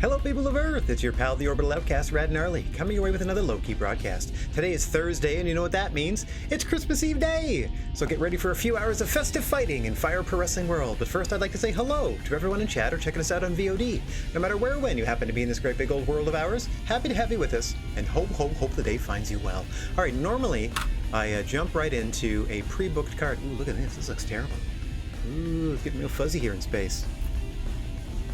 Hello people of Earth, it's your pal the Orbital Outcast, Gnarly, coming your way with another low-key broadcast. Today is Thursday, and you know what that means? It's Christmas Eve Day! So get ready for a few hours of festive fighting in Fire Pro Wrestling World. But first I'd like to say hello to everyone in chat or checking us out on VOD. No matter where or when you happen to be in this great big old world of ours, happy to have you with us, and hope the day finds you well. Alright, normally I jump right into a pre-booked card. Ooh, look at this looks terrible. Ooh, it's getting real fuzzy here in space.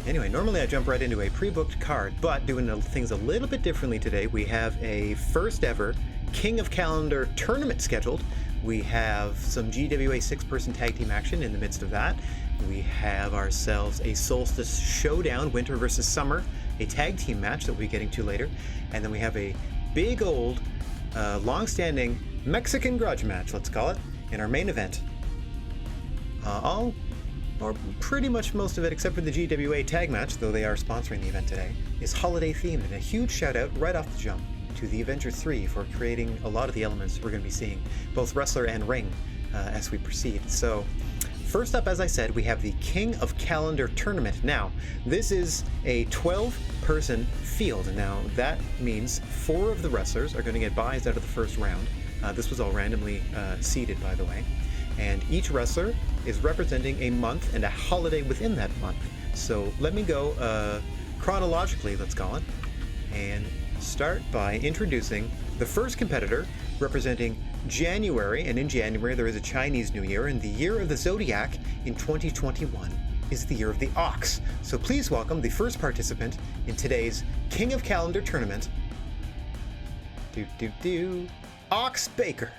Anyway, normally I jump right into a pre-booked card, but doing things a little bit differently today. We have a first ever King of Calendar tournament scheduled. We have some GWA 6-person tag team action in the midst of that. We have ourselves a Solstice Showdown, winter versus summer, a tag team match that we'll be getting to later. And then we have a big old, long-standing Mexican grudge match, let's call it, in our main event. Or pretty much most of it, except for the GWA tag match, though they are sponsoring the event today, is holiday themed, and a huge shout out right off the jump to the Avenger 3 for creating a lot of the elements we're going to be seeing, both wrestler and ring, as we proceed. So, first up, as I said, we have the King of Calendar tournament. Now, this is a 12-person field. Now, that means 4 of the wrestlers are going to get buys out of the first round. This was all randomly seeded, by the way. And each wrestler is representing a month and a holiday within that month. So let me go chronologically, let's call it, and start by introducing the first competitor representing January. And in January there is a Chinese New Year, and the year of the Zodiac in 2021 is the year of the Ox. So please welcome the first participant in today's King of Calendar tournament, Ox Baker.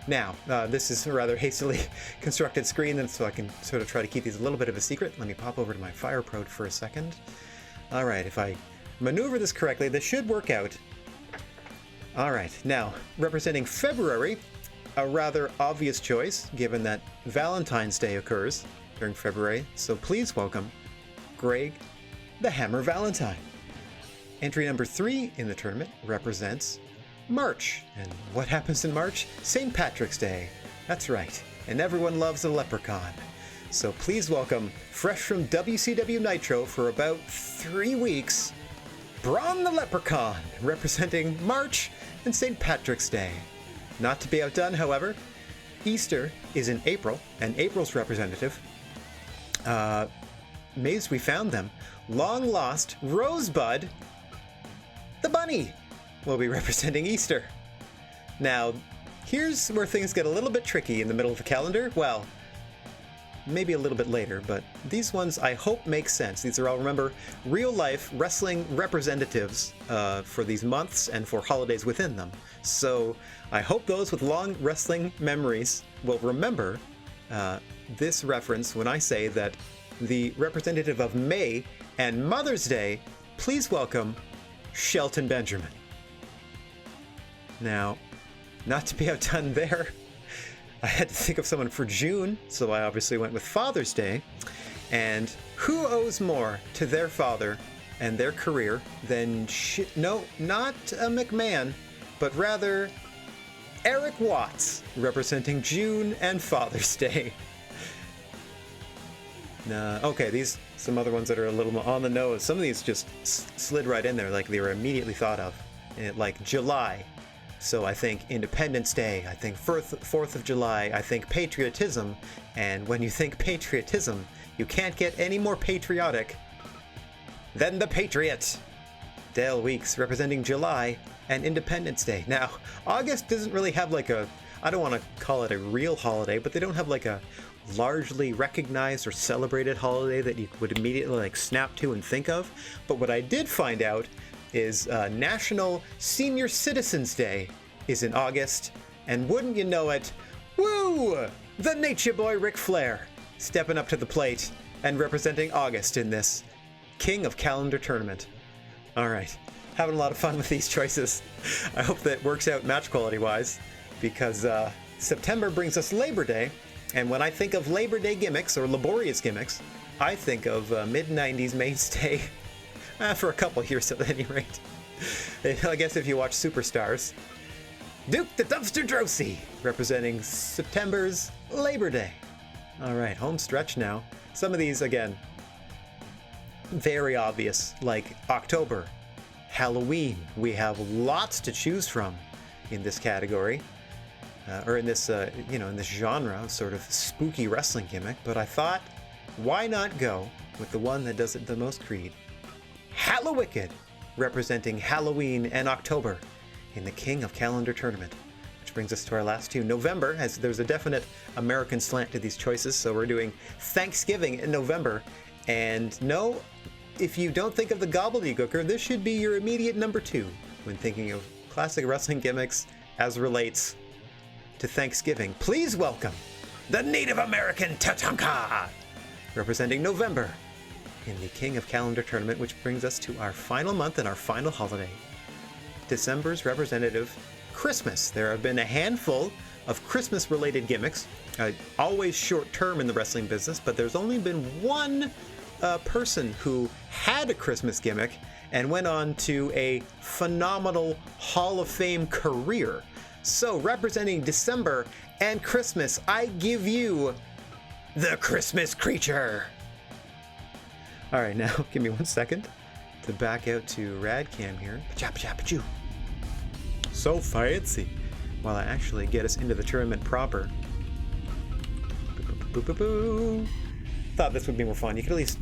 Now, this is a rather hastily constructed screen, and so I can sort of try to keep these a little bit of a secret. Let me pop over to my Fire Pro for a second. All right, if I maneuver this correctly, this should work out. All right, now, representing February, a rather obvious choice, given that Valentine's Day occurs during February, so please welcome Greg the Hammer Valentine. Entry number 3 in the tournament represents March. And what happens in March? St. Patrick's Day. That's right. And everyone loves a leprechaun. So please welcome, fresh from WCW Nitro for about 3 weeks, Braun the Leprechaun, representing March and St. Patrick's Day. Not to be outdone, however, Easter is in April, and April's representative, amazed we found them, long lost Rosebud the Bunny, will be representing Easter. Now, here's where things get a little bit tricky in the middle of the calendar. Well, maybe a little bit later, but these ones I hope make sense. These are all, remember, real-life wrestling representatives for these months and for holidays within them. So I hope those with long wrestling memories will remember this reference when I say that the representative of May and Mother's Day, please welcome Shelton Benjamin. Now, not to be outdone there, I had to think of someone for June, so I obviously went with Father's Day. And who owes more to their father and their career than, no, not a McMahon, but rather Eric Watts, representing June and Father's Day. Okay, these some other ones that are a little more on the nose. Some of these just slid right in there, like they were immediately thought of. Like July. So I think Independence Day, I think 4th of July, I think patriotism, and when you think patriotism, you can't get any more patriotic than the Patriot. Dale Weeks representing July and Independence Day. Now, August doesn't really have like a, I don't want to call it a real holiday, but they don't have like a largely recognized or celebrated holiday that you would immediately like snap to and think of. But what I did find out is National Senior Citizens Day is in August, and wouldn't you know it, woo! The Nature Boy Ric Flair stepping up to the plate and representing August in this King of Calendar tournament. Alright, having a lot of fun with these choices. I hope that works out match quality wise, because September brings us Labor Day, and when I think of Labor Day gimmicks, or laborious gimmicks, I think of mid-90s mainstay. For a couple years at any rate. I guess if you watch Superstars. Duke the Dumpster Drosy, representing September's Labor Day. All right, home stretch now. Some of these, again, very obvious, like October, Halloween. We have lots to choose from in this category, or in this, in this genre of sort of spooky wrestling gimmick. But I thought, why not go with the one that does it the most, Creed? Hallowicked, representing Halloween and October in the King of Calendar tournament. Which brings us to our last two. November, as there's a definite American slant to these choices, so we're doing Thanksgiving in November. And no, if you don't think of the gobbledygooker, this should be your immediate number 2 when thinking of classic wrestling gimmicks as relates to Thanksgiving. Please welcome the Native American Tatanka, representing November in the King of Calendar tournament, which brings us to our final month and our final holiday, December's representative, Christmas. There have been a handful of Christmas-related gimmicks, always short-term in the wrestling business, but there's only been one person who had a Christmas gimmick and went on to a phenomenal Hall of Fame career. So, representing December and Christmas, I give you the Christmas Creature. All right, now give me 1 second to back out to Radcam here. Pacha-pacha-pachu. So fancy. While I actually get us into the tournament proper. Boo-boo-boo-boo. Thought this would be more fun. You could at least,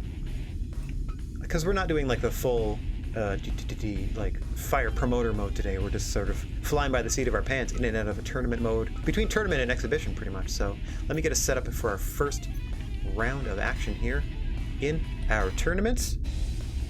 because we're not doing like the full like fire promoter mode today. We're just sort of flying by the seat of our pants in and out of a tournament mode, between tournament and exhibition pretty much. So let me get us set up for our first round of action here in our tournaments.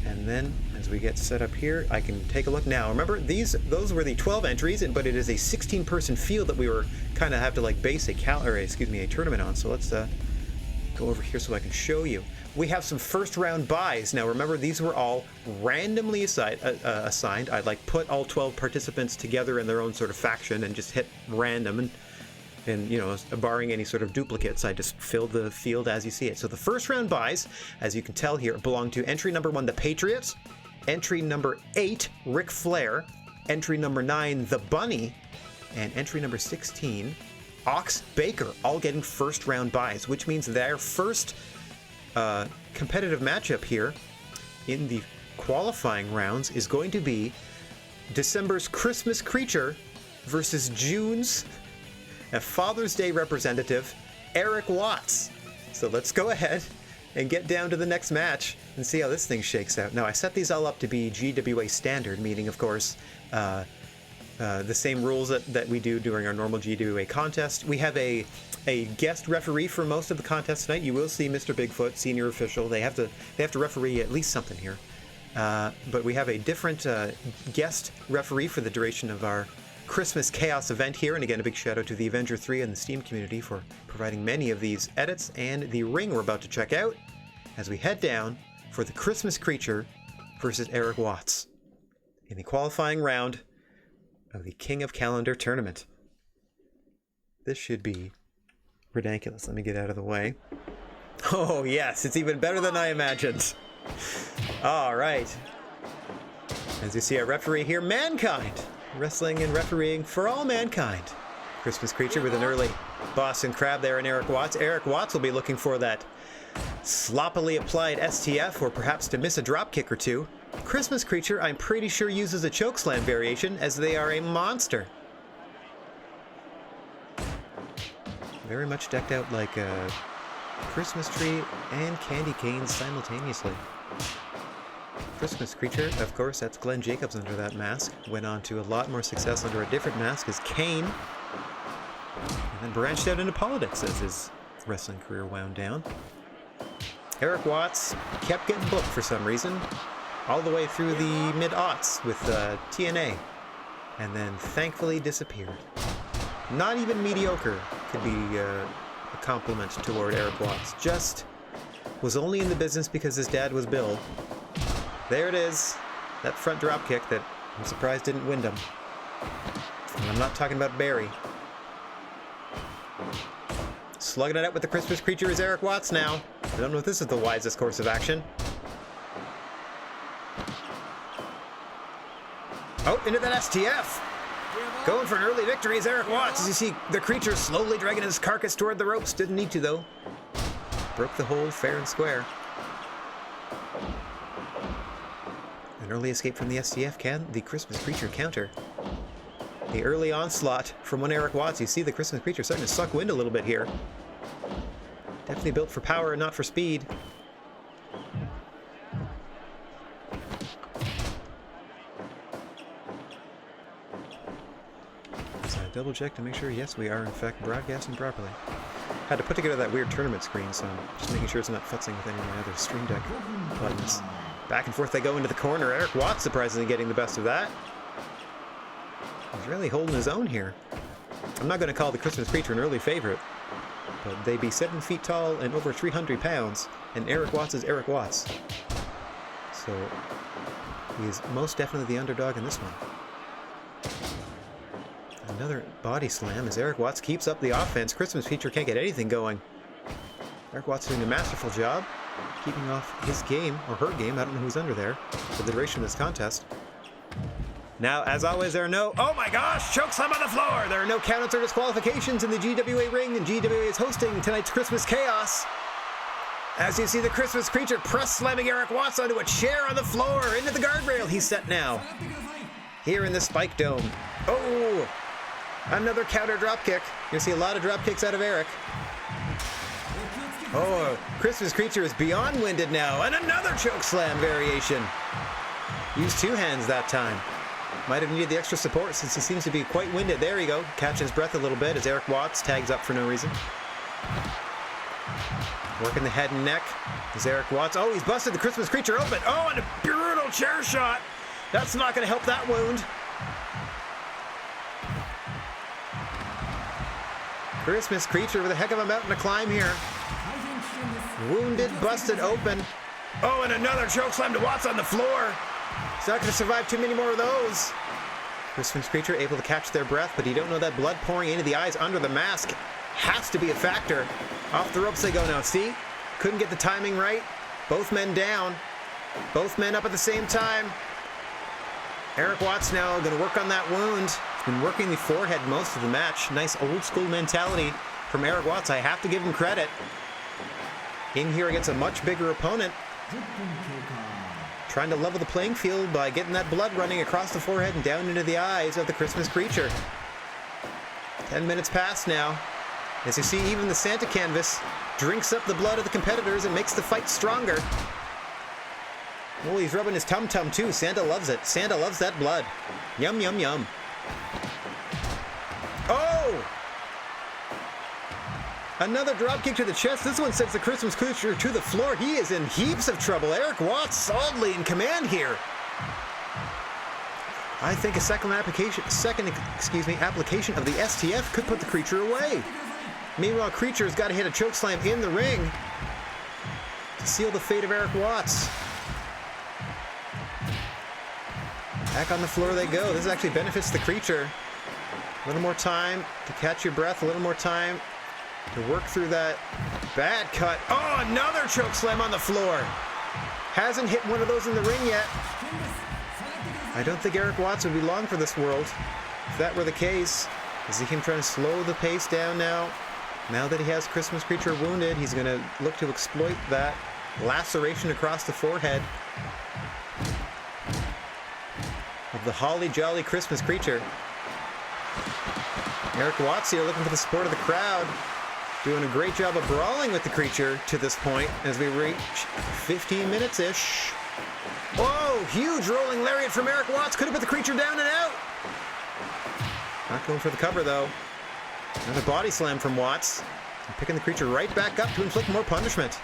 And then as we get set up here, I can take a look now. Remember, those were the 12 entries, but it is a 16-person field that we were kind of have to like base a tournament on. So let's go over here so I can show you. We have some first round buys. Now remember, these were all randomly assigned. I'd like put all 12 participants together in their own sort of faction and just hit random, and you know, barring any sort of duplicates, I just filled the field as you see it. So the first round buys, as you can tell here, belong to entry number 1, the Patriots, entry number 8, Ric Flair, entry number 9, the Bunny, and entry number 16, Ox Baker, all getting first round buys, which means their first competitive matchup here in the qualifying rounds is going to be December's Christmas Creature versus June's Father's Day representative, Eric Watts. So let's go ahead and get down to the next match and see how this thing shakes out. Now, I set these all up to be GWA standard, meaning, of course, the same rules that we do during our normal GWA contest. We have a guest referee for most of the contest tonight. You will see Mr. Bigfoot, senior official. They have to referee at least something here. But we have a different guest referee for the duration of our Christmas Chaos event here. And again, a big shout out to the Avenger 3 and the Steam community for providing many of these edits and the ring we're about to check out as we head down for the Christmas Creature versus Eric Watts in the qualifying round of the King of Calendar tournament. This should be ridiculous. Let me get out of the way. Oh yes, it's even better than I imagined. All right. As you see, our referee here, Mankind, wrestling and refereeing for all mankind. Christmas Creature with an early Boston Crab there in Eric Watts. Eric Watts will be looking for that sloppily applied STF, or perhaps to miss a drop kick or two. Christmas Creature, I'm pretty sure, uses a chokeslam variation, as they are a monster. Very much decked out like a Christmas tree and candy canes simultaneously. Christmas Creature, of course, that's Glenn Jacobs under that mask. Went on to a lot more success under a different mask as Kane. And then branched out into politics as his wrestling career wound down. Eric Watts kept getting booked for some reason, all the way through the mid-aughts with TNA, and then thankfully disappeared. Not even mediocre could be a compliment toward Eric Watts. Just was only in the business because his dad was Bill. There it is, that front drop kick that I'm surprised didn't wind him. And I'm not talking about Barry. Slugging it out with the Christmas Creature is Eric Watts now. I don't know if this is the wisest course of action. Oh, into that STF. Going for an early victory is Eric Watts, as you see the Creature slowly dragging his carcass toward the ropes. Didn't need to, though. Broke the hold fair and square. An early escape from the STF. Can the Christmas Creature counter? The early onslaught from one Eric Watts. You see the Christmas Creature starting to suck wind a little bit here. Definitely built for power and not for speed. So I double check to make sure, yes, we are in fact broadcasting properly. Had to put together that weird tournament screen, so I'm just making sure it's not futzing with any of my other Stream Deck buttons. Back and forth they go into the corner. Eric Watts surprisingly getting the best of that. He's really holding his own here. I'm not going to call the Christmas Creature an early favorite, but they be 7 feet tall and over 300 pounds, and Eric Watts is Eric Watts. So he is most definitely the underdog in this one. Another body slam as Eric Watts keeps up the offense. Christmas Creature can't get anything going. Eric Watts doing a masterful job keeping off his game, or her game, I don't know who's under there, for the duration of this contest. Now, as always, there are no... Oh my gosh! Chokeslam on the floor! There are no countouts or disqualifications in the GWA ring, and GWA is hosting tonight's Christmas Chaos. As you see the Christmas Creature press slamming Eric Watts onto a chair on the floor, into the guardrail he's set now. Here in the Spike Dome. Oh! Another counter dropkick. You'll see a lot of drop kicks out of Eric. Oh, Christmas Creature is beyond winded now, and another chokeslam variation. Used 2 hands that time. Might have needed the extra support since he seems to be quite winded. There you go, catching his breath a little bit as Eric Watts tags up for no reason. Working the head and neck as Eric Watts. Oh, he's busted the Christmas Creature open. Oh, and a brutal chair shot. That's not going to help that wound. Christmas Creature with a heck of a mountain to climb here. Wounded, busted open. Oh, and another chokeslam to Watts on the floor. He's not going to survive too many more of those. Christmas Creature able to catch their breath, but you don't know that blood pouring into the eyes under the mask has to be a factor. Off the ropes they go now. See? Couldn't get the timing right. Both men down. Both men up at the same time. Eric Watts now going to work on that wound. He's been working the forehead most of the match. Nice old school mentality from Eric Watts. I have to give him credit. In here against a much bigger opponent. Trying to level the playing field by getting that blood running across the forehead and down into the eyes of the Christmas Creature. 10 minutes past now. As you see, even the Santa canvas drinks up the blood of the competitors and makes the fight stronger. Oh, he's rubbing his tum-tum too. Santa loves it. Santa loves that blood. Yum, yum, yum. Oh! Another dropkick to the chest. This one sends the Christmas Creature to the floor. He is in heaps of trouble. Eric Watts solidly in command here. I think a second application of the STF could put the Creature away. Meanwhile, Creature's got to hit a chokeslam in the ring to seal the fate of Eric Watts. Back on the floor they go. This actually benefits the Creature. A little more time to catch your breath. A little more time to work through that bad cut. Oh, another chokeslam on the floor. Hasn't hit one of those in the ring yet. I don't think Eric Watts would be long for this world. If that were the case, I see him trying to slow the pace down now. Now that he has Christmas Creature wounded, he's going to look to exploit that laceration across the forehead of the holly jolly Christmas Creature. Eric Watts here looking for the support of the crowd. Doing a great job of brawling with the Creature to this point as we reach 15 minutes-ish. Whoa! Huge rolling lariat from Eric Watts. Could have put the Creature down and out. Not going for the cover, though. Another body slam from Watts. And picking the Creature right back up to inflict more punishment.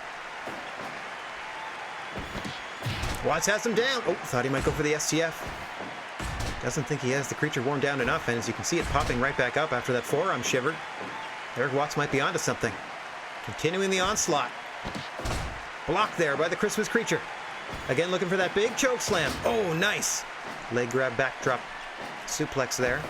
Watts has him down. Oh, thought he might go for the STF. Doesn't think he has the Creature worn down enough, and as you can see it popping right back up after that forearm shiver. Eric Watts might be onto something. Continuing the onslaught. Blocked there by the Christmas Creature. Again looking for that big choke slam. Oh, nice. Leg grab backdrop suplex there.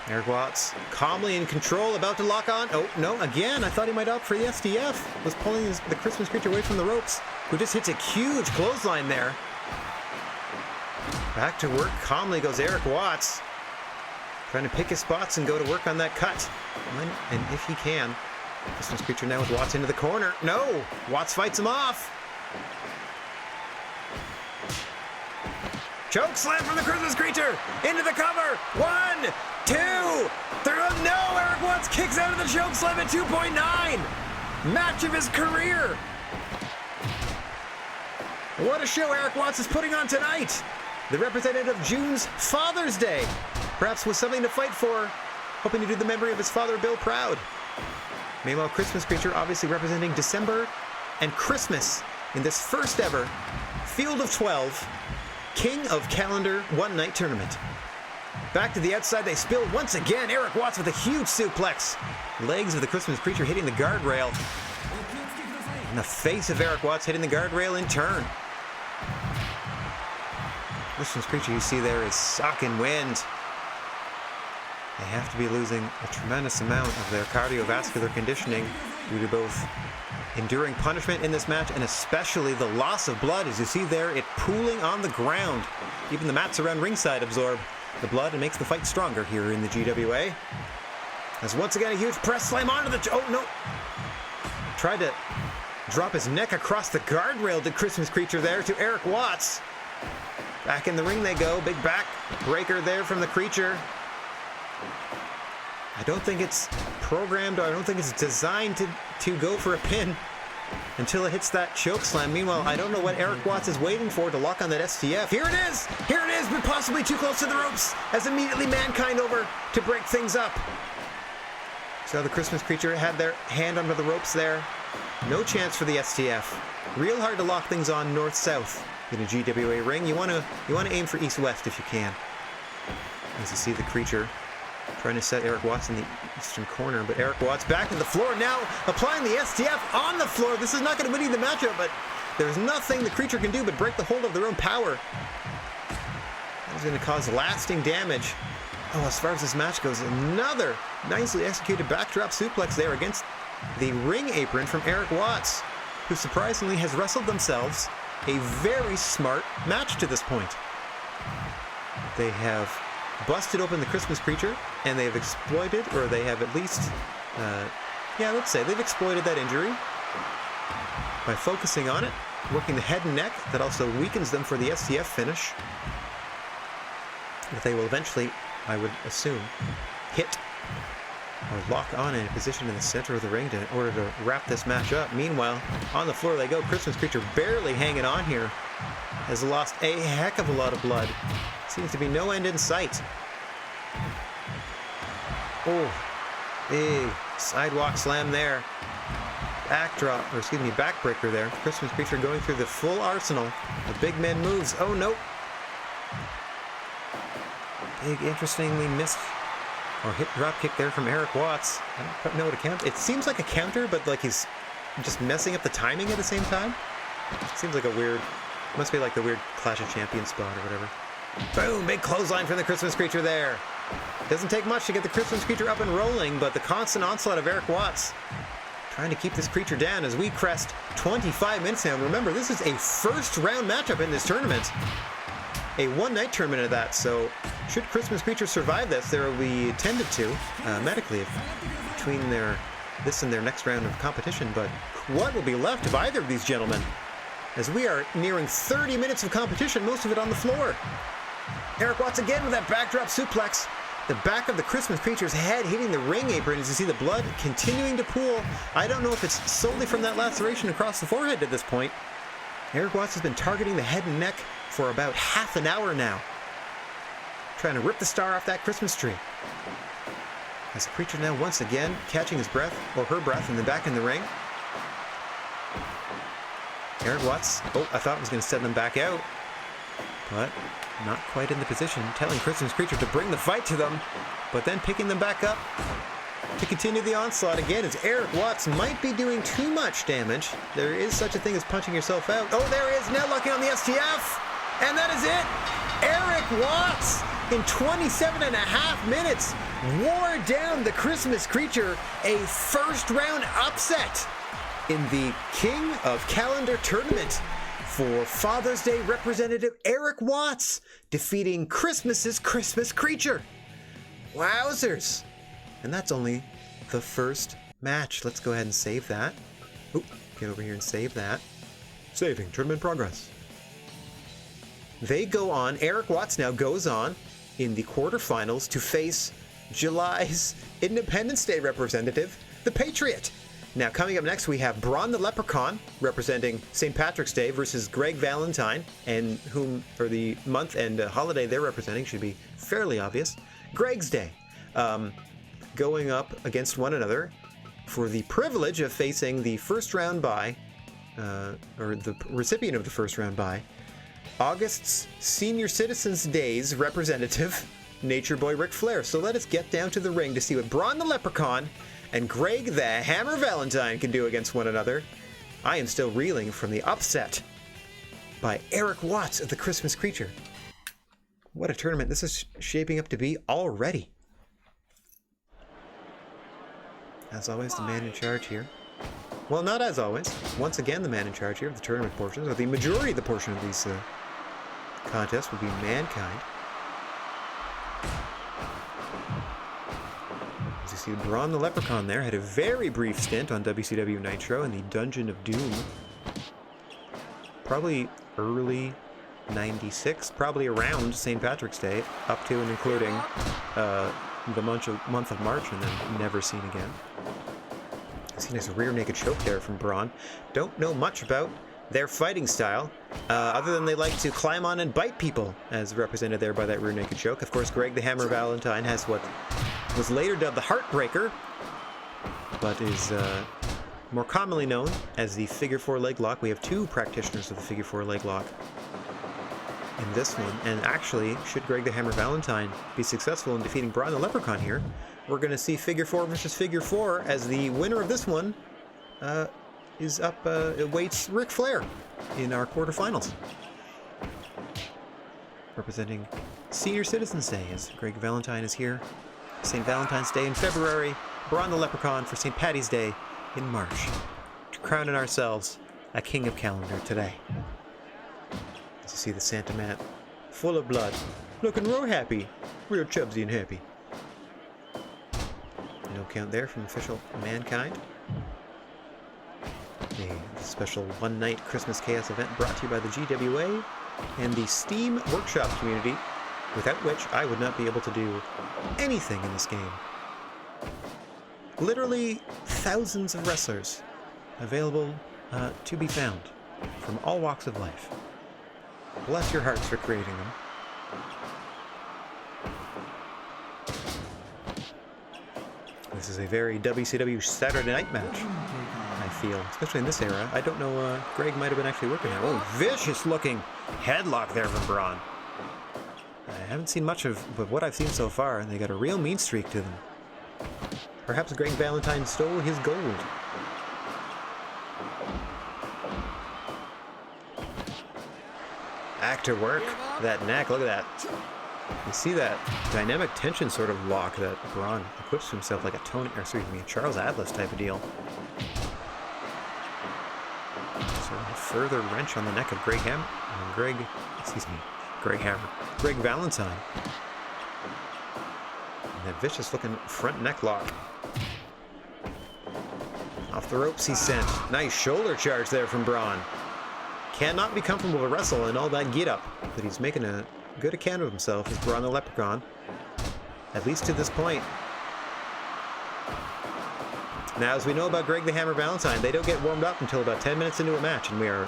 Eric Watts calmly in control, about to lock on. Oh, no, again, I thought he might opt for the STF. Was pulling the Christmas Creature away from the ropes, who just hits a huge clothesline there. Back to work calmly goes Eric Watts. Trying to pick his spots and go to work on that cut. When and if he can. Christmas Creature now with Watts into the corner. No! Watts fights him off. Choke slam from the Christmas creature. Into the cover. 1, 2, 3. No, Eric Watts kicks out of the choke slam at 2.9. Match of his career. What a show Eric Watts is putting on tonight. The representative of June's Father's Day. Perhaps with something to fight for. Hoping to do the memory of his father, Bill, proud. Meanwhile, Christmas creature obviously representing December and Christmas in this first ever Field of 12 King of Calendar one-night tournament. Back to the outside, they spill once again. Eric Watts with a huge suplex. Legs of the Christmas creature hitting the guardrail. And the face of Eric Watts hitting the guardrail in turn. Christmas creature you see there is sucking wind. They have to be losing a tremendous amount of their cardiovascular conditioning due to both enduring punishment in this match and especially the loss of blood. As you see there, it pooling on the ground. Even the mats around ringside absorb the blood and makes the fight stronger here in the GWA. As once again a huge press slam onto the... Oh no! Tried to drop his neck across the guardrail, did Christmas creature there to Eric Watts. Back in the ring they go. Big back breaker there from the creature. I don't think it's programmed, or I don't think it's designed to go for a pin until it hits that choke slam. Meanwhile, I don't know what Eric Watts is waiting for to lock on that STF. Here it is! Here it is, but possibly too close to the ropes as immediately Mankind over to break things up. So the Christmas creature had their hand under the ropes there. No chance for the STF. Real hard to lock things on north-south in a GWA ring. You want to aim for east-west if you can. As you see the creature trying to set Eric Watts in the eastern corner, but Eric Watts back to the floor now, applying the STF on the floor. This is not going to win you the matchup, but there's nothing the creature can do but break the hold of their own power. That is going to cause lasting damage. Oh, as far as this match goes, another nicely executed backdrop suplex there against the ring apron from Eric Watts, who surprisingly has wrestled themselves a very smart match to this point. They have busted open the Christmas creature, and they have exploited, or they have at least, let's say they've exploited that injury by focusing on it, working the head and neck. That also weakens them for the STF finish. But they will eventually, I would assume, hit or lock on in a position in the center of the ring in order to wrap this match up. Meanwhile, on the floor they go. Christmas creature barely hanging on here. Has lost a heck of a lot of blood. Seems to be no end in sight. Oh, big sidewalk slam there. Backbreaker there. Christmas creature going through the full arsenal of big men moves. Oh, nope. Big, interestingly missed or hit drop kick there from Eric Watts. I don't quite know what a count. It seems like a counter, but like he's just messing up the timing at the same time. It seems like a weird, must be like the weird Clash of Champions spot or whatever. Boom, big clothesline from the Christmas creature there. Doesn't take much to get the Christmas creature up and rolling, but the constant onslaught of Eric Watts trying to keep this creature down as we crest 25 minutes now. Remember, this is a first round matchup in this tournament. A one-night tournament of that, so should Christmas creature survive this, they will be tended to medically between this and their next round of competition. But what will be left of either of these gentlemen? As we are nearing 30 minutes of competition, most of it on the floor. Eric Watts again with that backdrop suplex. The back of the Christmas creature's head hitting the ring apron as you see the blood continuing to pool. I don't know if it's solely from that laceration across the forehead at this point. Eric Watts has been targeting the head and neck for about half an hour now. Trying to rip the star off that Christmas tree. As the creature now once again catching his breath, or her breath, and then back in the ring. Eric Watts, I thought was going to send them back out, but not quite in the position, telling Christmas creature to bring the fight to them, but then picking them back up to continue the onslaught again as Eric Watts might be doing too much damage. There is such a thing as punching yourself out. Oh, there he is, now locking on the STF, and that is it. Eric Watts in 27 and a half minutes wore down the Christmas creature, a first round upset in the King of Calendar tournament for Father's Day representative Eric Watts, defeating Christmas's Christmas creature. Wowzers. And that's only the first match. Let's go ahead and save that. Get over here and save that. Saving tournament progress. they go on. Eric Watts now goes on in the quarterfinals to face July's Independence Day representative, the Patriot. Now, coming up next, we have Braun the Leprechaun representing St. Patrick's Day versus Greg Valentine, and whom, for the month and holiday they're representing, should be fairly obvious. Greg's Day, going up against one another for the privilege of facing the first round bye, or the recipient of the first round bye, August's Senior Citizens Days representative, Nature Boy Ric Flair. So let us get down to the ring to see what Braun the Leprechaun and Greg the Hammer Valentine can do against one another. I am still reeling from the upset by Eric Watts of the Christmas Creature. What a tournament this is shaping up to be already. As always, the man in charge here. Well, not as always. Once again, the man in charge here of the tournament portions, or the majority of the portion of these contests, would be Mankind. As you see, Braun the Leprechaun there had a very brief stint on WCW Nitro in the Dungeon of Doom. Probably early 96, probably around St. Patrick's Day, up to and including the month of March, and then never seen again. Seen as a rear naked choke there from Braun. Don't know much about their fighting style, other than they like to climb on and bite people, as represented there by that rear naked choke. Of course, Greg the Hammer Valentine has what was later dubbed the Heartbreaker, but is more commonly known as the Figure 4 leg lock. We have two practitioners of the Figure 4 leg lock in this one, and actually, should Greg the Hammer Valentine be successful in defeating Braun the Leprechaun here, we're going to see Figure 4 versus Figure 4, as the winner of this one is up, awaits Ric Flair in our quarterfinals. Representing Senior Citizens Day, as Greg Valentine is here. St. Valentine's Day in February, Braun the Leprechaun for St. Patty's Day in March. Crowning ourselves a king of calendar today. As you see the Santa mat full of blood, looking real happy, real chubsy and happy. No count there from official Mankind. A special one-night Christmas Chaos event brought to you by the GWA and the Steam Workshop community, without which I would not be able to do anything in this game. Literally thousands of wrestlers available to be found from all walks of life. Bless your hearts for creating them. This is a very WCW Saturday Night match, I feel, especially in this era. I don't know, Greg might have been actually working there. Oh, vicious looking headlock there from Braun. I haven't seen much of what I've seen so far, and they got a real mean streak to them. Perhaps Greg Valentine stole his gold. Back to work. That neck, look at that. You see that dynamic tension sort of lock that Braun equips himself like a Charles Atlas type of deal. So a further wrench on the neck of Greg Valentine. And that vicious looking front neck lock. Off the ropes he's sent. Nice shoulder charge there from Braun. Cannot be comfortable to wrestle in all that get up, but he's making a good account of himself as Braun the Leprechaun, at least to this point. Now, as we know about Greg the Hammer Valentine, they don't get warmed up until about 10 minutes into a match, and we are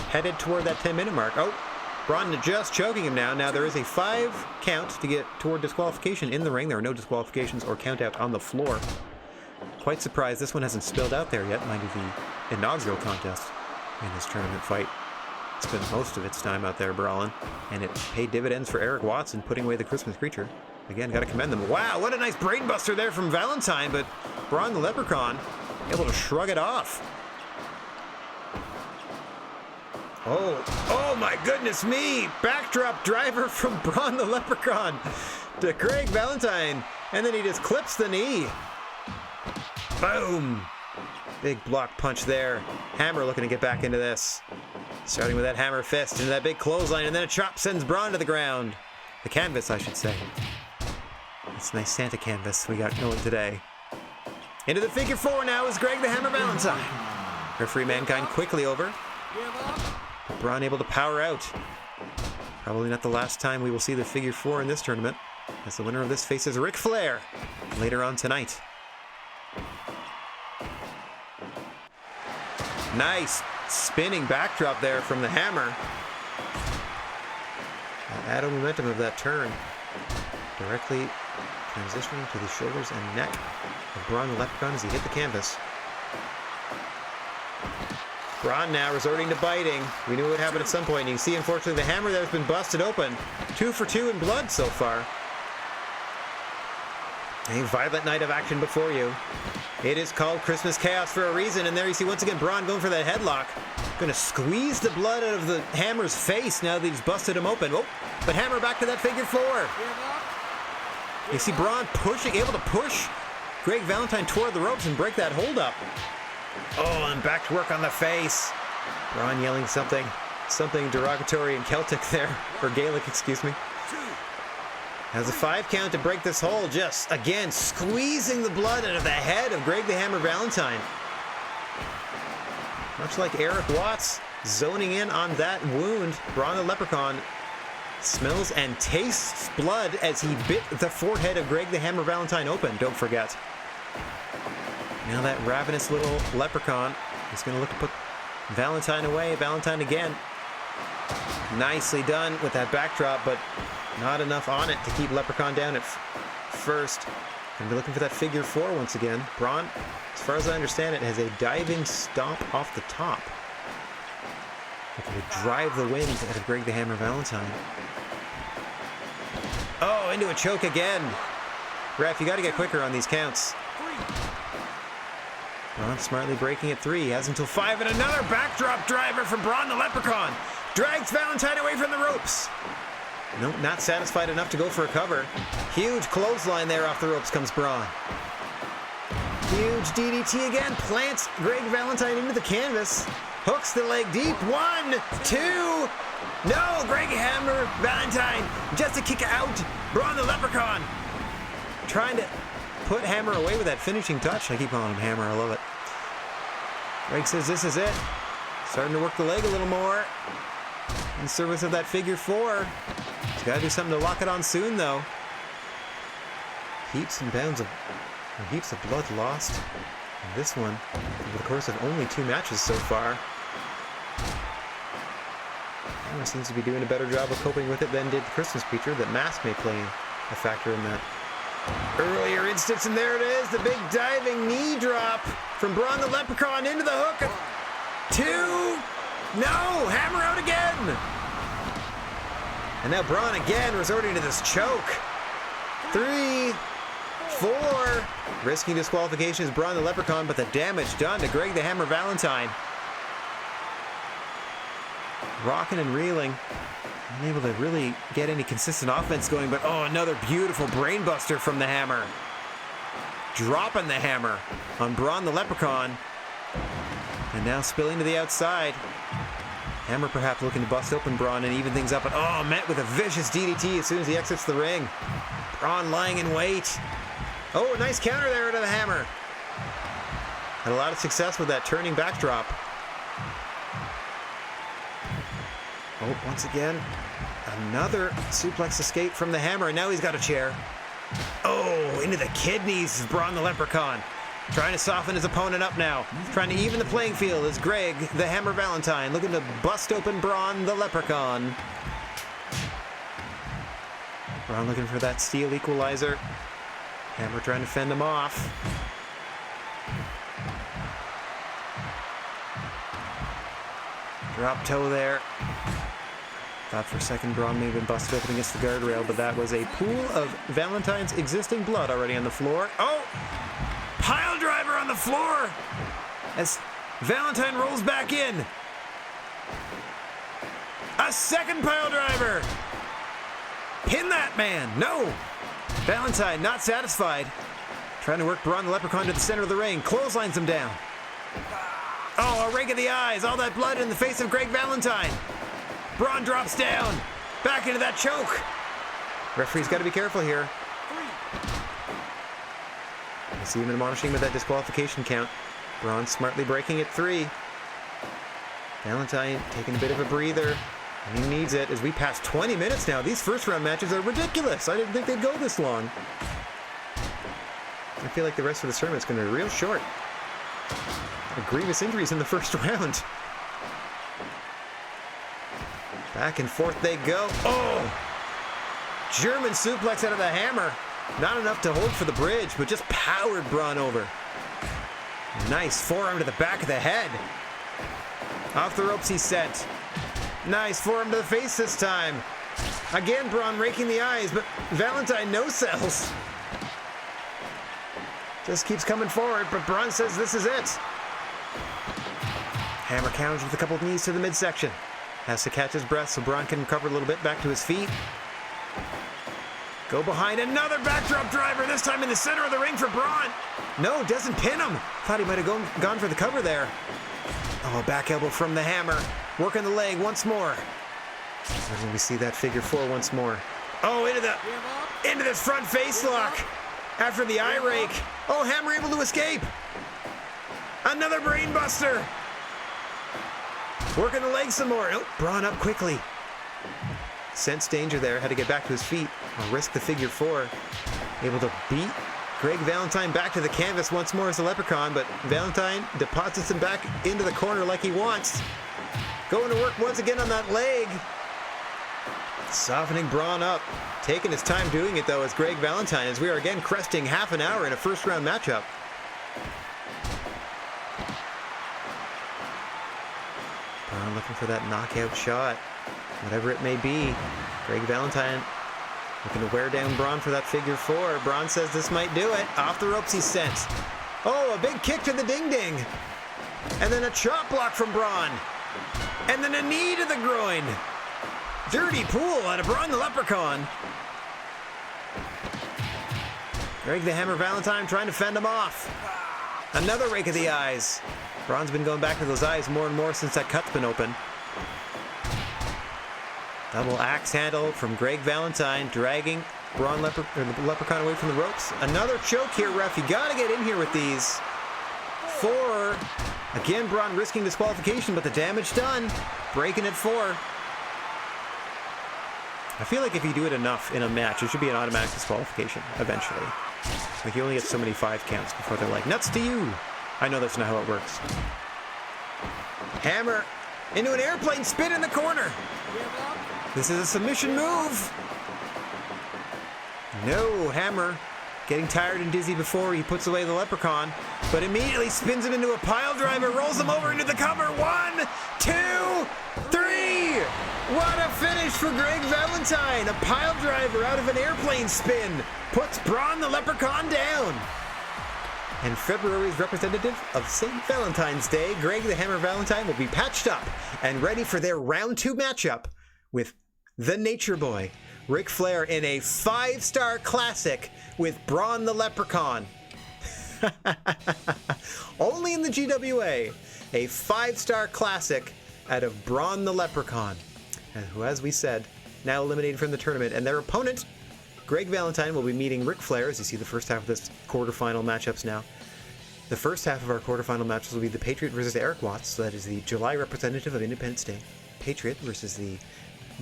headed toward that 10-minute mark. Oh, Braun just choking him now. Now there is a 5 count to get toward disqualification in the ring. There are no disqualifications or count out on the floor. Quite surprised this one hasn't spilled out there yet, mind you, the inaugural contest in this tournament fight spent most of its time out there brawling, and it paid dividends for Eric Watts in putting away the Christmas Creature. Again, gotta commend them. Wow, what a nice brainbuster there from Valentine, but Braun the Leprechaun able to shrug it off. Oh my goodness me! Backdrop driver from Braun the Leprechaun to Greg Valentine, and then he just clips the knee. Boom! Big block punch there. Hammer looking to get back into this. Starting with that hammer fist into that big clothesline, and then a chop sends Braun to the ground. The canvas, I should say. It's nice Santa canvas we got going today. Into the figure 4 now is Greg the Hammer Valentine. Referee Mankind quickly over. But Braun able to power out. Probably not the last time we will see the figure 4 in this tournament, as the winner of this faces Ric Flair later on tonight. Nice spinning backdrop there from the hammer. Added momentum of that turn, directly transitioning to the shoulders and neck of Braun the Leprechaun as he hit the canvas. Braun now resorting to biting. We knew it would happen at some point. You can see, unfortunately, the hammer there has been busted open. 2 for 2 in blood so far. A violent night of action before you. It is called Christmas Chaos for a reason, and there you see once again Braun going for that headlock. Gonna squeeze the blood out of the hammer's face now that he's busted him open. Oh, but hammer back to that figure 4. You see Braun pushing, able to push Greg Valentine toward the ropes and break that hold up. Oh, and back to work on the face. Braun yelling something derogatory in Celtic there, or Gaelic, excuse me. Has a 5 count to break this hold, just again squeezing the blood out of the head of Greg the Hammer Valentine. Much like Eric Watts, zoning in on that wound, Braun the Leprechaun smells and tastes blood as he bit the forehead of Greg the Hammer Valentine open, don't forget. Now that ravenous little leprechaun is going to look to put Valentine away. Valentine again. Nicely done with that backdrop, but not enough on it to keep Leprechaun down at first. Going to be looking for that figure 4 once again. Braun, as far as I understand it, has a diving stomp off the top. Looking to drive the wind out of Greg the Hammer Valentine. Oh, into a choke again. Ref, you got to get quicker on these counts. Braun smartly breaking at 3. He has until 5, and another backdrop driver from Braun the Leprechaun. Drags Valentine away from the ropes. Nope, not satisfied enough to go for a cover. Huge clothesline there off the ropes comes Braun. Huge DDT again. Plants Greg Valentine into the canvas. Hooks the leg deep. 1, 2. No, Greg Hammer Valentine just to kick out Braun the Leprechaun. Trying to put Hammer away with that finishing touch. I keep calling him Hammer. I love it. Greg says this is it. Starting to work the leg a little more. In service of that figure 4. He's got to do something to lock it on soon, though. Heaps of blood lost in this one over the course of only 2 matches so far. Hammer seems to be doing a better job of coping with it than did the Christmas preacher. That mask may play a factor in that. Earlier instance, and there it is, the big diving knee drop from Braun the Leprechaun into the hook. 2, no, Hammer out again. And now Braun again resorting to this choke. 3, 4, risking disqualification is Braun the Leprechaun, but the damage done to Greg the Hammer Valentine. Rocking and reeling. Unable to really get any consistent offense going, but oh, another beautiful brainbuster from the Hammer. Dropping the hammer on Braun the Leprechaun. And now spilling to the outside. Hammer perhaps looking to bust open Braun and even things up, but oh, met with a vicious DDT as soon as he exits the ring. Braun lying in wait. Oh, a nice counter there to the Hammer. Had a lot of success with that turning backdrop. Oh, once again, another suplex escape from the Hammer, and now he's got a chair. Oh, into the kidneys of Braun the Leprechaun. Trying to soften his opponent up now. Trying to even the playing field as Greg the Hammer Valentine looking to bust open Braun the Leprechaun. Braun looking for that steel equalizer. Hammer trying to fend him off. Drop toe there. Thought for a second Braun may have been busted open against the guardrail, but that was a pool of Valentine's existing blood already on the floor. Oh! Pile driver on the floor as Valentine rolls back in. A second pile driver. Pin that man. No. Valentine not satisfied. Trying to work Braun the Leprechaun to the center of the ring. Clotheslines him down. Oh, a rake of the eyes. All that blood in the face of Greg Valentine. Braun drops down. Back into that choke. Referee's got to be careful here. I see him admonishing with that disqualification count. Braun smartly breaking at 3. Valentine taking a bit of a breather. He needs it as we pass 20 minutes now. These first round matches are ridiculous. I didn't think they'd go this long. I feel like the rest of the tournament's going to be real short. Grievous injuries in the first round. Back and forth they go. Oh! German suplex out of the hammer. Not enough to hold for the bridge, but just powered Braun over. Nice forearm to the back of the head. Off the ropes he's sent. Nice forearm to the face this time. Again, Braun raking the eyes, but Valentine no sells. Just keeps coming forward, but Braun says this is it. Hammer counters with a couple of knees to the midsection. Has to catch his breath so Braun can recover a little bit back to his feet. Go behind, another backdrop driver, this time in the center of the ring for Braun. No, doesn't pin him. Thought he might have gone for the cover there. Oh, back elbow from the hammer. Working the leg once more. And we see that figure four once more. Oh, into this front face lock. After the eye rake. Oh, hammer able to escape. Another brain buster. Working the leg some more. Oh, Braun up quickly. Sensed danger there. Had to get back to his feet. Or risk the figure four. Able to beat Greg Valentine back to the canvas once more as the Leprechaun, but Valentine deposits him back into the corner like he wants. Going to work once again on that leg. Softening Braun up. Taking his time doing it though as Greg Valentine, as we are again cresting half an hour in a first round matchup. Braun looking for that knockout shot. Whatever it may be. Greg Valentine looking to wear down Braun for that figure four. Braun says this might do it. Off the ropes he's sent. Oh, a big kick to the ding-ding. And then a chop block from Braun. And then a knee to the groin. Dirty pool out of Braun the Leprechaun. Greg the Hammer Valentine trying to fend him off. Another rake of the eyes. Braun's been going back to those eyes more and more since that cut's been open. Double axe handle from Greg Valentine, dragging the Leprechaun away from the ropes. Another choke here, ref. You gotta get in here with these. Four. Again, Braun risking disqualification, but the damage done. Breaking it four. I feel like if you do it enough in a match, it should be an automatic disqualification eventually. Like you only get so many 5 counts before they're like, nuts to you. I know that's not how it works. Hammer into an airplane spin in the corner. This is a submission move. No, Hammer getting tired and dizzy before he puts away the Leprechaun, but immediately spins him into a pile driver, rolls him over into the cover. 1, 2, 3. What a finish for Greg Valentine. A pile driver out of an airplane spin puts Braun the Leprechaun down. And February's representative of St. Valentine's Day, Greg the Hammer Valentine, will be patched up and ready for their round 2 matchup with the Nature Boy, Ric Flair, in a 5-star classic with Braun the Leprechaun. Only in the GWA, a 5-star classic out of Braun the Leprechaun, who, as we said, now eliminated from the tournament. And their opponent, Greg Valentine, will be meeting Ric Flair, as you see the first half of this quarterfinal matchups now. The first half of our quarterfinal matches will be the Patriot versus Eric Watts, so that is the July representative of Independence Day, Patriot, versus the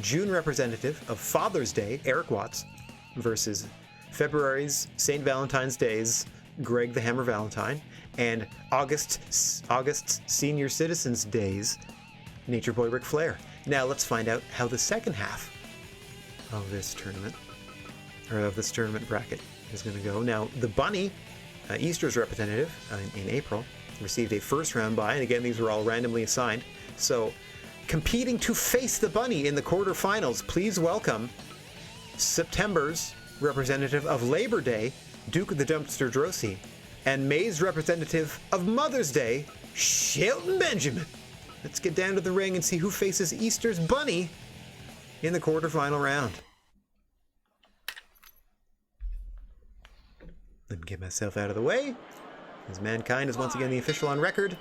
June representative of Father's Day, Eric Watts, versus February's St. Valentine's Day's Greg the Hammer Valentine, and August's Senior Citizens Day's Nature Boy Ric Flair. Now let's find out how the second half of this tournament, or of this tournament bracket, is going to go. Now, the Bunny, Easter's representative in April, received a first round bye, and again, these were all randomly assigned. So, competing to face the Bunny in the quarterfinals, please welcome September's representative of Labor Day, Duke of the Dumpster Drosy, and May's representative of Mother's Day, Shelton Benjamin. Let's get down to the ring and see who faces Easter's Bunny in the quarterfinal round. Let me get myself out of the way, as Mankind is once again the official on record.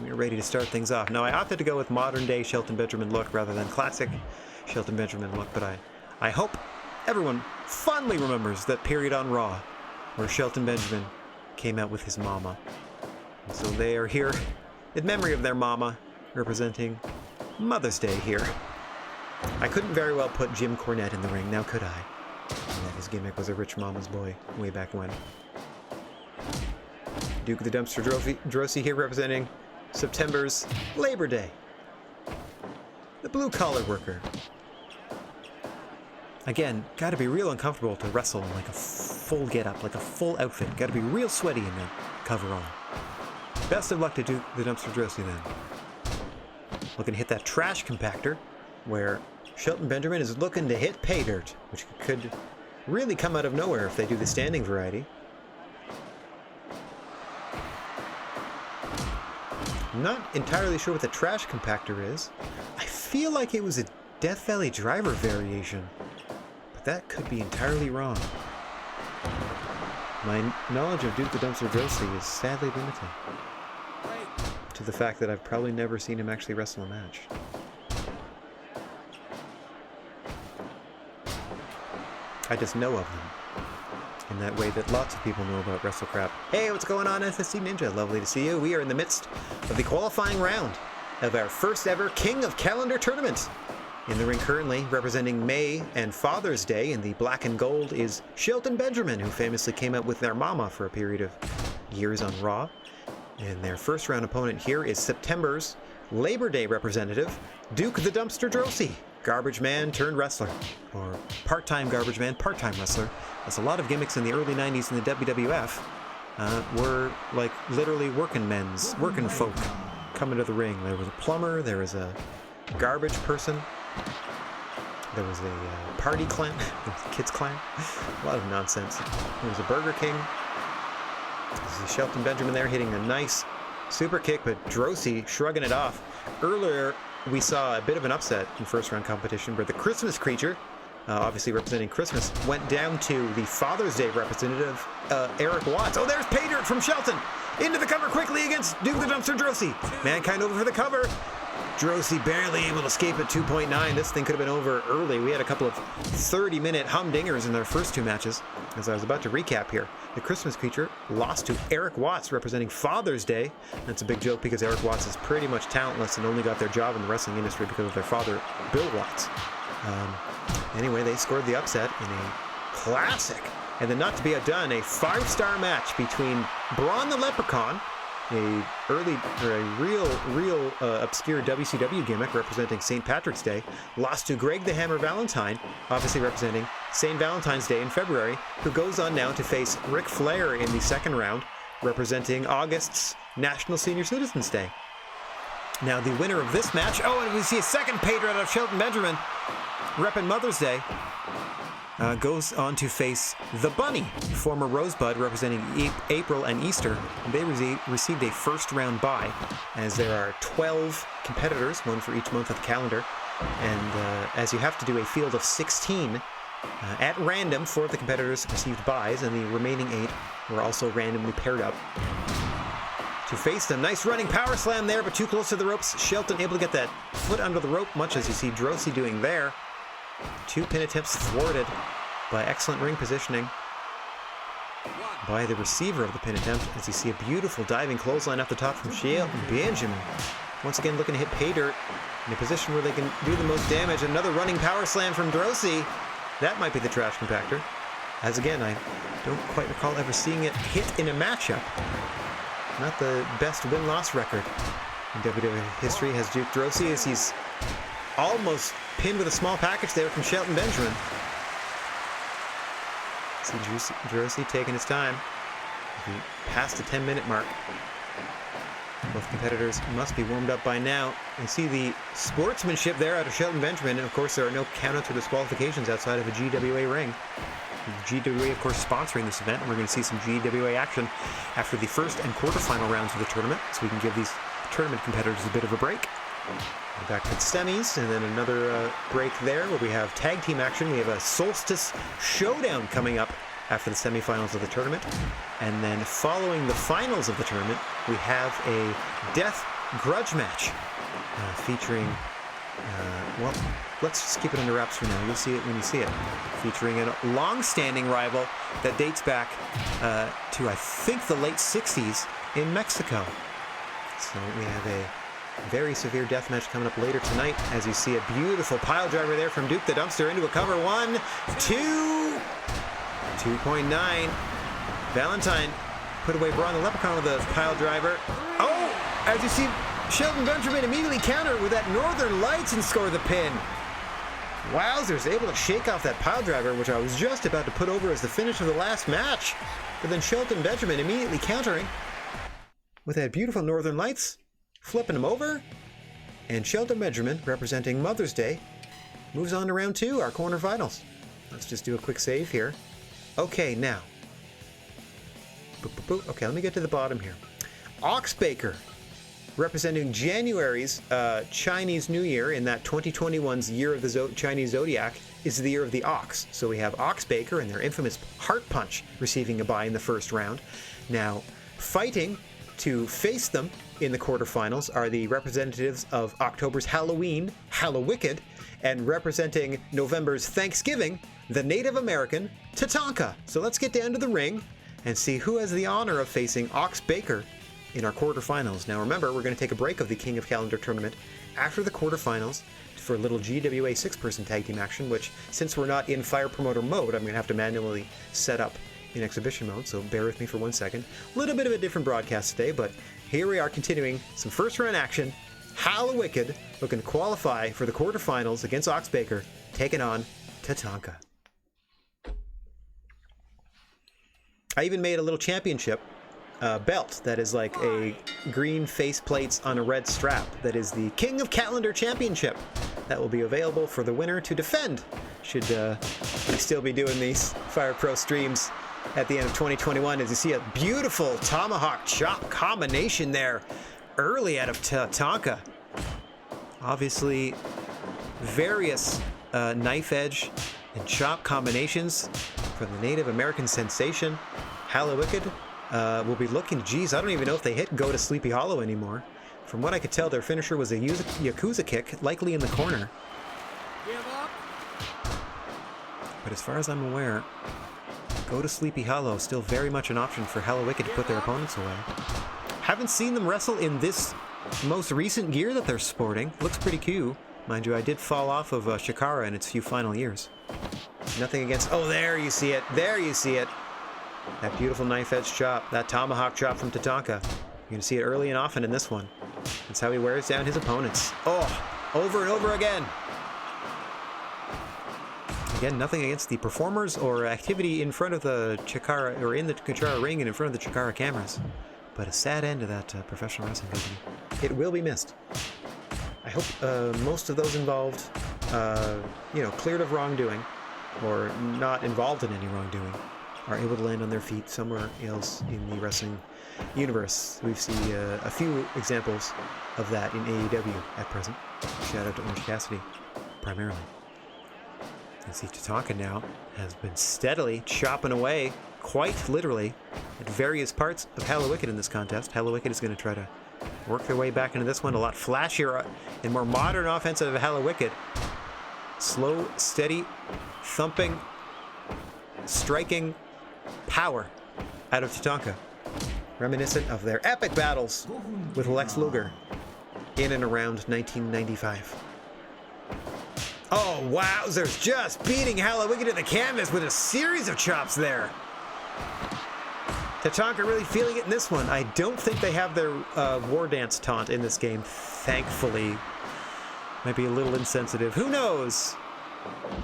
We're ready to start things off. Now, I opted to go with modern day Shelton Benjamin look rather than classic Shelton Benjamin look, but I hope everyone fondly remembers that period on Raw where Shelton Benjamin came out with his mama. And so they are here in memory of their mama, representing Mother's Day here. I couldn't very well put Jim Cornette in the ring, now could I? And his gimmick was a rich mama's boy way back when. Duke of the Dumpster Drosy here representing September's Labor Day. The blue-collar worker. Again, gotta be real uncomfortable to wrestle in like a full get-up, like a full outfit. Gotta be real sweaty in that coverall. Best of luck to Duke the Dumpster Drosy then. Looking to hit that trash compactor, where Shelton Benjamin is looking to hit pay dirt, which could really come out of nowhere if they do the standing variety. Not entirely sure what the trash compactor is. I feel like it was a Death Valley Driver variation, but that could be entirely wrong. My knowledge of Duke the Dumpster Drosy is sadly limited to the fact that I've probably never seen him actually wrestle a match. I just know of them in that way that lots of people know about WrestleCrap. Hey, what's going on, SSC Ninja? Lovely to see you. We are in the midst of the qualifying round of our first ever King of Calendar tournament. In the ring currently, representing May and Father's Day in the black and gold, is Shelton Benjamin, who famously came out with their mama for a period of years on Raw. And their first round opponent here is September's Labor Day representative, Duke the Dumpster Drosy. Garbage man turned wrestler, or part-time garbage man, part-time wrestler. That's a lot of gimmicks in the early 90s in the WWF were like literally working folk coming to the ring. There was a plumber, there was a garbage person, there was a party clown, kids clown, a lot of nonsense. There was a Burger King. This is Shelton Benjamin there hitting a nice super kick, but Drosy shrugging it off. Earlier, we saw a bit of an upset in first round competition where the Christmas creature, obviously representing Christmas, went down to the Father's Day representative, Eric Watts. Oh, there's pay dirt from Shelton. Into the cover quickly against Duke the Dumpster Drosy. Mankind over for the cover. Drosy barely able to escape at 2.9. This thing could have been over early. We had a couple of 30-minute humdingers in their first two matches. As I was about to recap here, the Christmas creature lost to Eric Watts representing Father's Day. That's a big joke because Eric Watts is pretty much talentless and only got their job in the wrestling industry because of their father, Bill Watts. Anyway, they scored the upset in a classic. And then not to be outdone, a 5-star match between Braun the Leprechaun, a real obscure WCW gimmick representing St. Patrick's Day, lost to Greg the Hammer Valentine, obviously representing St. Valentine's Day in February, who goes on now to face Ric Flair in the second round, representing August's National Senior Citizens Day. Now the winner of this match, and we see a second pay dirt out of Shelton Benjamin, repping Mother's Day, goes on to face The Bunny, former Rosebud, representing April and Easter. They received a first-round bye, as there are 12 competitors, one for each month of the calendar. And as you have to do a field of 16, at random, 4 of the competitors received byes, and the remaining 8 were also randomly paired up to face them. Nice running power slam there, but too close to the ropes. Shelton able to get that foot under the rope, much as you see Drosy doing there. 2 pin attempts thwarted by excellent ring positioning by the receiver of the pin attempt, as you see a beautiful diving clothesline up the top from Shelton Benjamin. Once again looking to hit pay dirt in a position where they can do the most damage. Another running power slam from Drosy. That might be the trash compactor. As again, I don't quite recall ever seeing it hit in a matchup. Not the best win-loss record in WWE history has Duke Drosy, as he's almost pinned with a small package there from Shelton Benjamin. See Drosy taking his time. He passed the 10-minute mark. Both competitors must be warmed up by now. You see the sportsmanship there out of Shelton Benjamin, and of course there are no countouts or disqualifications outside of a GWA ring. The GWA, of course, sponsoring this event, and we're going to see some GWA action after the first and quarterfinal rounds of the tournament, so we can give these tournament competitors a bit of a break. We're back to the semis, and then another break there where we have tag team action. We have a Solstice Showdown coming up after the semifinals of the tournament. And then following the finals of the tournament, we have a Death Grudge match featuring, let's just keep it under wraps for now. You'll see it when you see it. Featuring a long-standing rival that dates back to, I think, the late 60s in Mexico. So we have a Very severe death match coming up later tonight, as you see a beautiful pile driver there from Duke the Dumpster into a cover. 1, 2, 2.9. Valentine put away Braun the Leprechaun with a pile driver. Oh, as you see, Shelton Benjamin immediately countered with that Northern Lights and score the pin. Wowzers, able to shake off that pile driver, which I was just about to put over as the finish of the last match. But then Shelton Benjamin immediately countering with that beautiful Northern Lights, flipping him over. And Shelton Benjamin, representing Mother's Day, moves on to round 2, our quarterfinals. Let's just do a quick save here. Okay, now. Okay, let me get to the bottom here. Oxbaker, representing January's Chinese New Year in that 2021's Year of the Chinese Zodiac, is the Year of the Ox. So we have Oxbaker and their infamous Heart Punch receiving a bye in the first round. Now, fighting to face them in the quarterfinals are the representatives of October's Halloween, Hallowicked, and representing November's Thanksgiving, the Native American Tatanka. So let's get down to the ring and see who has the honor of facing Oxbaker in our quarterfinals. Now remember, we're going to take a break of the King of Calendar tournament after the quarterfinals for a little GWA 6-person tag team action, which, since we're not in fire promoter mode, I'm going to have to manually set up in exhibition mode, so bear with me for 1 second. A little bit of a different broadcast today, but here we are continuing some first round action. Hallowicked looking to qualify for the quarterfinals against Oxbaker, taking on Tatanka. I even made a little championship belt that is like a green face plates on a red strap. That is the King of Calendar Championship. That will be available for the winner to defend, should we still be doing these Fire Pro streams at the end of 2021. As you see a beautiful tomahawk chop combination there early out of Tatanka. Obviously, various knife edge and chop combinations for the Native American sensation. Hallowicked will be looking, geez, I don't even know if they hit Go to Sleepy Hollow anymore. From what I could tell, their finisher was a Yakuza kick, likely in the corner. But as far as I'm aware, Go to Sleepy Hollow still very much an option for Hallowicked to put their opponents away. Haven't seen them wrestle in this most recent gear that they're sporting. Looks pretty cool. Mind you, I did fall off of Shikara in its few final years. Nothing against... Oh, there you see it. There you see it. That beautiful knife edge chop. That tomahawk chop from Tatanka. You're going to see it early and often in this one. That's how he wears down his opponents. Oh, over and over again. Again, nothing against the performers or activity in front of the Chikara, or in the Chikara ring and in front of the Chikara cameras. But a sad end to that professional wrestling company. It will be missed. I hope most of those involved, cleared of wrongdoing, or not involved in any wrongdoing, are able to land on their feet somewhere else in the wrestling universe. We've seen a few examples of that in AEW at present. Shout out to Orange Cassidy, primarily. You see Tatanka now has been steadily chopping away, quite literally, at various parts of Hallowicked in this contest. Hallowicked is going to try to work their way back into this one. A lot flashier and more modern offensive of Hallowicked. Slow, steady, thumping, striking power out of Tatanka. Reminiscent of their epic battles with Lex Luger in and around 1995. Oh, wowzers, just beating Hallowicked to the canvas with a series of chops there. Tatanka really feeling it in this one. I don't think they have their war dance taunt in this game, thankfully. Might be a little insensitive. Who knows?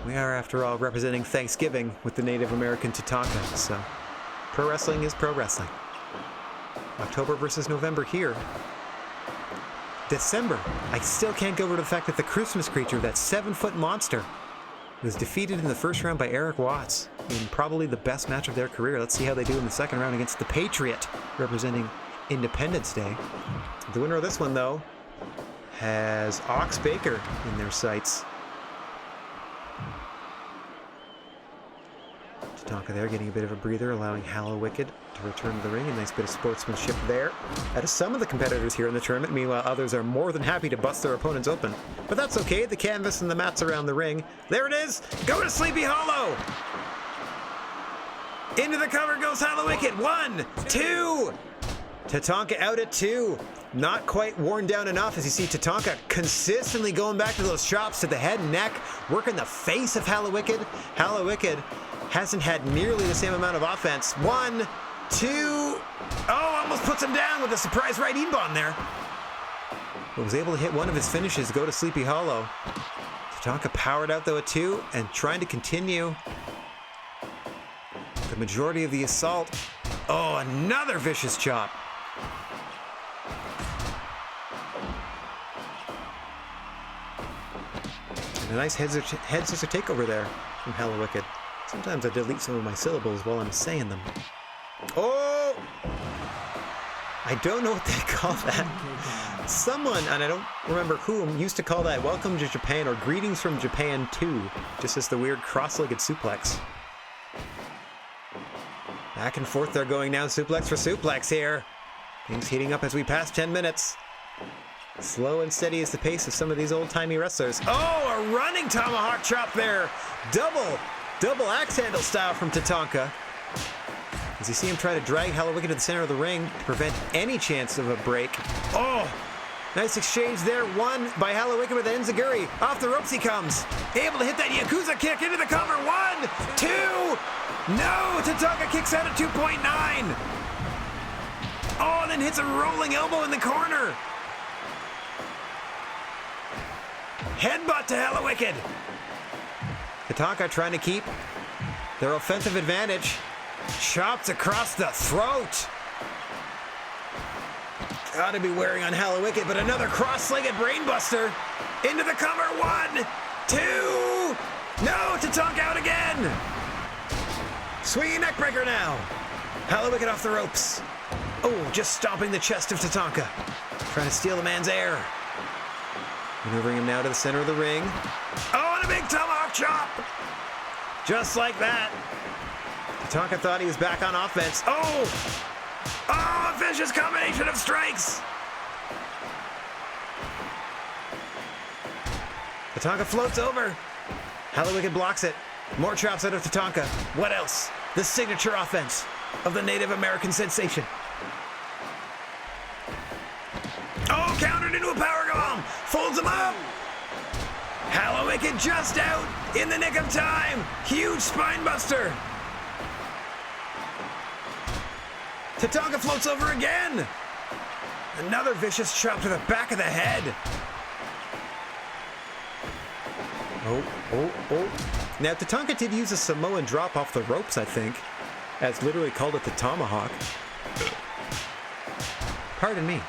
We are, after all, representing Thanksgiving with the Native American Tatanka, so pro wrestling is pro wrestling. October versus November here. December. I still can't get over the fact that the Christmas creature, that 7-foot monster, was defeated in the first round by Eric Watts in probably the best match of their career. Let's see how they do in the second round against the Patriot, representing Independence Day. The winner of this one, though, has Oxbaker in their sights. Tatanka there getting a bit of a breather, allowing Hallowicked to return to the ring. A nice bit of sportsmanship there out of some of the competitors here in the tournament. Meanwhile, others are more than happy to bust their opponents open. But that's okay. The canvas and the mats around the ring. There it is. Go to Sleepy Hollow. Into the cover goes Hallowicked. 1, 2. Tatanka out at 2. not quite worn down enough, as you see Tatanka consistently going back to those chops to the head and neck, working the face of Hallowicked. Hallowicked hasn't had nearly the same amount of offense. 1, 2, oh, almost puts him down with a surprise right E-bomb there. But was able to hit one of his finishes, go to Sleepy Hollow. Tatanka powered out though at 2 and trying to continue the majority of the assault. Oh, another vicious chop. And a nice head scissor takeover there from Hallowicked. Sometimes I delete some of my syllables while I'm saying them. Oh! I don't know what they call that. Someone, and I don't remember whom, used to call that Welcome to Japan or Greetings from Japan 2, just as the weird cross-legged suplex. Back and forth they're going now, suplex for suplex here. Things heating up as we pass 10 minutes. Slow and steady is the pace of some of these old-timey wrestlers. Oh, a running tomahawk chop there. Double axe handle style from Tatanka. As you see him try to drag Hallowicked to the center of the ring to prevent any chance of a break. Oh, nice exchange there. One by Hallowicked with an enziguri. Off the ropes he comes. Able to hit that Yakuza kick into the cover. 1, 2. No, Tatanka kicks out at 2.9. Oh, and then hits a rolling elbow in the corner. Headbutt to Hallowicked. Tatanka trying to keep their offensive advantage. Chops across the throat. Gotta be wearing on Hallowicked, but another cross-legged brainbuster. Into the cover. 1, 2. No, Tatanka out again. Swinging neckbreaker now. Hallowicked off the ropes. Oh, just stomping the chest of Tatanka. Trying to steal the man's air. Maneuvering him now to the center of the ring. Oh, and a big tomahawk chop! Just like that. Tatanka thought he was back on offense. Oh! Oh, a vicious combination of strikes! Tatanka floats over. Hallowicked blocks it. More chops out of Tatanka. What else? The signature offense of the Native American sensation. Oh, countered into a powerbomb. Folds him up. Hallowicked just out in the nick of time. Huge spine buster. Tatanka floats over again. Another vicious chop to the back of the head. Oh. Now, Tatanka did use a Samoan drop off the ropes, I think. As literally called it the tomahawk. Pardon me.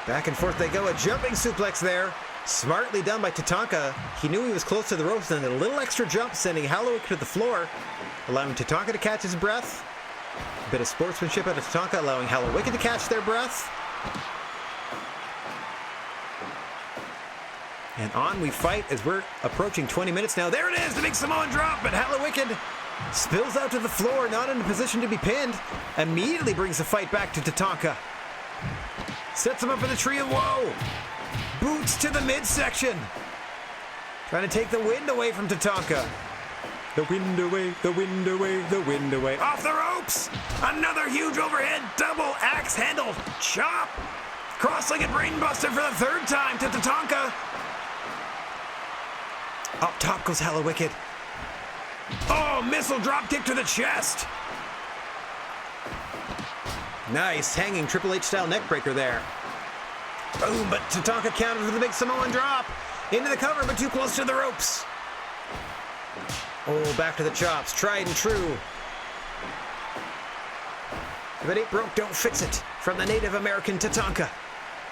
Back and forth they go. A jumping suplex there. Smartly done by Tatanka. He knew he was close to the ropes, and then a little extra jump sending Hallowicked to the floor, allowing Tatanka to catch his breath. A bit of sportsmanship out of Tatanka, allowing Hallowicked to catch their breath. And on we fight as we're approaching 20 minutes now. There it is, the big Samoan drop, but Hallowicked spills out to the floor, not in a position to be pinned. Immediately brings the fight back to Tatanka. Sets him up for the tree of woe. Boots to the midsection. Trying to take the wind away from Tatanka. The wind away, the wind away, the wind away. Off the ropes. Another huge overhead double axe handle chop. Cross-legged brainbuster for the third time to Tatanka. Up top goes Hallowicked. Oh, missile drop kick to the chest. Nice, hanging Triple H style neckbreaker there. Boom, but Tatanka countered with a big Samoan drop. Into the cover, but too close to the ropes. Oh, back to the chops, tried and true. If it ain't broke, don't fix it. From the Native American Tatanka.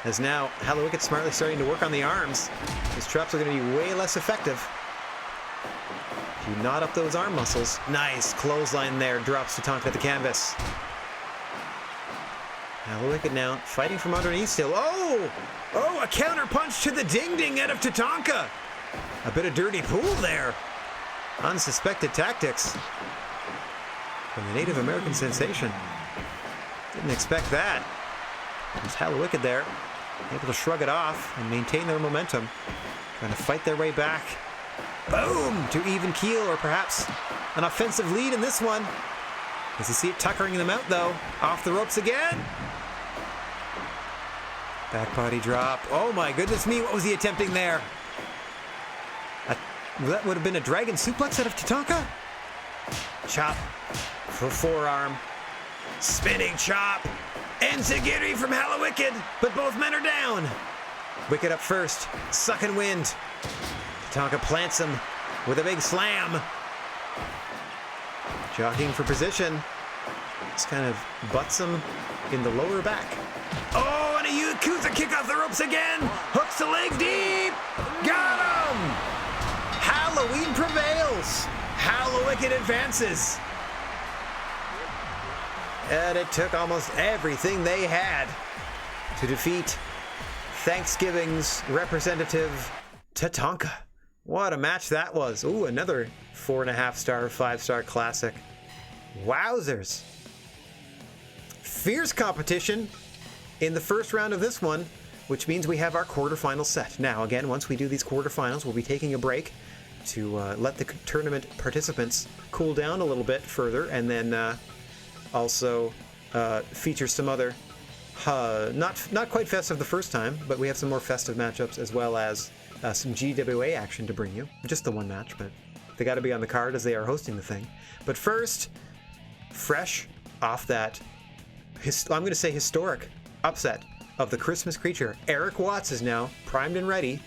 As now, Hallowicked smartly starting to work on the arms. His chops are going to be way less effective. If you knot up those arm muscles. Nice, clothesline there, drops Tatanka to the canvas. Hallowicked now fighting from underneath still. Oh, a counter punch to the ding-ding out of Tatanka. A bit of dirty pool there. Unsuspected tactics from the Native American sensation. Didn't expect that. There's Hallowicked there, able to shrug it off and maintain their momentum. Trying to fight their way back. Boom! To even keel or perhaps an offensive lead in this one. Does he see it tuckering them out, though? Off the ropes again. Back body drop. Oh my goodness me, what was he attempting there? That would have been a dragon suplex out of Tatanka? Chop for forearm. Spinning chop. Enziguri from Hallowicked, but both men are down. Wicked up first, sucking wind. Tatanka plants him with a big slam. Jockeying for position. Just kind of butts him in the lower back. Oh, and a Yakuza kick off the ropes again. Hooks the leg deep. Got him. Halloween prevails. Hallowicked advances. And it took almost everything they had to defeat Thanksgiving's representative, Tatanka. What a match that was. Ooh, another 4.5-star, 5-star classic. Wowzers. Fierce competition in the first round of this one, which means we have our quarterfinal set. Now, again, once we do these quarterfinals, we'll be taking a break to let the tournament participants cool down a little bit further, and then also feature some other, not quite festive the first time, but we have some more festive matchups as well as some GWA action to bring you. Just the one match, but they got to be on the card as they are hosting the thing. But first, fresh off that, I'm going to say historic upset of the Christmas creature, Eric Watts is now primed and ready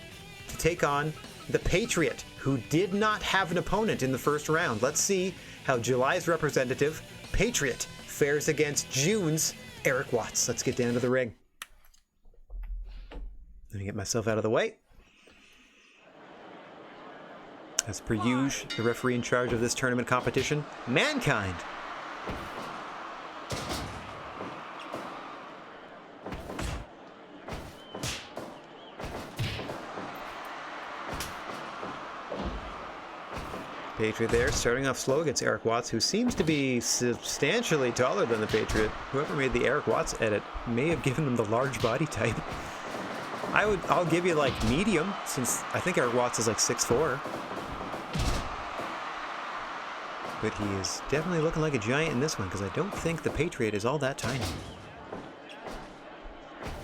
to take on the Patriot, who did not have an opponent in the first round. Let's see how July's representative, Patriot, fares against June's Eric Watts. Let's get down to the ring. Let me get myself out of the way. As per usual, the referee in charge of this tournament competition, Mankind. Patriot there, starting off slow against Eric Watts, who seems to be substantially taller than the Patriot. Whoever made the Eric Watts edit may have given him the large body type. I'll give you like medium, since I think Eric Watts is like 6'4". But he is definitely looking like a giant in this one, because I don't think the Patriot is all that tiny.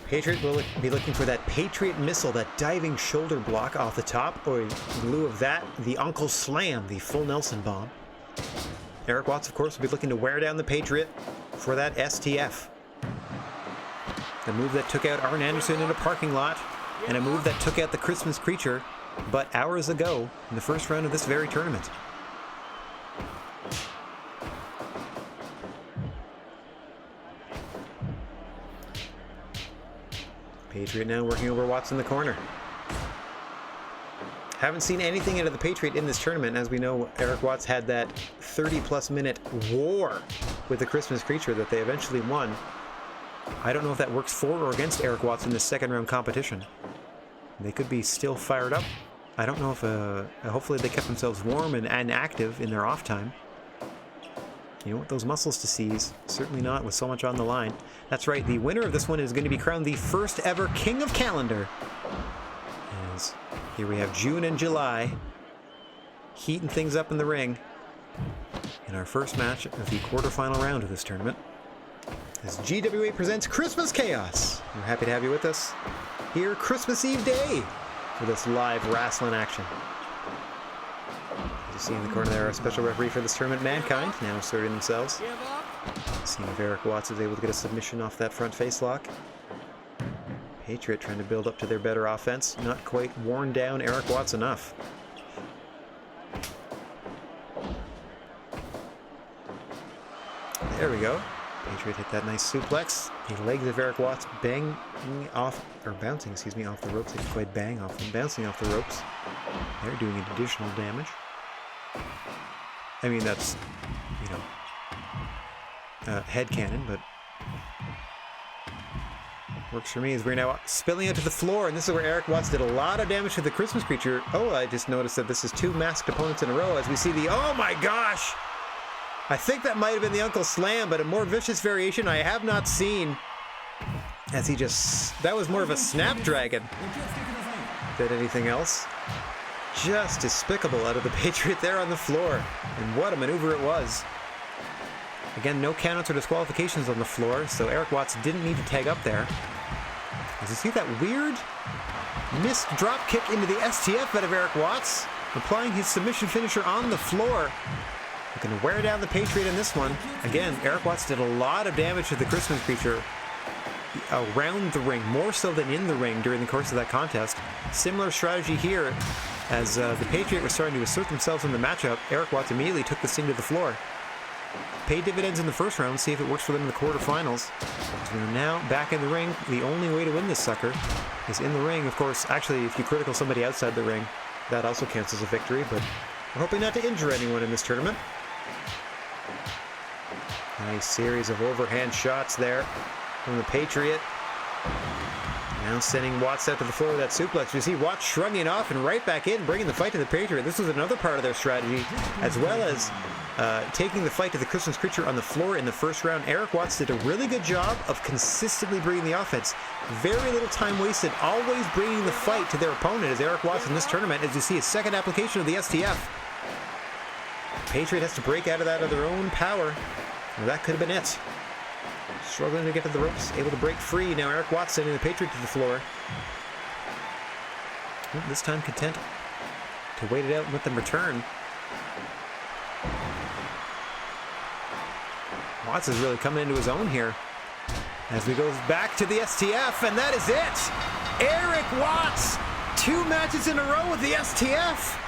Patriot will be looking for that Patriot missile, that diving shoulder block off the top, or in lieu of that, the Uncle Slam, the full Nelson bomb. Eric Watts, of course, will be looking to wear down the Patriot for that STF. The move that took out Arn Anderson in a parking lot, and a move that took out the Christmas creature, but hours ago in the first round of this very tournament. Patriot now working over Watts in the corner. Haven't seen anything out of the Patriot in this tournament. As we know, Eric Watts had that 30-plus minute war with the Christmas creature that they eventually won. I don't know if that works for or against Eric Watts in this second round competition. They could be still fired up. I don't know if, hopefully they kept themselves warm and active in their off time. You don't want those muscles to seize. Certainly not with so much on the line. That's right, the winner of this one is going to be crowned the first ever King of Calendar. As here we have June and July heating things up in the ring in our first match of the quarterfinal round of this tournament. As GWA presents Christmas Chaos. We're happy to have you with us here Christmas Eve day for this live wrestling action. As you see in the corner there, our special referee for this tournament, Mankind, now asserting themselves. Seeing if Eric Watts is able to get a submission off that front face lock. Patriot trying to build up to their better offense. Not quite worn down Eric Watts enough. There we go. Patriot hit that nice suplex. The legs of Eric Watts bouncing off the ropes. They didn't quite bang off them, bouncing off the ropes. They're doing additional damage. I mean, that's, you know, headcanon, but works for me. As we're now spilling out to the floor, and this is where Eric Watts did a lot of damage to the Christmas creature. Oh, I just noticed that this is two masked opponents in a row as we see the, oh my gosh! I think that might have been the Uncle Slam, but a more vicious variation I have not seen. As he just, that was more of a snapdragon than anything else. Just despicable out of the Patriot there on the floor. And what a maneuver it was. Again, no countouts or disqualifications on the floor, so Eric Watts didn't need to tag up there. As you see that weird missed drop kick into the STF out of Eric Watts, applying his submission finisher on the floor. Looking to wear down the Patriot in this one. Again, Eric Watts did a lot of damage to the Christmas creature around the ring, more so than in the ring during the course of that contest. Similar strategy here. As the Patriot was starting to assert themselves in the matchup, Eric Watts immediately took this thing to the floor. Paid dividends in the first round, see if it works for them in the quarterfinals. So they're now back in the ring. The only way to win this sucker is in the ring. Of course, actually, if you critical somebody outside the ring, that also counts as a victory, but we're hoping not to injure anyone in this tournament. Nice series of overhand shots there from the Patriot. Now sending Watts out to the floor with that suplex. You see Watts shrugging off and right back in, bringing the fight to the Patriot. This was another part of their strategy, as well as taking the fight to the Christmas creature on the floor in the first round. Eric Watts did a really good job of consistently bringing the offense. Very little time wasted, always bringing the fight to their opponent as Eric Watts in this tournament, as you see his second application of the STF. Patriot has to break out of that of their own power. Well, that could have been it. Struggling to get to the ropes, able to break free. Now Eric Watts sending the Patriot to the floor. Well, this time content to wait it out and let them return. Watts is really coming into his own here as we go back to the STF, and that is it. Eric Watts, 2 matches in a row with the STF.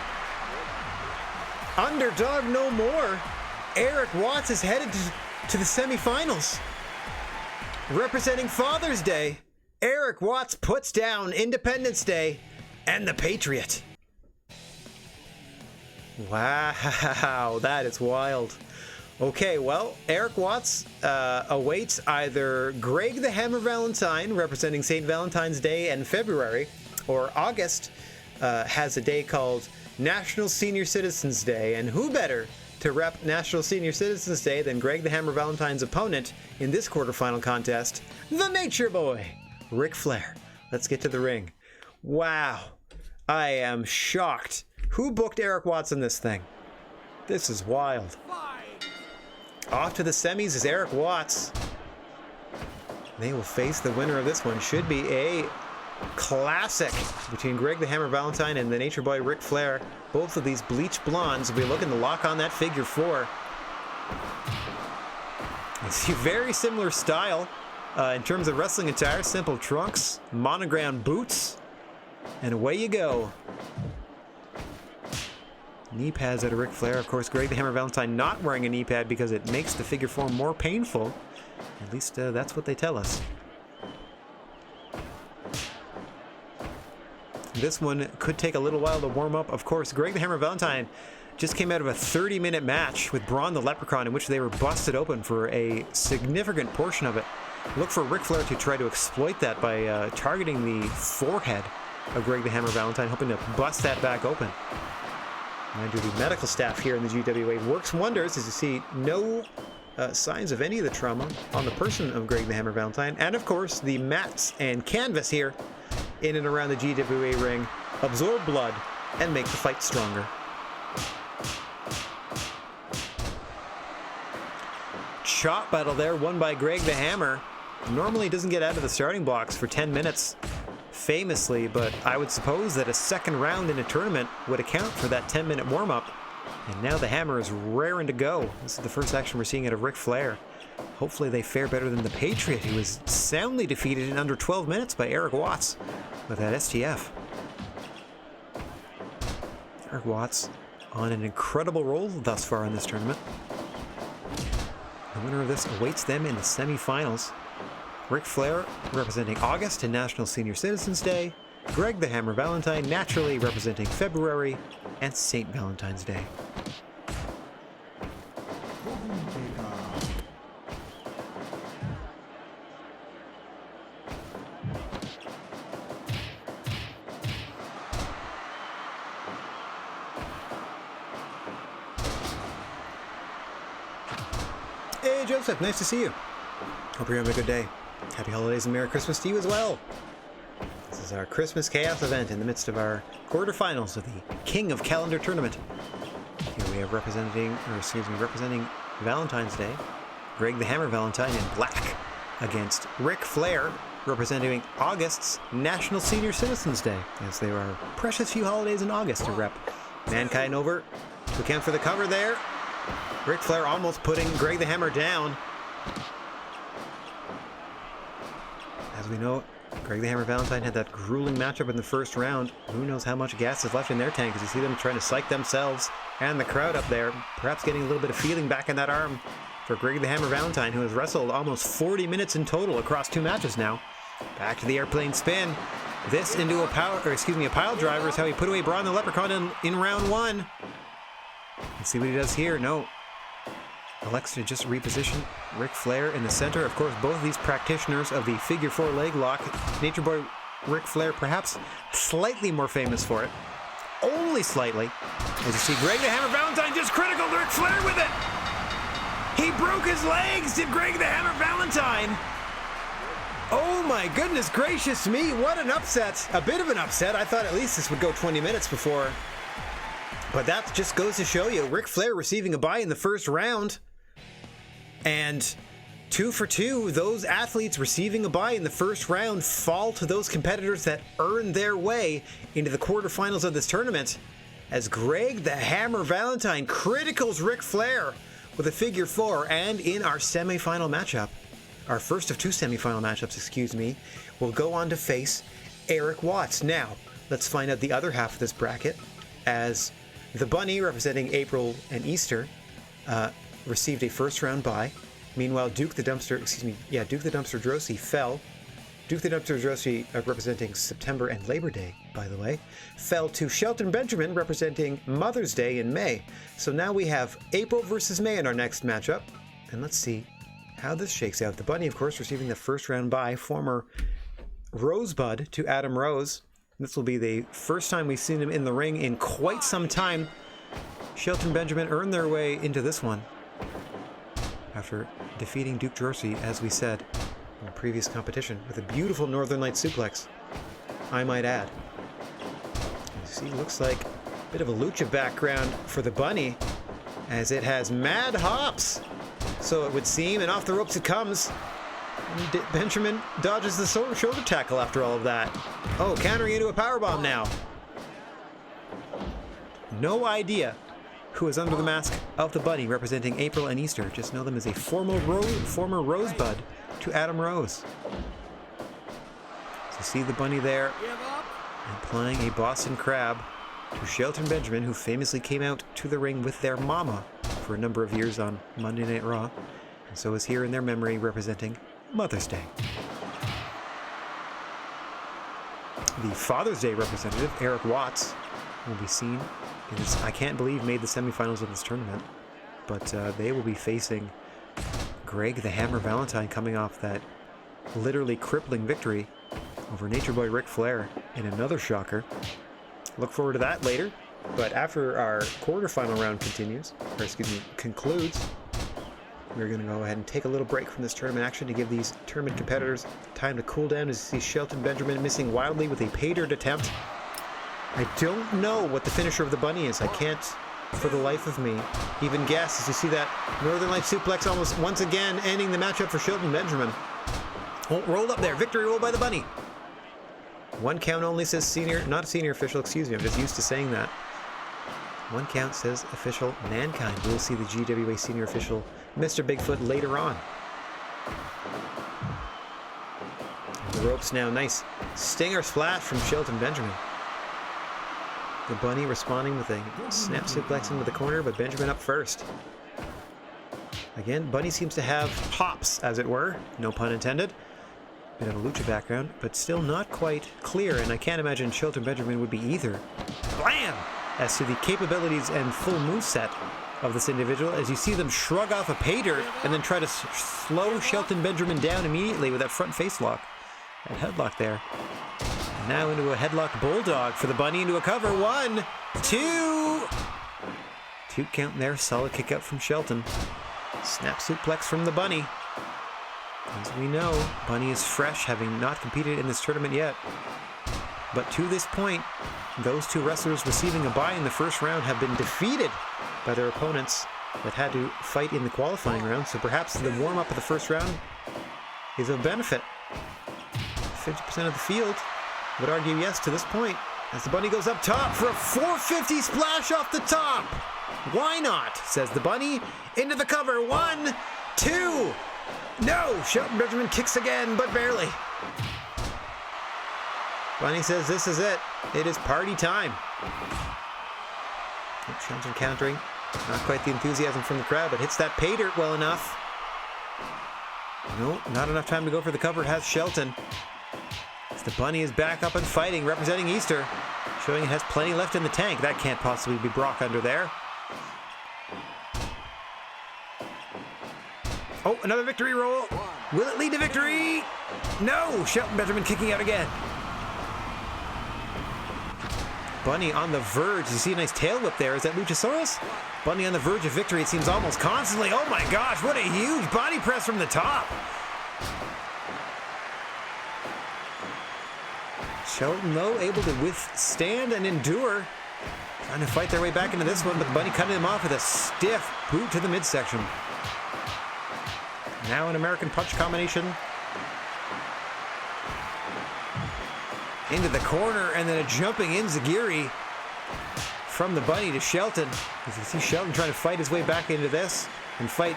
Underdog no more. Eric Watts is headed to the semifinals. Representing Father's Day, Eric Watts puts down Independence Day and the Patriot. Wow, that is wild. Okay, well, Eric Watts awaits either Greg the Hammer Valentine, representing St. Valentine's Day and February, or August has a day called National Senior Citizens Day, and who better to rep National Senior Citizens Day than Greg the Hammer Valentine's opponent in this quarterfinal contest, the Nature Boy, Ric Flair. Let's get to the ring. Wow, I am shocked. Who booked Eric Watts in this thing? This is wild. Off to the semis is Eric Watts. They will face the winner of this one. Should be a classic between Greg the Hammer Valentine and the Nature Boy Ric Flair. Both of these bleached blondes will be looking to lock on that figure 4. You see very similar style in terms of wrestling attire. Simple trunks, monogram boots, and away you go. Knee pads out of Ric Flair. Of course, Greg the Hammer Valentine not wearing a knee pad because it makes the figure 4 more painful. At least that's what they tell us. This one could take a little while to warm up. Of course, Greg the Hammer Valentine just came out of a 30-minute match with Braun the Leprechaun in which they were busted open for a significant portion of it. Look for Ric Flair to try to exploit that by targeting the forehead of Greg the Hammer Valentine, hoping to bust that back open. Mind you, the medical staff here in the GWA works wonders, as you see no signs of any of the trauma on the person of Greg the Hammer Valentine. And of course, the mats and canvas here in and around the GWA ring absorb blood and make the fight stronger. Chop battle there, won by Greg the Hammer. Normally doesn't get out of the starting blocks for 10 minutes, famously, but I would suppose that a second round in a tournament would account for that 10-minute warm-up. And now the Hammer is raring to go. This is the first action we're seeing out of Ric Flair. Hopefully they fare better than the Patriot, who was soundly defeated in under 12 minutes by Eric Watts with that STF. Eric Watts on an incredible roll thus far in this tournament. The winner of this awaits them in the semifinals. Ric Flair representing August and National Senior Citizens Day. Greg the Hammer Valentine naturally representing February and St. Valentine's Day. Hey Joseph, nice to see you. Hope you're having a good day. Happy holidays and Merry Christmas to you as well. This is our Christmas Chaos event in the midst of our quarterfinals of the King of Calendar tournament. Here we have representing Valentine's Day, Greg the Hammer Valentine in black against Ric Flair, representing August's National Senior Citizens Day, as there are precious few holidays in August to rep. Mankind over to account for the cover there. Ric Flair almost putting Greg the Hammer down. As we know, Greg the Hammer Valentine had that grueling matchup in the first round. Who knows how much gas is left in their tank, as you see them trying to psych themselves and the crowd up there, perhaps getting a little bit of feeling back in that arm for Greg the Hammer Valentine, who has wrestled almost 40 minutes in total across 2 matches now. Back to the airplane spin. This into a pile driver is how he put away Braun the Leprechaun in round 1. Let's see what he does here. No. Elects to just reposition Ric Flair in the center. Of course, both of these practitioners of the figure 4 leg lock. Nature Boy Ric Flair perhaps slightly more famous for it. Only slightly. As you see, Greg the Hammer Valentine just critical to Ric Flair with it. He broke his legs, did Greg the Hammer Valentine. Oh my goodness gracious me, what an upset. A bit of an upset. I thought at least this would go 20 minutes before. But that just goes to show you, Ric Flair receiving a bye in the first round. And 2 for 2, those athletes receiving a bye in the first round fall to those competitors that earned their way into the quarterfinals of this tournament. As Greg the Hammer Valentine criticals Ric Flair with a figure 4, and in our semifinal matchup, our first of 2 semifinal matchups, will go on to face Eric Watts. Now, let's find out the other half of this bracket, as the Bunny, representing April and Easter, received a first round bye. Meanwhile, Duke the Dumpster Drosy fell. Duke the Dumpster Drosy, representing September and Labor Day, by the way, fell to Shelton Benjamin, representing Mother's Day in May. So now we have April versus May in our next matchup. And let's see how this shakes out. The Bunny, of course, receiving the first round bye, former Rosebud to Adam Rose. This will be the first time we've seen him in the ring in quite some time. Shelton Benjamin earned their way into this one after defeating Duke Drosy, as we said, in a previous competition, with a beautiful Northern Light suplex, I might add. You see, looks like a bit of a lucha background for the Bunny, as it has mad hops, so it would seem, and off the ropes it comes. And Benjamin dodges the shoulder tackle after all of that. Oh, countering into a powerbomb now. No idea who is under the mask of the Bunny, representing April and Easter. Just know them as a former Rosebud to Adam Rose. So see the Bunny there, and playing a Boston Crab to Shelton Benjamin, who famously came out to the ring with their mama for a number of years on Monday Night Raw, and so is here in their memory, representing Mother's Day. The Father's Day representative, Eric Watts, will be seen in this, I can't believe, made the semifinals of this tournament, but they will be facing Greg the Hammer Valentine, coming off that literally crippling victory over Nature Boy Ric Flair in another shocker. Look forward to that later, but after our quarterfinal round concludes, we're going to go ahead and take a little break from this tournament action to give these tournament competitors time to cool down, as you see Shelton Benjamin missing wildly with a pay-dirt attempt. I don't know what the finisher of the Bunny is. I can't, for the life of me, even guess, as you see that Northern Light suplex almost once again ending the matchup for Shelton Benjamin. Oh, rolled up there. Victory roll by the Bunny. 1 count only, says senior, not senior official, excuse me, I'm just used to saying that. 1 count, says official Mankind. We'll see the GWA senior official, Mr. Bigfoot, later on. The ropes now, nice stinger splash from Shelton Benjamin. The Bunny responding with a snap suplex into the corner, but Benjamin up first. Again, Bunny seems to have hops, as it were, no pun intended. Bit of a lucha background, but still not quite clear, and I can't imagine Shelton Benjamin would be either. Blam! As to the capabilities and full moveset of this individual, as you see them shrug off a pay dirt and then try to slow Shelton Benjamin down immediately with that front face lock. That headlock there. And now into a headlock bulldog for the Bunny, into a cover. 1, 2. 2 count there. Solid kick out from Shelton. Snap suplex from the Bunny. As we know, Bunny is fresh, having not competed in this tournament yet. But to this point, those 2 wrestlers receiving a bye in the first round have been defeated by their opponents that had to fight in the qualifying round, so perhaps the warm-up of the first round is of benefit. 50% of the field would argue yes to this point, as the bunny goes up top for a 450 splash off the top. Why not, says the bunny. Into the cover. 1, 2. No! Shelton Benjamin kicks again, but barely. Bunny says this is it. It is party time. Shelton countering. Not quite the enthusiasm from the crowd, but hits that pay dirt well enough. No, not enough time to go for the cover. It has Shelton. As the bunny is back up and fighting, representing Easter, showing it has plenty left in the tank. That can't possibly be Brock under there. Oh, another victory roll. Will it lead to victory? No! Shelton Benjamin kicking out again. Bunny on the verge. You see a nice tail whip there. Is that Luchasaurus? Bunny on the verge of victory, it seems almost constantly. Oh my gosh, what a huge body press from the top. Shelton, though, able to withstand and endure. Trying to fight their way back into this one, but the bunny cutting him off with a stiff boot to the midsection. Now an American punch combination. Into the corner, and then a jumping enziguri from the bunny to Shelton. As you see Shelton trying to fight his way back into this and fight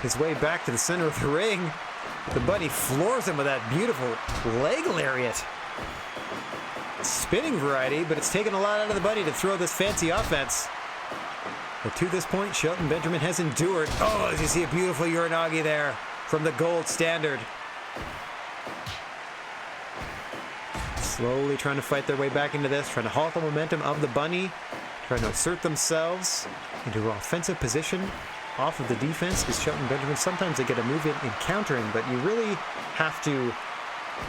his way back to the center of the ring. The bunny floors him with that beautiful leg lariat. Spinning variety, but it's taken a lot out of the bunny to throw this fancy offense. But to this point, Shelton Benjamin has endured. Oh, as you see a beautiful Uranagi there from the gold standard. Slowly trying to fight their way back into this, trying to halt the momentum of the bunny, trying to assert themselves into an offensive position off of the defense is Shelton Benjamin. Sometimes they get a move in countering, but you really have to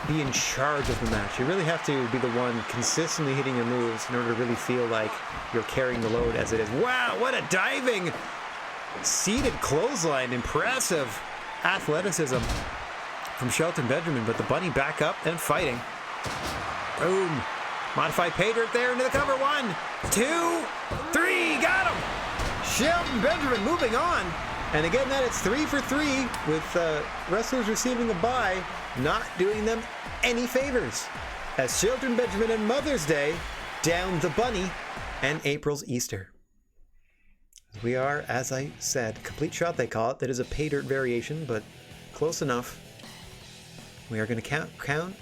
be in charge of the match. You really have to be the one consistently hitting your moves in order to really feel like you're carrying the load as it is. Wow, what a diving seated clothesline. Impressive athleticism from Shelton Benjamin, but the bunny back up and fighting. Boom. Modified pay dirt there into the cover. 1, 2, 3. Got him. Shelton Benjamin moving on. And again, that it's 3 for 3 with wrestlers receiving a bye, not doing them any favors. As Shelton Benjamin and Mother's Day down the bunny and April's Easter. We are, as I said, complete shot they call it. That is a pay dirt variation, but close enough. We are going to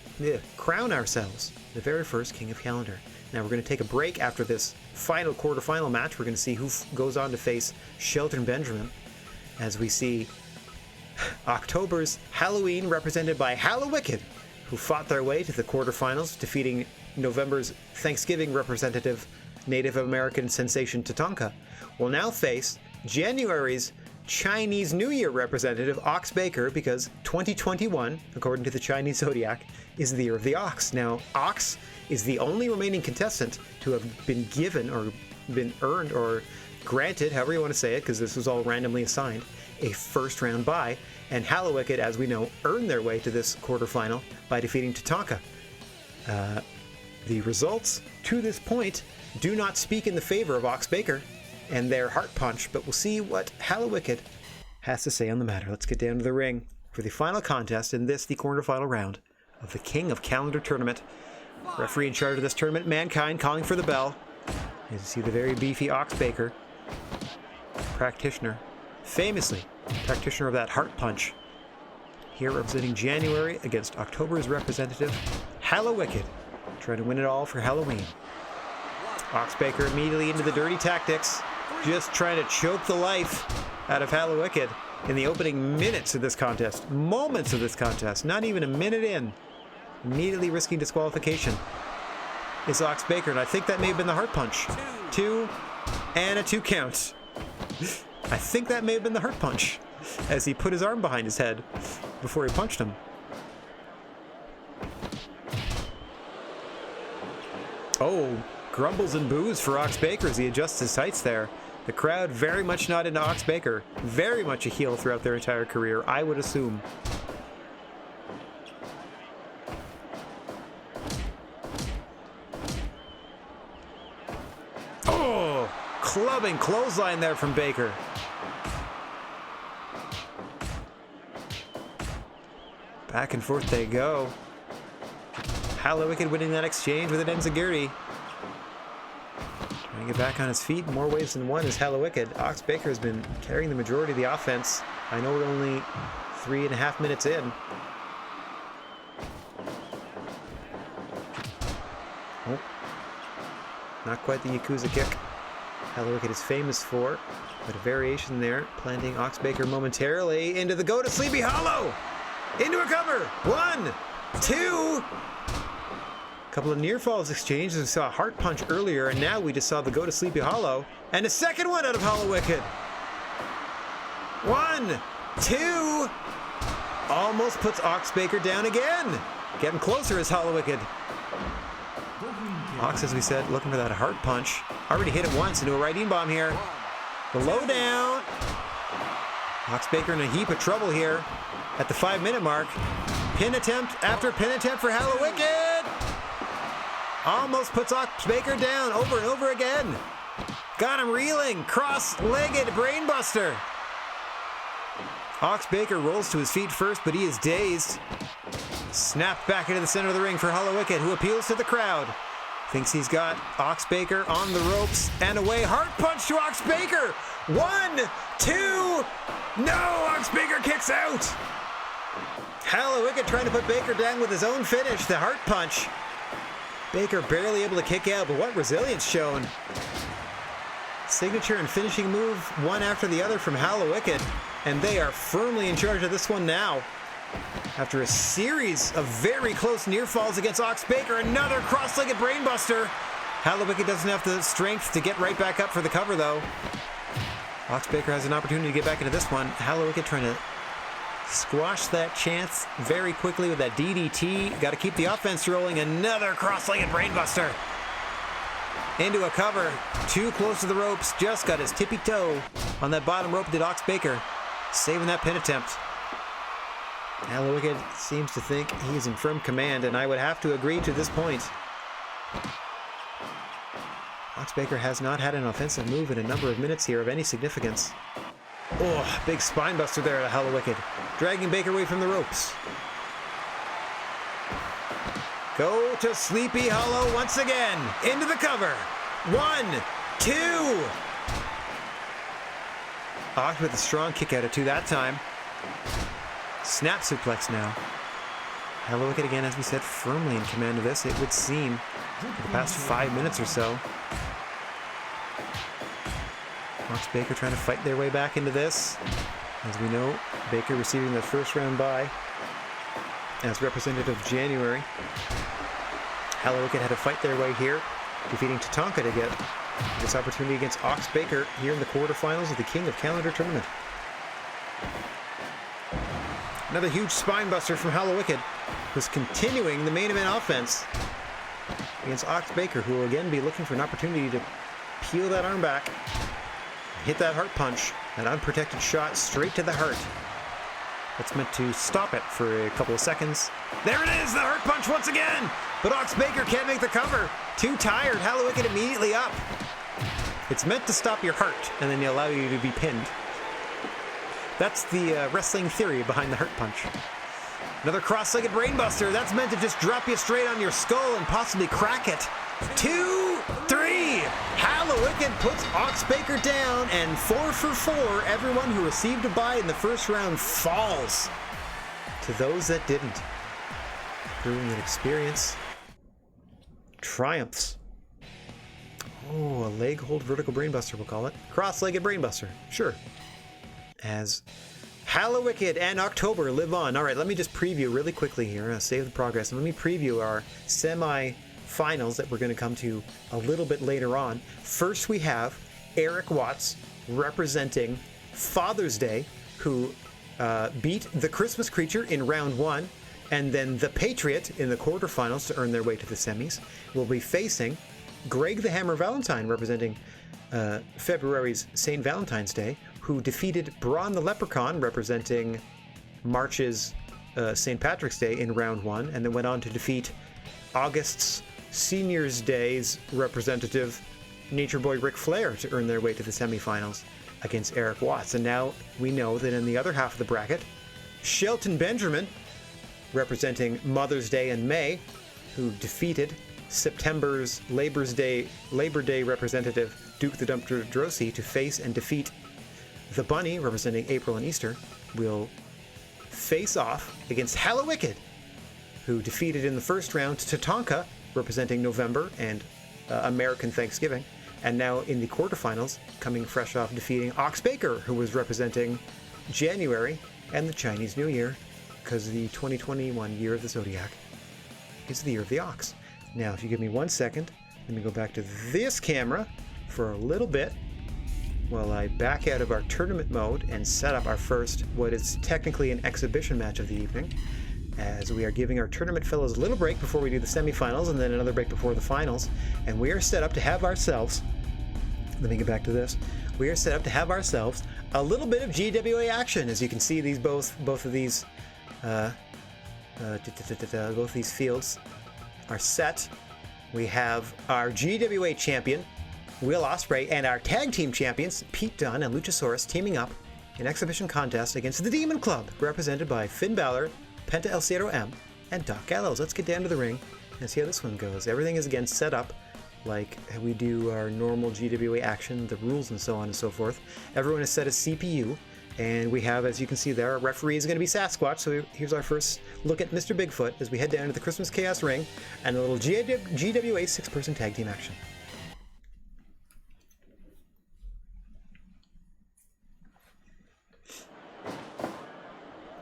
crown ourselves the very first King of Calendar. Now we're going to take a break after this final quarterfinal match. We're going to see who goes on to face Shelton Benjamin, as we see October's Halloween represented by Hallowicked, who fought their way to the quarterfinals, defeating November's Thanksgiving representative Native American sensation Tatanka, will now face January's Chinese New Year representative Ox Baker, because 2021, according to the Chinese Zodiac, is the year of the ox. Now, Ox is the only remaining contestant to have been given or been earned or granted, however you want to say it, because this was all randomly assigned, a first round bye, and Hallowicked, as we know, earned their way to this quarterfinal by defeating Tatanka. The results to this point do not speak in the favor of Ox Baker and their heart punch, but we'll see what Hallowicked has to say on the matter. Let's get down to the ring for the final contest in this, the quarterfinal round of the King of Calendar tournament. Referee in charge of this tournament, Mankind, calling for the bell. As you see the very beefy Ox Baker, practitioner, famously practitioner of that heart punch, here representing January against October's representative, Hallowicked, trying to win it all for Halloween. Ox Baker immediately into the dirty tactics, just trying to choke the life out of Hallowicked in the opening minutes of this contest, moments of this contest, not even a minute in, immediately risking disqualification is Ox Baker, and I think that may have been the heart punch. 2 and a 2 count. I think that may have been the heart punch, as he put his arm behind his head before he punched him. Oh, grumbles and boos for Ox Baker as he adjusts his sights there. The crowd very much not into Ox Baker. Very much a heel throughout their entire career, I would assume. Oh, clubbing clothesline there from Baker. Back and forth they go. Hallowicked winning that exchange with an Enziguri. Trying to get back on his feet in more ways than one is Hallowicked. Oxbaker has been carrying the majority of the offense. I know we're only 3.5 minutes in. Oh. Not quite the Yakuza kick Hallowicked is famous for, but a variation there, planting Oxbaker momentarily into the go to Sleepy Hollow! Into a cover! 1, 2... Couple of near falls exchanged. We saw a heart punch earlier, and now we just saw the go to Sleepy Hollow. And a second one out of Hallowicked. 1, 2. Almost puts Oxbaker down again. Getting closer is Hallowicked. Ox, as we said, looking for that heart punch. Already hit it once into a right bomb here. The low down. Oxbaker in a heap of trouble here at the 5-minute mark. Pin attempt after pin attempt for Hallowicked. Almost puts Oxbaker down over and over again. Got him reeling. Cross-legged brainbuster. Oxbaker rolls to his feet first, but he is dazed. Snapped back into the center of the ring for Hallowicked, who appeals to the crowd. Thinks he's got Oxbaker on the ropes and away. Heart punch to Oxbaker. 1, 2. No, Oxbaker kicks out. Hallowicked trying to put Baker down with his own finish, the heart punch. Baker barely able to kick out, but what resilience shown. Signature and finishing move, one after the other from Hallowicked, and they are firmly in charge of this one now. After a series of very close near falls against Oxbaker, another cross-legged brainbuster. Hallowicked doesn't have the strength to get right back up for the cover, though. Oxbaker has an opportunity to get back into this one. Hallowicked trying to squash that chance very quickly with that DDT. Got to keep the offense rolling. Another cross-legged brainbuster. Into a cover. Too close to the ropes. Just got his tippy toe on that bottom rope did Oxbaker. Saving that pin attempt. Hallowicked seems to think he's in firm command, and I would have to agree to this point. Oxbaker has not had an offensive move in a number of minutes here of any significance. Oh, big spine buster there at Hallowicked. Dragging Baker away from the ropes. Go to Sleepy Hollow once again. Into the cover. 1, 2. Ox with a strong kick out of 2 that time. Snap suplex now. Hallowicked again, as we said, firmly in command of this, it would seem, for the past 5 minutes or so. Baker trying to fight their way back into this. As we know, Baker receiving the first round bye as representative of January. Hallowicked had to fight their way here, defeating Tatanka to get this opportunity against Oxbaker here in the quarterfinals of the King of Calendar tournament. Another huge spine buster from Hallowicked, who's continuing the main event offense against Oxbaker, who will again be looking for an opportunity to peel that arm back. Hit that heart punch, an unprotected shot straight to the heart. That's meant to stop it for a couple of seconds. There it is, the heart punch once again! But Oxbaker can't make the cover. Too tired, Hallowicked immediately up. It's meant to stop your heart, and then allow you to be pinned. That's the wrestling theory behind the heart punch. Another cross-legged brainbuster. That's meant to just drop you straight on your skull and possibly crack it. 2, 3. Hallowicked puts Oxbaker down, and 4 for 4. Everyone who received a bye in the first round falls to those that didn't. Proving that experience triumphs. Oh, a leg hold vertical brainbuster, we'll call it. Cross-legged brainbuster, sure. As Hallowicked and October live on. All right, let me just preview really quickly here. Save the progress. And let me preview our semi-finals that we're going to come to a little bit later on. First, we have Eric Watts representing Father's Day, who beat the Christmas Creature in round 1, and then the Patriot in the quarterfinals to earn their way to the semis. Will be facing Greg the Hammer Valentine, representing February's St. Valentine's Day, who defeated Braun the Leprechaun, representing March's St. Patrick's Day in round 1, and then went on to defeat August's Senior's Day's representative, Nature Boy Ric Flair, to earn their way to the semifinals against Eric Watts. And now we know that in the other half of the bracket, Shelton Benjamin representing Mother's Day in May, who defeated September's Labor Day representative Duke the Dumpster Drosy to face and defeat the Bunny, representing April and Easter, will face off against Hallowicked, who defeated in the first round Tatanka, representing November and American Thanksgiving, and now in the quarterfinals, coming fresh off defeating Ox Baker, who was representing January and the Chinese New Year, because the 2021 year of the Zodiac is the year of the Ox. Now, if you give me 1 second, let me go back to this camera for a little bit while I back out of our tournament mode and set up our first, what is technically an exhibition match of the evening, as we are giving our tournament fellows a little break before we do the semifinals and then another break before the finals. And we are set up to have ourselves, let me get back to this, we are set up to have ourselves a little bit of GWA action. As you can see, these both of these fields are set. We have our GWA champion, Will Ospreay, and our tag team champions, Pete Dunne and Luchasaurus, teaming up in exhibition contest against the Demon Club, represented by Finn Balor, Penta El Zero M, and Doc Gallows. Let's get down to the ring and see how this one goes. Everything is again set up like we do our normal GWA action, the rules and so on and so forth. Everyone is set as CPU, and we have, as you can see there, our referee is going to be Sasquatch. So here's our first look at Mr. Bigfoot as we head down to the Christmas Chaos ring and a little GWA 6-person tag team action.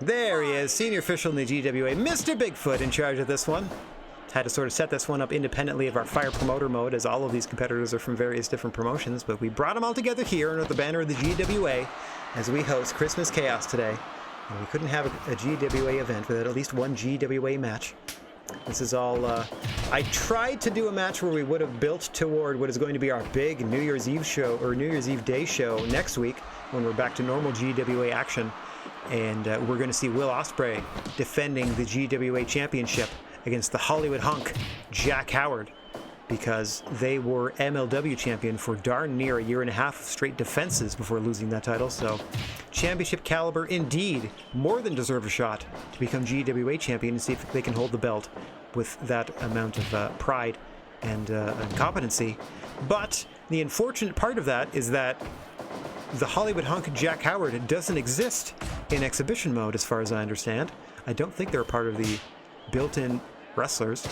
There he is, senior official in the GWA, Mr. Bigfoot, in charge of this one. Had to sort of set this one up independently of our Fire Promoter mode, as all of these competitors are from various different promotions, but we brought them all together here under the banner of the GWA as we host Christmas Chaos today. And we couldn't have a GWA event without at least one GWA match. This is all, I tried to do a match where we would have built toward what is going to be our big New Year's Eve show, or New Year's Eve Day show next week, when we're back to normal GWA action. And we're going to see Will Ospreay defending the GWA championship against the Hollywood hunk, Jack Howard, because they were MLW champion for darn near a year and a half of straight defenses before losing that title. So championship caliber indeed, more than deserve a shot to become GWA champion and see if they can hold the belt with that amount of pride and competency. But the unfortunate part of that is that the Hollywood hunk Jack Howard doesn't exist in exhibition mode, as far as I understand. I don't think they're a part of the built-in wrestlers,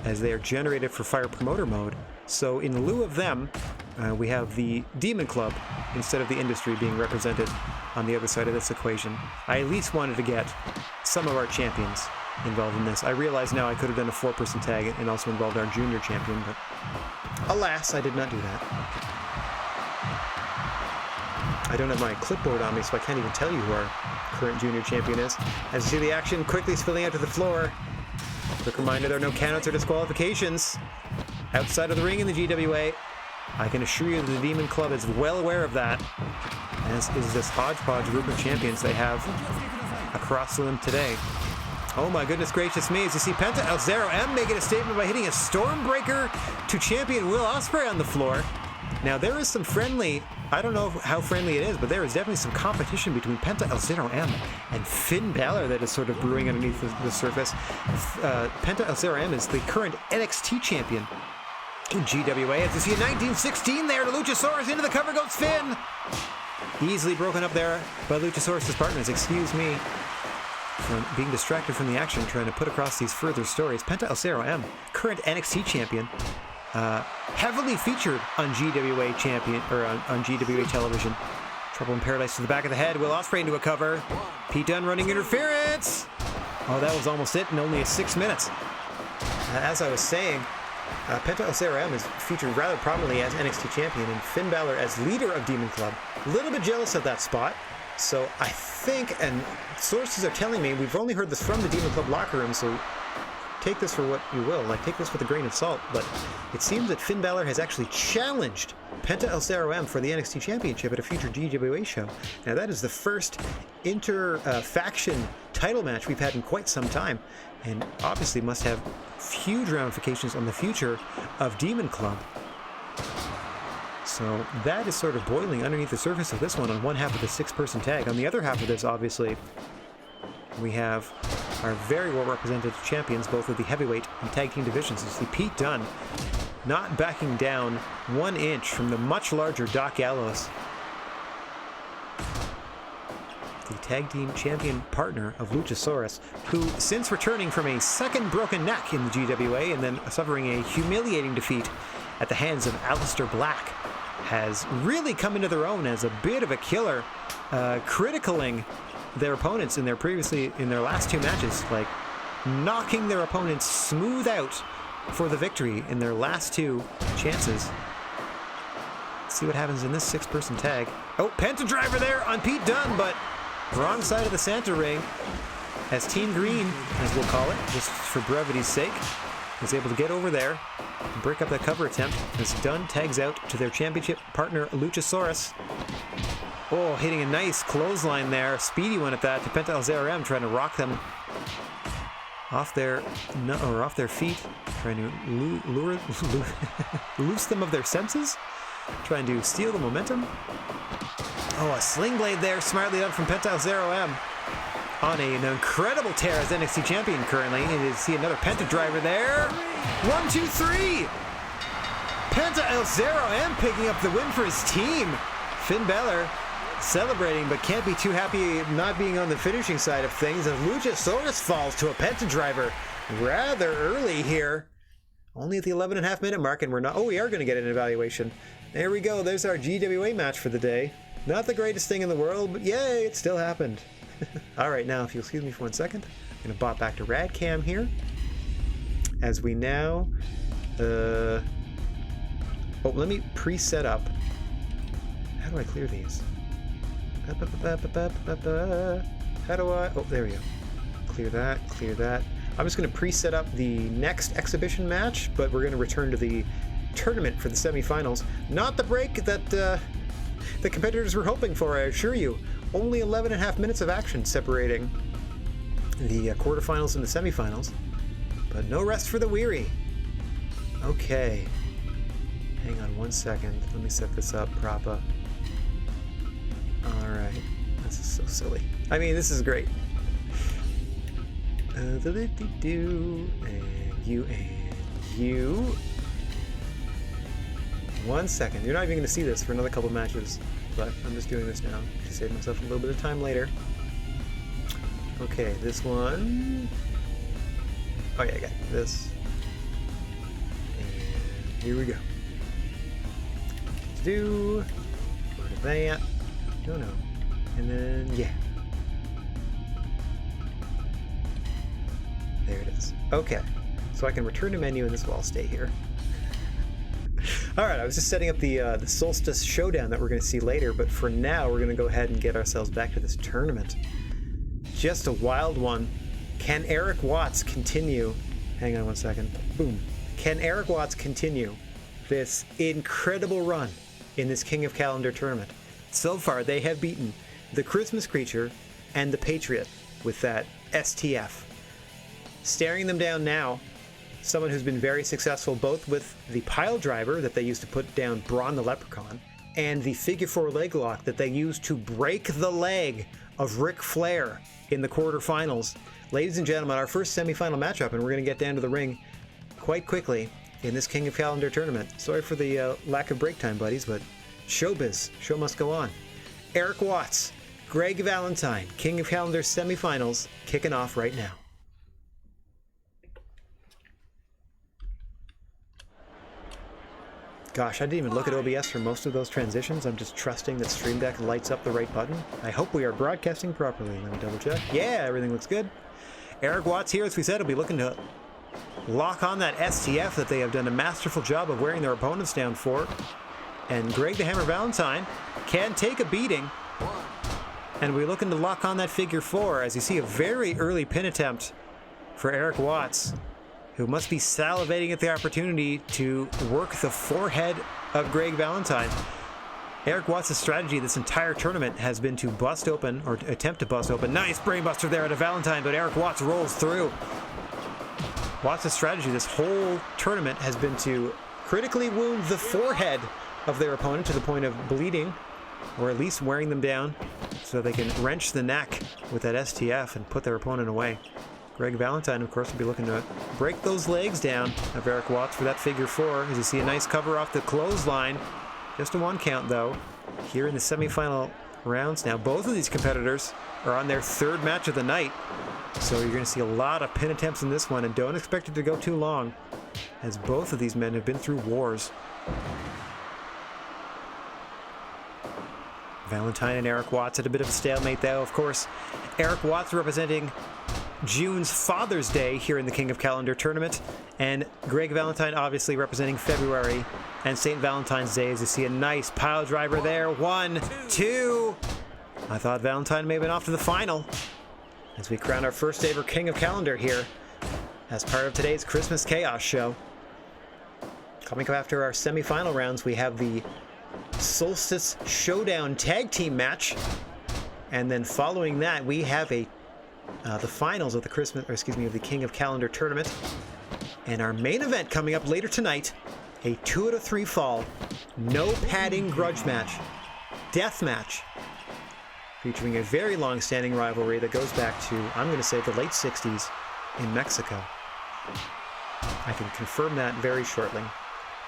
as they are generated for Fire Promoter mode. So in lieu of them, we have the Demon Club instead of the Industry being represented on the other side of this equation. I at least wanted to get some of our champions involved in this. I realize now I could have done a 4-person tag and also involved our junior champion, but alas, I did not do that. I don't have my clipboard on me, so I can't even tell you who our current junior champion is. As you see the action quickly spilling out to the floor. Quick reminder, there are no countouts or disqualifications outside of the ring in the GWA. I can assure you the Demon Club is well aware of that, as is this hodgepodge group of champions they have across them today. Oh my goodness gracious me, as you see Penta El Zero M making a statement by hitting a Stormbreaker to champion Will Ospreay on the floor. Now there is some friendly, I don't know how friendly it is, but there is definitely some competition between Penta El Zero M and Finn Balor that is sort of brewing underneath the surface. Penta El Zero M is the current NXT champion in GWA. As you see a 1916 there to Luchasaurus, into the cover goes Finn. Easily broken up there by Luchasaurus' partners. Excuse me from being distracted from the action, trying to put across these further stories. Penta El Zero M, current NXT champion. Heavily featured on GWA champion, or on GWA television. Trouble in Paradise to the back of the head. Will Ospreay into a cover. Pete Dunne running interference. Oh, that was almost it in only 6 minutes. As I was saying, Penta El Zero M is featured rather prominently as NXT champion, and Finn Balor as leader of Demon Club. A little bit jealous of that spot. So I think, and sources are telling me, we've only heard this from the Demon Club locker room, so take this for what you will, like take this with a grain of salt, but it seems that Finn Balor has actually challenged Penta El Zero M for the NXT Championship at a future GWA show. Now that is the first inter-faction title match we've had in quite some time, and obviously must have huge ramifications on the future of Demon Club. So that is sort of boiling underneath the surface of this one on one half of the 6-person tag. On the other half of this, obviously, we have are very well represented champions, both of the heavyweight and tag team divisions. You see Pete Dunne not backing down 1 inch from the much larger Doc Gallows, the tag team champion partner of Luchasaurus, who, since returning from a second broken neck in the GWA and then suffering a humiliating defeat at the hands of Aleister Black, has really come into their own as a bit of a killer, criticaling their opponents in their last 2 matches, like knocking their opponents smooth out for the victory in their last 2 chances. Let's see what happens in this 6-person tag. Oh, Penta Driver there on Pete Dunne, but wrong side of the Santa ring, as Team Green, as we'll call it, just for brevity's sake, is able to get over there and break up that cover attempt as Dunne tags out to their championship partner, Luchasaurus. Oh, hitting a nice clothesline there, speedy one at that, to Penta El Zero, trying to rock them off their feet, trying to loose them of their senses, trying to steal the momentum. Oh, a sling blade there, smartly done from Penta El Zero on an incredible tear as NXT champion currently. And you see another Penta Driver there. 1, 2, 3. Penta El Zero picking up the win for his team. Finn Balor celebrating, but can't be too happy not being on the finishing side of things as Luchasaurus falls to a Penta Driver rather early here. Only at the 11.5-minute mark, and we are going to get an evaluation. There we go. There's our GWA match for the day. Not the greatest thing in the world, but yay, it still happened. Alright, now if you'll excuse me for 1 second, I'm going to bot back to Radcam here. As we now... let me pre-set up. How do I clear these? How do I... Oh, there we go. Clear that, clear that. I'm just going to pre-set up the next exhibition match, but we're going to return to the tournament for the semifinals. Not the break that the competitors were hoping for, I assure you. Only 11.5 minutes of action separating the quarterfinals and the semifinals, but no rest for the weary. Okay. Hang on 1 second. Let me set this up proper. Alright. This is so silly. I mean, this is great. And you. 1 second. You're not even going to see this for another couple matches, but I'm just doing this now to save myself a little bit of time later. Okay, this one. Oh yeah, I got this. And here we go. Go to that. No. And then, yeah. There it is. Okay. So I can return to menu and this will all stay here. Alright, I was just setting up the Solstice Showdown that we're going to see later, but for now we're going to go ahead and get ourselves back to this tournament. Just a wild one. Can Eric Watts continue... Hang on 1 second. Boom. Can Eric Watts continue this incredible run in this King of Calendar tournament? So far, they have beaten the Christmas Creature and the Patriot with that STF. Staring them down now, someone who's been very successful both with the pile driver that they used to put down Braun the Leprechaun and the figure 4 leg lock that they used to break the leg of Ric Flair in the quarterfinals. Ladies and gentlemen, our first semifinal matchup, and we're going to get down to the ring quite quickly in this King of Calendar tournament. Sorry for the lack of break time, buddies, but showbiz, show must go on. Eric Watts, Greg Valentine, King of Calendar semifinals, kicking off right now. Gosh, I didn't even look at OBS for most of those transitions. I'm just trusting that Stream Deck lights up the right button. I hope we are broadcasting properly. Let me double check. Yeah, everything looks good. Eric Watts here, as we said, will be looking to lock on that STF that they have done a masterful job of wearing their opponents down for. And Greg the Hammer Valentine can take a beating. And we're looking to lock on that figure 4 as you see a very early pin attempt for Eric Watts, who must be salivating at the opportunity to work the forehead of Greg Valentine. Eric Watts' strategy this entire tournament has been to bust open, or attempt to bust open. Nice brainbuster there at a Valentine, but Eric Watts rolls through. Watts' strategy this whole tournament has been to critically wound the forehead of their opponent to the point of bleeding, or at least wearing them down so they can wrench the neck with that STF and put their opponent away. Greg Valentine, of course, will be looking to break those legs down of Eric Watts for that figure four. As you see a nice cover off the clothesline. Just a one count, though. Here in the semifinal rounds now, both of these competitors are on their third match of the night. So you're going to see a lot of pin attempts in this one, and don't expect it to go too long, as both of these men have been through wars. Valentine and Eric Watts at a bit of a stalemate, though. Of course, Eric Watts representing June's Father's Day here in the King of Calendar tournament, and Greg Valentine obviously representing February and St. Valentine's Day. As you see a nice pile driver there. 1, 2. I thought Valentine may have been off to the final as we crown our first ever King of Calendar here as part of today's Christmas Chaos show. Coming up after our semifinal rounds, we have the Solstice Showdown tag team match, and then following that we have the finals of the King of Calendar tournament, and our main event coming up later tonight, a 2 out of 3 fall, no padding grudge match, death match, featuring a very long-standing rivalry that goes back to, I'm going to say, the late 60s in Mexico. I can confirm that very shortly,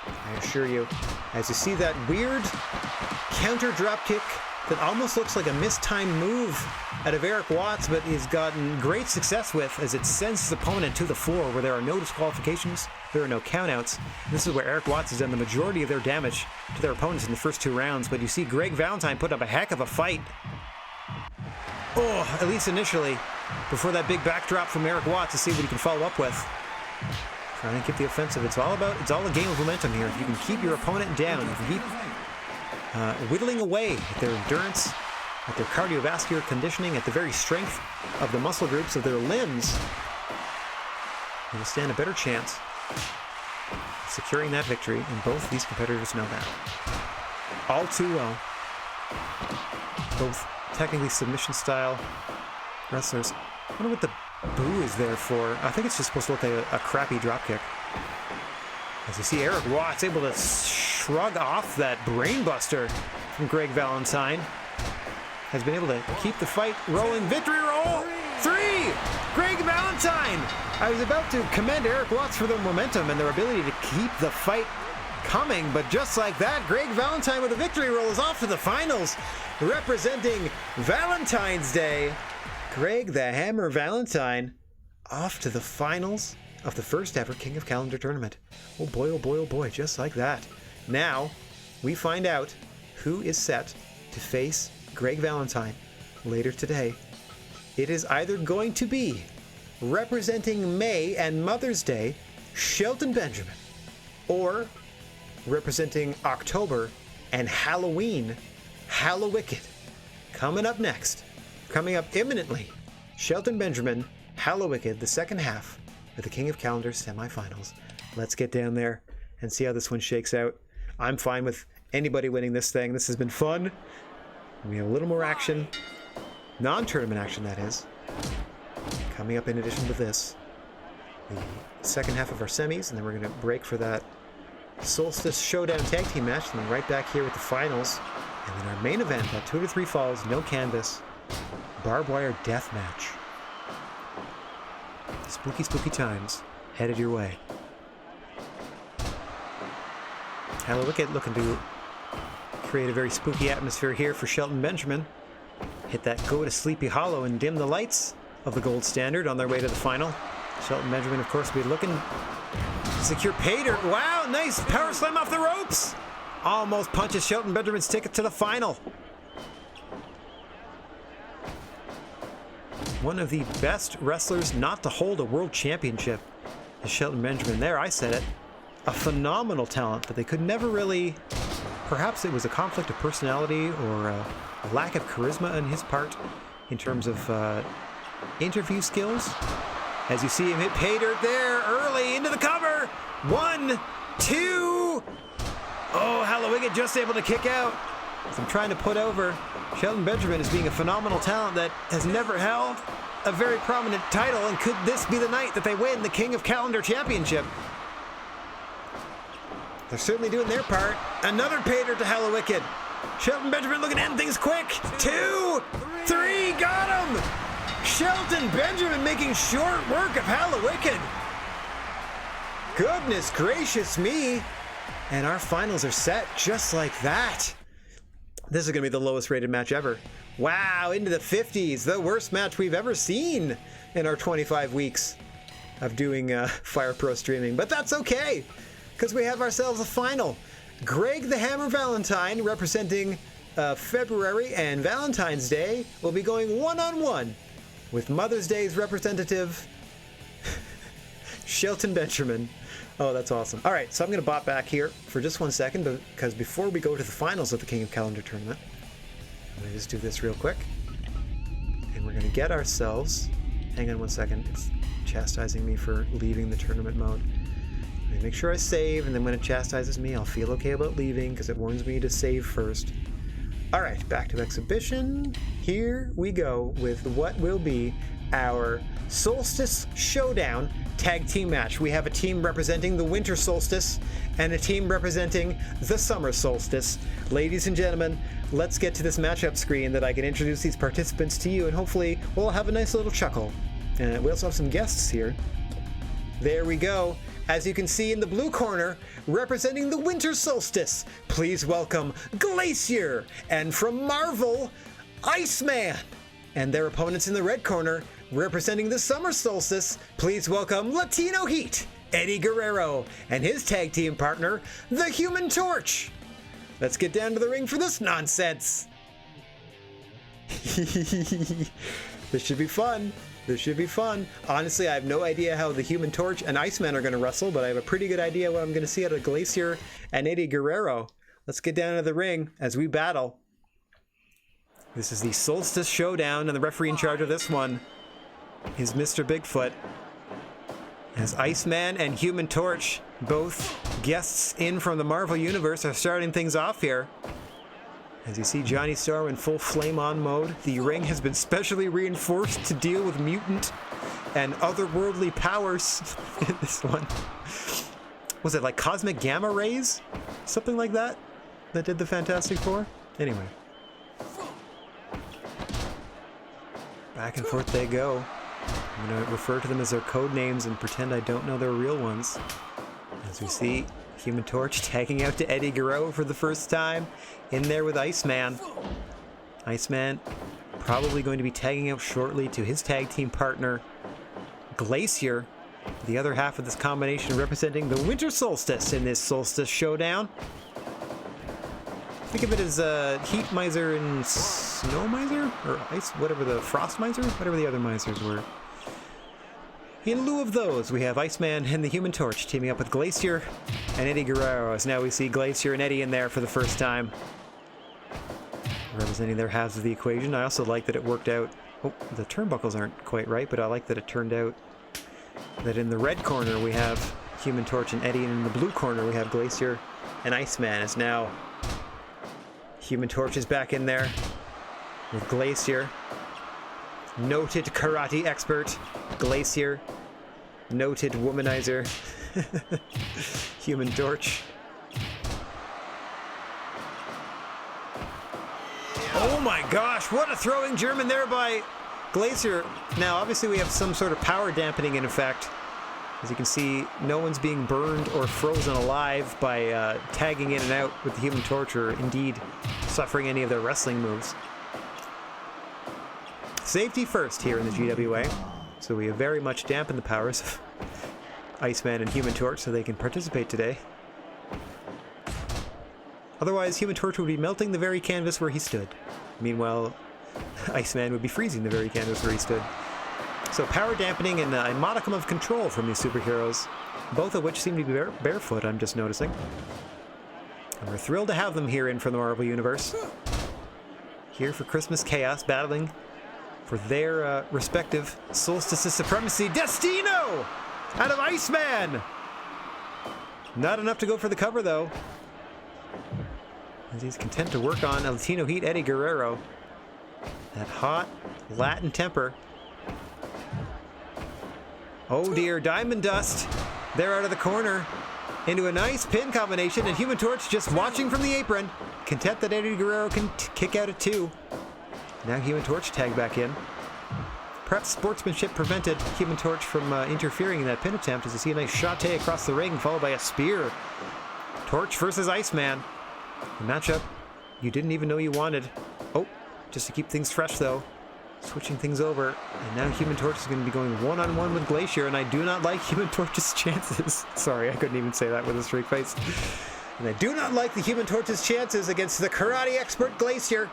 I assure you. As you see that weird counter dropkick that almost looks like a mistimed move out of Eric Watts, but he's gotten great success with as it sends his opponent to the floor where there are no disqualifications, there are no countouts. This is where Eric Watts has done the majority of their damage to their opponents in the first 2 rounds, but you see Greg Valentine put up a heck of a fight. Oh, at least initially, before that big backdrop from Eric Watts to see what he can follow up with. Trying to keep the offensive. It's all a game of momentum here. If you can keep your opponent down, if you keep whittling away at their endurance, at their cardiovascular conditioning, at the very strength of the muscle groups of their limbs, you'll stand a better chance of securing that victory, and both these competitors know that all too well. Both technically submission style wrestlers. I wonder what the boo is there for. I think it's just supposed to look like a crappy dropkick. As you see Eric Watts able to shrug off that brainbuster from Greg Valentine. Has been able to keep the fight rolling. Victory roll! 3! Greg Valentine! I was about to commend Eric Watts for their momentum and their ability to keep the fight coming, but just like that, Greg Valentine with a victory roll is off to the finals, representing Valentine's Day. Greg the Hammer Valentine off to the finals of the first ever King of Calendar tournament. Oh boy, oh boy, oh boy, just like that. Now, we find out who is set to face Greg Valentine later today. It is either going to be, representing May and Mother's Day, Shelton Benjamin, or representing October and Halloween, Hallowicked. Coming up next, coming up imminently, Shelton Benjamin, Hallowicked, the second half of the King of Calendar semifinals. Let's get down there and see how this one shakes out. I'm fine with anybody winning this thing. This has been fun. We have a little more action, non-tournament action that is, coming up in addition to this. The second half of our semis, and then we're going to break for that Solstice Showdown tag team match, and then right back here with the finals. And then our main event, that 2 to 3 falls, no canvas, barbed wire death match. Spooky, spooky times headed your way. Hallowicked looking to create a very spooky atmosphere here for Shelton Benjamin. Hit that go to Sleepy Hollow and dim the lights of the gold standard on their way to the final. Shelton Benjamin, of course, will be looking to secure pay dirt. Wow, nice power slam off the ropes. Almost punches Shelton Benjamin's ticket to the final. One of the best wrestlers not to hold a world championship is Shelton Benjamin. There, I said it. A phenomenal talent, but they could never really... Perhaps it was a conflict of personality or a lack of charisma on his part in terms of interview skills. As you see him hit pay dirt there early into the cover. 1, 2. Oh, Hallowicked just able to kick out. As I'm trying to put over Shelton Benjamin as being a phenomenal talent that has never held a very prominent title, and could this be the night that they win the King of Calendar Championship? They're certainly doing their part. Another pay dirt to Hallowicked. Shelton Benjamin looking to end things quick. 2, 3, got him! Shelton Benjamin making short work of Hallowicked. Goodness gracious me. And our finals are set just like that. This is going to be the lowest rated match ever. Wow, into the 50s. The worst match we've ever seen in our 25 weeks of doing Fire Pro streaming. But that's okay, because we have ourselves a final. Greg the Hammer Valentine, representing February and Valentine's Day, will be going one-on-one with Mother's Day's representative, Shelton Benjamin. Oh, that's awesome. All right, so I'm going to bot back here for just 1 second, because before we go to the finals of the King of Calendar tournament, I'm going to just do this real quick. And we're going to get ourselves... Hang on 1 second. It's chastising me for leaving the tournament mode. I'm going to make sure I save, and then when it chastises me, I'll feel okay about leaving, because it warns me to save first. All right, back to exhibition. Here we go with what will be our Solstice Showdown tag team match. We have a team representing the winter solstice and a team representing the summer solstice. Ladies and gentlemen, let's get to this matchup screen that I can introduce these participants to you, and hopefully we'll have a nice little chuckle. We also have some guests here. There we go. As you can see in the blue corner, representing the winter solstice, please welcome Glacier, and from Marvel, Iceman. And their opponents in the red corner, representing the summer solstice, please welcome Latino Heat, Eddie Guerrero, and his tag team partner, the Human Torch. Let's get down to the ring for this nonsense. This should be fun. This should be fun. Honestly, I have no idea how the Human Torch and Iceman are going to wrestle, but I have a pretty good idea what I'm going to see out of Glacier and Eddie Guerrero. Let's get down to the ring as we battle. This is the Solstice Showdown, and the referee in charge of this one is Mr. Bigfoot. As Iceman and Human Torch, both guests in from the Marvel Universe, are starting things off here. As you see Johnny Storm in full flame-on mode, the ring has been specially reinforced to deal with mutant and otherworldly powers in this one. Was it like cosmic gamma rays? Something like that? That did the Fantastic Four? Anyway. Back and forth they go. I'm going to refer to them as their code names and pretend I don't know their real ones. As we see Human Torch tagging out to Eddie Guerrero for the first time, in there with Iceman. Iceman probably going to be tagging out shortly to his tag team partner, Glacier, the other half of this combination representing the winter solstice in this Solstice Showdown. Think of it as Heat Miser and Snow Miser? Or Ice, whatever the Frost Miser? Whatever the other misers were. In lieu of those, we have Iceman and the Human Torch teaming up with Glacier and Eddie Guerrero, as now we see Glacier and Eddie in there for the first time, representing their halves of the equation. I also like that it worked out. Oh, the turnbuckles aren't quite right, but I like that it turned out that in the red corner we have Human Torch and Eddie, and in the blue corner we have Glacier and Iceman. As now Human Torch is back in there with Glacier, noted karate expert. Glacier, noted womanizer. Human Torch. Oh my gosh, what a throwing German there by Glacier. Now, obviously we have some sort of power dampening in effect. As you can see, no one's being burned or frozen alive by tagging in and out with the Human Torch, or indeed suffering any of their wrestling moves. Safety first here in the GWA. So we have very much dampened the powers of Iceman and Human Torch so they can participate today. Otherwise, Human Torch would be melting the very canvas where he stood. Meanwhile, Iceman would be freezing the very canvas where he stood. So power dampening and a modicum of control from these superheroes, both of which seem to be barefoot, I'm just noticing. And we're thrilled to have them here in from the Marvel Universe. Here for Christmas chaos, battling for their respective Solstice's supremacy. Destino out of Iceman! Not enough to go for the cover, though, as he's content to work on Latino Heat Eddie Guerrero. That hot Latin temper. Oh dear, Diamond Dust. They're out of the corner into a nice pin combination, and Human Torch just watching from the apron, content that Eddie Guerrero can kick out at 2. Now Human Torch tagged back in. perhaps sportsmanship prevented Human Torch from interfering in that pin attempt, as you see a nice shot across the ring, followed by a spear. Torch versus Iceman. A matchup you didn't even know you wanted. Oh, just to keep things fresh though. Switching things over, and now Human Torch is going to be going one-on-one with Glacier, and I do not like Human Torch's chances. Sorry, I couldn't even say that with a straight face. And I do not like the Human Torch's chances against the karate expert Glacier.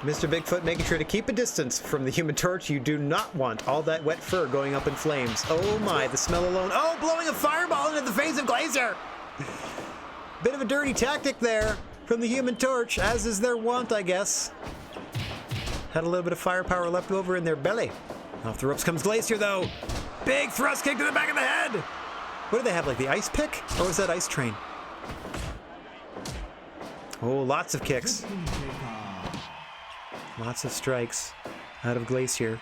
Mr. Bigfoot making sure to keep a distance from the Human Torch. You do not want all that wet fur going up in flames. Oh my, the smell alone. Oh, blowing a fireball into the face of Glacier. Bit of a dirty tactic there from the Human Torch, as is their wont, I guess. Had a little bit of firepower left over in their belly. Off the ropes comes Glacier, though. Big thrust kick to the back of the head. What do they have, like the ice pick? Or was that ice train? Oh, lots of kicks. Lots of strikes out of Glacier.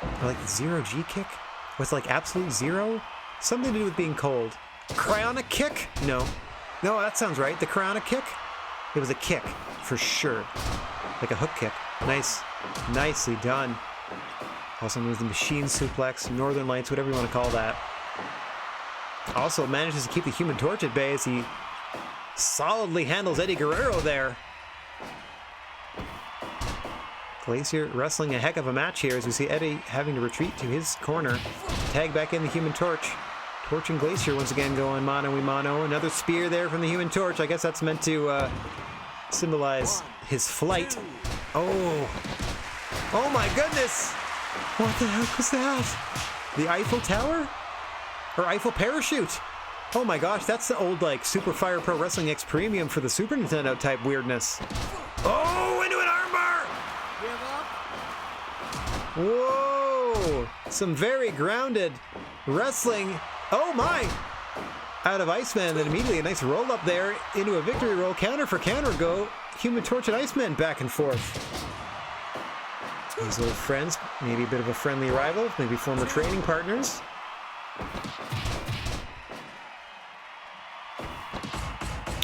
I like the zero G kick? Was like absolute zero? Something to do with being cold. Cryonic kick? No. No, that sounds right. The cryonic kick? It was a kick, for sure. Like a hook kick. Nice. Nicely done. Also known as the machine suplex, Northern Lights, whatever you want to call that. Also manages to keep the Human Torch at bay as he solidly handles Eddie Guerrero there. Glacier wrestling a heck of a match here as we see Eddie having to retreat to his corner. Tag back in the Human Torch. Torch and Glacier once again going mano-a-mano. Another spear there from the Human Torch. I guess that's meant to symbolize his flight. Oh. Oh my goodness. What the heck was that? The Eiffel Tower? Or Eiffel Parachute? Oh my gosh, that's the old like Super Fire Pro Wrestling X Premium for the Super Nintendo type weirdness. Oh, into an armbar! Whoa! Some very grounded wrestling. Oh my! Out of Iceman, then immediately a nice roll up there into a victory roll. Counter for counter go. Human Torch and Iceman back and forth. These old friends, maybe a bit of a friendly rival, maybe former training partners.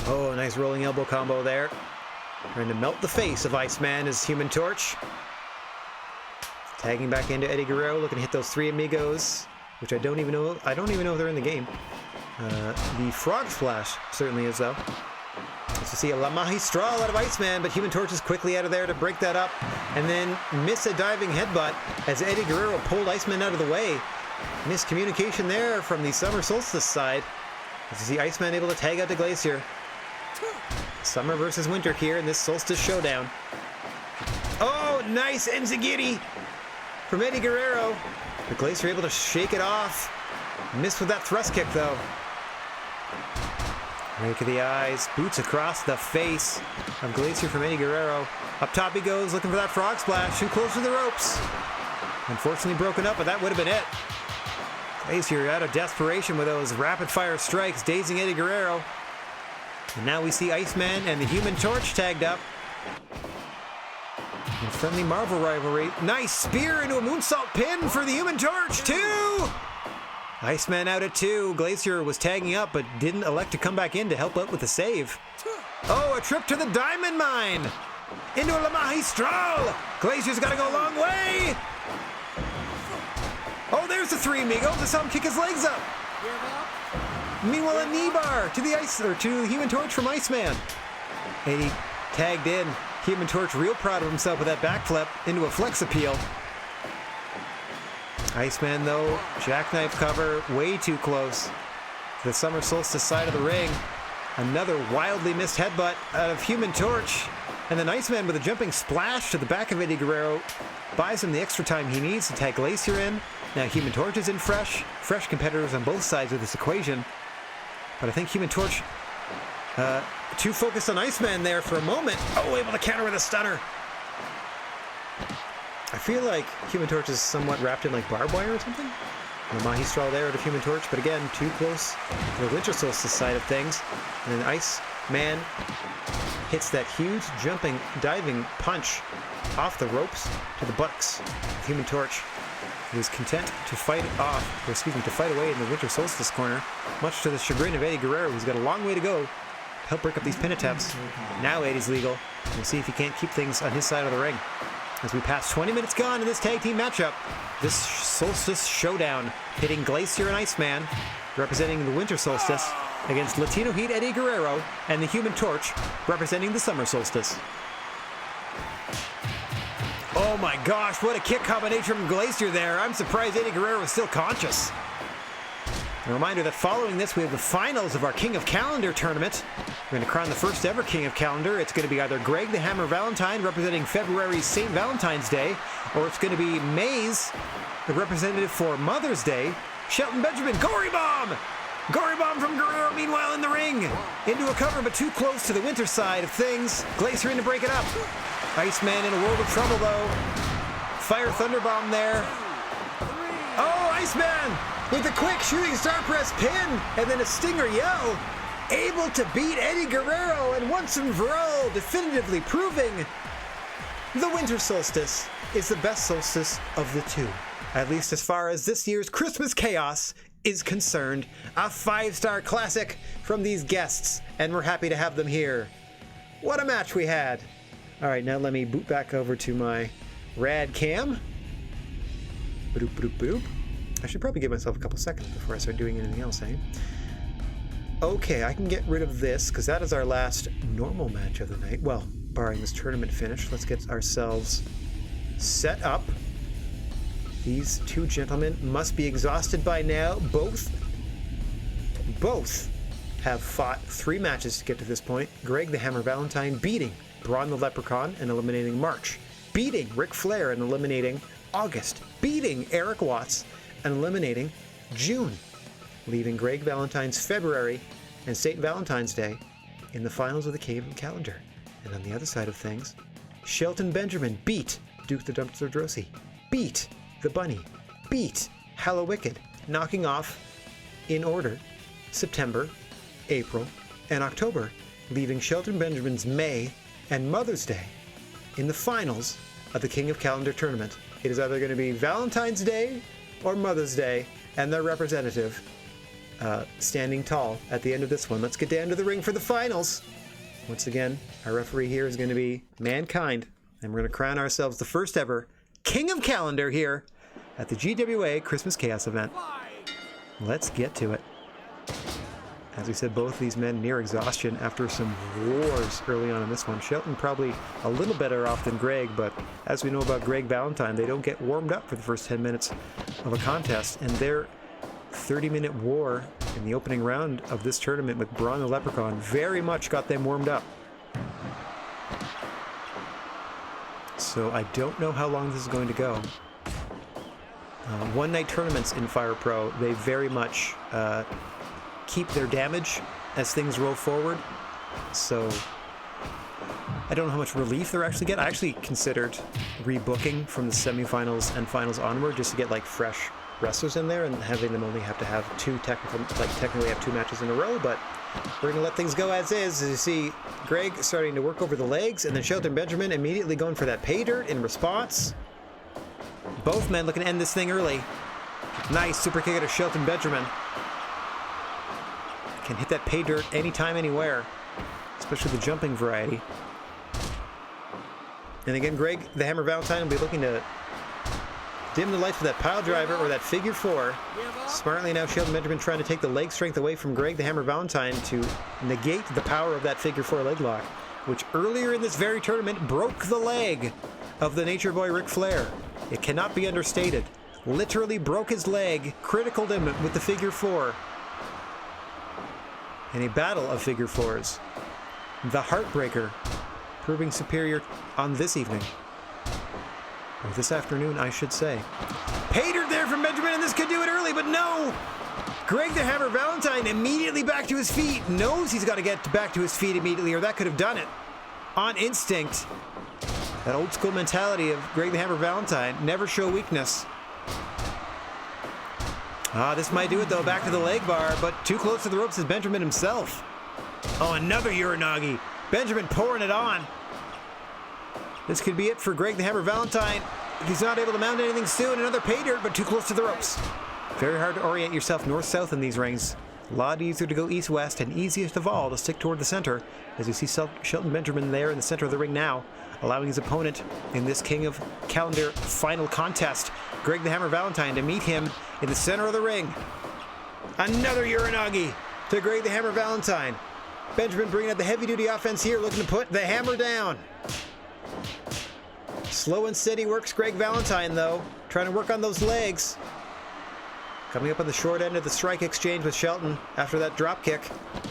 Oh, a nice rolling elbow combo there. Trying to melt the face of Iceman is Human Torch. Tagging back into Eddie Guerrero, looking to hit those three amigos, which I don't even know if they're in the game. The Frog Splash certainly is though. As you see a La Magistral out of Iceman, but Human Torch is quickly out of there to break that up, and then miss a diving headbutt as Eddie Guerrero pulled Iceman out of the way. Miscommunication there from the Summer Solstice side. As you see Iceman able to tag out to Glacier. Summer versus winter here in this Solstice showdown. Oh, nice enzigiri from Eddie Guerrero. But Glacier able to shake it off. Missed with that thrust kick though. Rake of the eyes, boots across the face of Glacier from Eddie Guerrero. Up top he goes, looking for that frog splash. Too close to the ropes. Unfortunately broken up, but that would have been it. Glacier out of desperation with those rapid fire strikes, dazing Eddie Guerrero. And now we see Iceman and the Human Torch tagged up. And friendly Marvel rivalry. Nice spear into a moonsault pin for the Human Torch. 2! Iceman out at 2. Glacier was tagging up, but didn't elect to come back in to help out with the save. Oh, a trip to the Diamond Mine! Into a La Magistral! Glacier's got to go a long way! Oh, there's the three amigos. I saw him kick his legs up. Meanwhile, a knee bar to the Human Torch from Iceman. And he tagged in. Human Torch real proud of himself with that backflip into a flex appeal. Iceman, though, jackknife cover, way too close to the Summer Solstice side of the ring. Another wildly missed headbutt out of Human Torch. And then Iceman with a jumping splash to the back of Eddie Guerrero buys him the extra time he needs to tag Glacier in. Now Human Torch is in fresh competitors on both sides of this equation. But I think Human Torch too focused on Iceman there for a moment. Oh, able to counter with a stunner. I feel like Human Torch is somewhat wrapped in like barbed wire or something. The Magistral there out of Human Torch, but again, too close to the Winter Solstice side of things. And then Iceman hits that huge jumping, diving punch off the ropes to the buttocks of Human Torch. He was content to fight away in the Winter Solstice corner, much to the chagrin of Eddie Guerrero, who's got a long way to go help break up these pin attempts. Now 80's legal. We'll see if he can't keep things on his side of the ring. As we pass 20 minutes gone in this tag team matchup, this Solstice Showdown pitting Glacier and Iceman, representing the Winter Solstice, against Latino Heat Eddie Guerrero and the Human Torch, representing the Summer Solstice. Oh my gosh, what a kick combination from Glacier there. I'm surprised Eddie Guerrero is still conscious. A reminder that following this, we have the finals of our King of Calendar tournament. We're going to crown the first ever King of Calendar. It's going to be either Greg the Hammer Valentine, representing February's St. Valentine's Day, or it's going to be Maze, the representative for Mother's Day, Shelton Benjamin. Gory Bomb! Gory Bomb from Guerrero, meanwhile, in the ring. Into a cover, but too close to the Winter side of things. Glacier in to break it up. Iceman in a world of trouble, though. Fire Thunder Bomb there. Oh, Iceman! With a quick shooting star press pin, and then a Stinger yell, able to beat Eddie Guerrero, and once and for all, definitively proving the Winter Solstice is the best solstice of the two. At least as far as this year's Christmas Chaos is concerned. A 5-star classic from these guests, and we're happy to have them here. What a match we had. All right, now let me boot back over to my rad cam. Ba-doop, ba-doop, ba-doop. I should probably give myself a couple seconds before I start doing anything else, eh? Okay, I can get rid of this, because that is our last normal match of the night. Well, barring this tournament finish, let's get ourselves set up. These two gentlemen must be exhausted by now. Both have fought 3 matches to get to this point. Greg the Hammer Valentine beating Braun the Leprechaun and eliminating March. Beating Ric Flair and eliminating August. Beating Eric Watts and eliminating June, leaving Greg Valentine's February and St. Valentine's Day in the finals of the King of Calendar. And on the other side of things, Shelton Benjamin beat Duke the Dumpster Drosy, beat the Bunny, beat Hallowicked, knocking off, in order, September, April, and October, leaving Shelton Benjamin's May and Mother's Day in the finals of the King of Calendar tournament. It is either going to be Valentine's Day or Mother's Day, and their representative standing tall at the end of this one. Let's get down to the ring for the finals. Once again, our referee here is going to be Mankind, and we're going to crown ourselves the first ever King of Calendar here at the GWA Christmas Chaos event. Let's get to it. As we said, both these men near exhaustion after some wars early on in this one. Shelton probably a little better off than Greg, but as we know about Greg Valentine, they don't get warmed up for the first 10 minutes of a contest, and their 30-minute war in the opening round of this tournament with Braun the Leprechaun very much got them warmed up. So I don't know how long this is going to go. One-night tournaments in Fire Pro, they very much keep their damage as things roll forward. So I don't know how much relief they're actually getting. I actually considered rebooking from the semifinals and finals onward just to get like fresh wrestlers in there and having them only have to have technically have 2 matches in a row, but we're going to let things go as is. As you see, Greg starting to work over the legs, and then Shelton Benjamin immediately going for that pay dirt in response. Both men looking to end this thing early. Nice super kick out of Shelton Benjamin. Can hit that pay dirt anytime, anywhere, especially the jumping variety. And again, Greg the Hammer Valentine will be looking to dim the lights with that pile driver or that figure 4. Smartly now, Shelton Benjamin trying to take the leg strength away from Greg the Hammer Valentine to negate the power of that figure 4 leg lock, which earlier in this very tournament broke the leg of the Nature Boy Ric Flair. It cannot be understated. Literally broke his leg, criticaled him with the figure 4. In a battle of figure 4s. The Heartbreaker proving superior on this evening. Or this afternoon, I should say. Patered there from Benjamin, and this could do it early, but no! Greg the Hammer Valentine immediately back to his feet. Knows he's got to get back to his feet immediately, or that could have done it. On instinct. That old school mentality of Greg the Hammer Valentine. Never show weakness. This might do it, though. Back to the leg bar, but too close to the ropes is Benjamin himself. Oh, another Uranagi. Benjamin pouring it on. This could be it for Greg the Hammer Valentine. If he's not able to mount anything soon, another pay dirt, but too close to the ropes. Very hard to orient yourself north-south in these rings. A lot easier to go east-west and easiest of all to stick toward the center, as you see Shelton Benjamin there in the center of the ring now, allowing his opponent in this King of Calendar final contest, Greg the Hammer Valentine, to meet him in the center of the ring. Another Uranagi to Greg the Hammer Valentine. Benjamin bringing out the heavy-duty offense here, looking to put the hammer down. Slow and steady works Greg Valentine, though, trying to work on those legs. Coming up on the short end of the strike exchange with Shelton after that drop kick.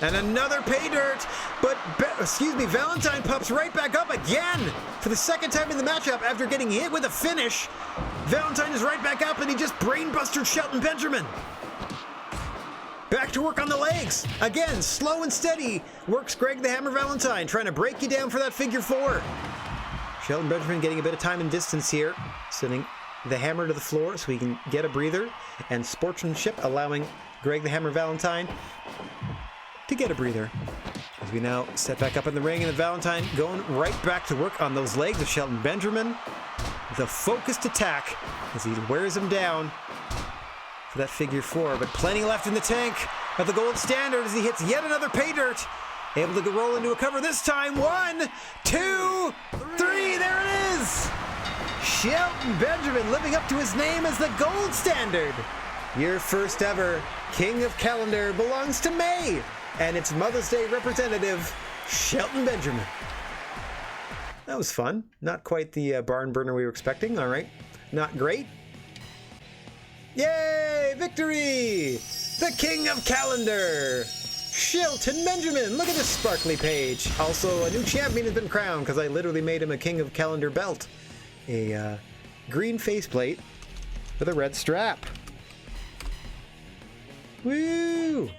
And another pay dirt, but Valentine pops right back up again for the second time in the matchup after getting hit with a finish. Valentine is right back up and he just brainbustered Shelton Benjamin. Back to work on the legs. Again, slow and steady works Greg the Hammer Valentine, trying to break you down for that figure four. Shelton Benjamin getting a bit of time and distance here, sending the hammer to the floor so he can get a breather, and sportsmanship allowing Greg the Hammer Valentine to get a breather. As we now step back up in the ring, and the Valentine going right back to work on those legs of Shelton Benjamin. The focused attack as he wears him down for that figure four, but plenty left in the tank of the gold standard as he hits yet another pay dirt. Able to roll into a cover this time. 1, 2, 3, there it is! Shelton Benjamin living up to his name as the gold standard. Your first ever King of Calendar belongs to May, and its Mother's Day representative, Shelton Benjamin. That was fun. Not quite the barn burner we were expecting. All right. Not great. Yay! Victory! The King of Calendar! Shelton Benjamin! Look at this sparkly page. Also, a new champion has been crowned because I literally made him a King of Calendar belt. A green faceplate with a red strap. Woo!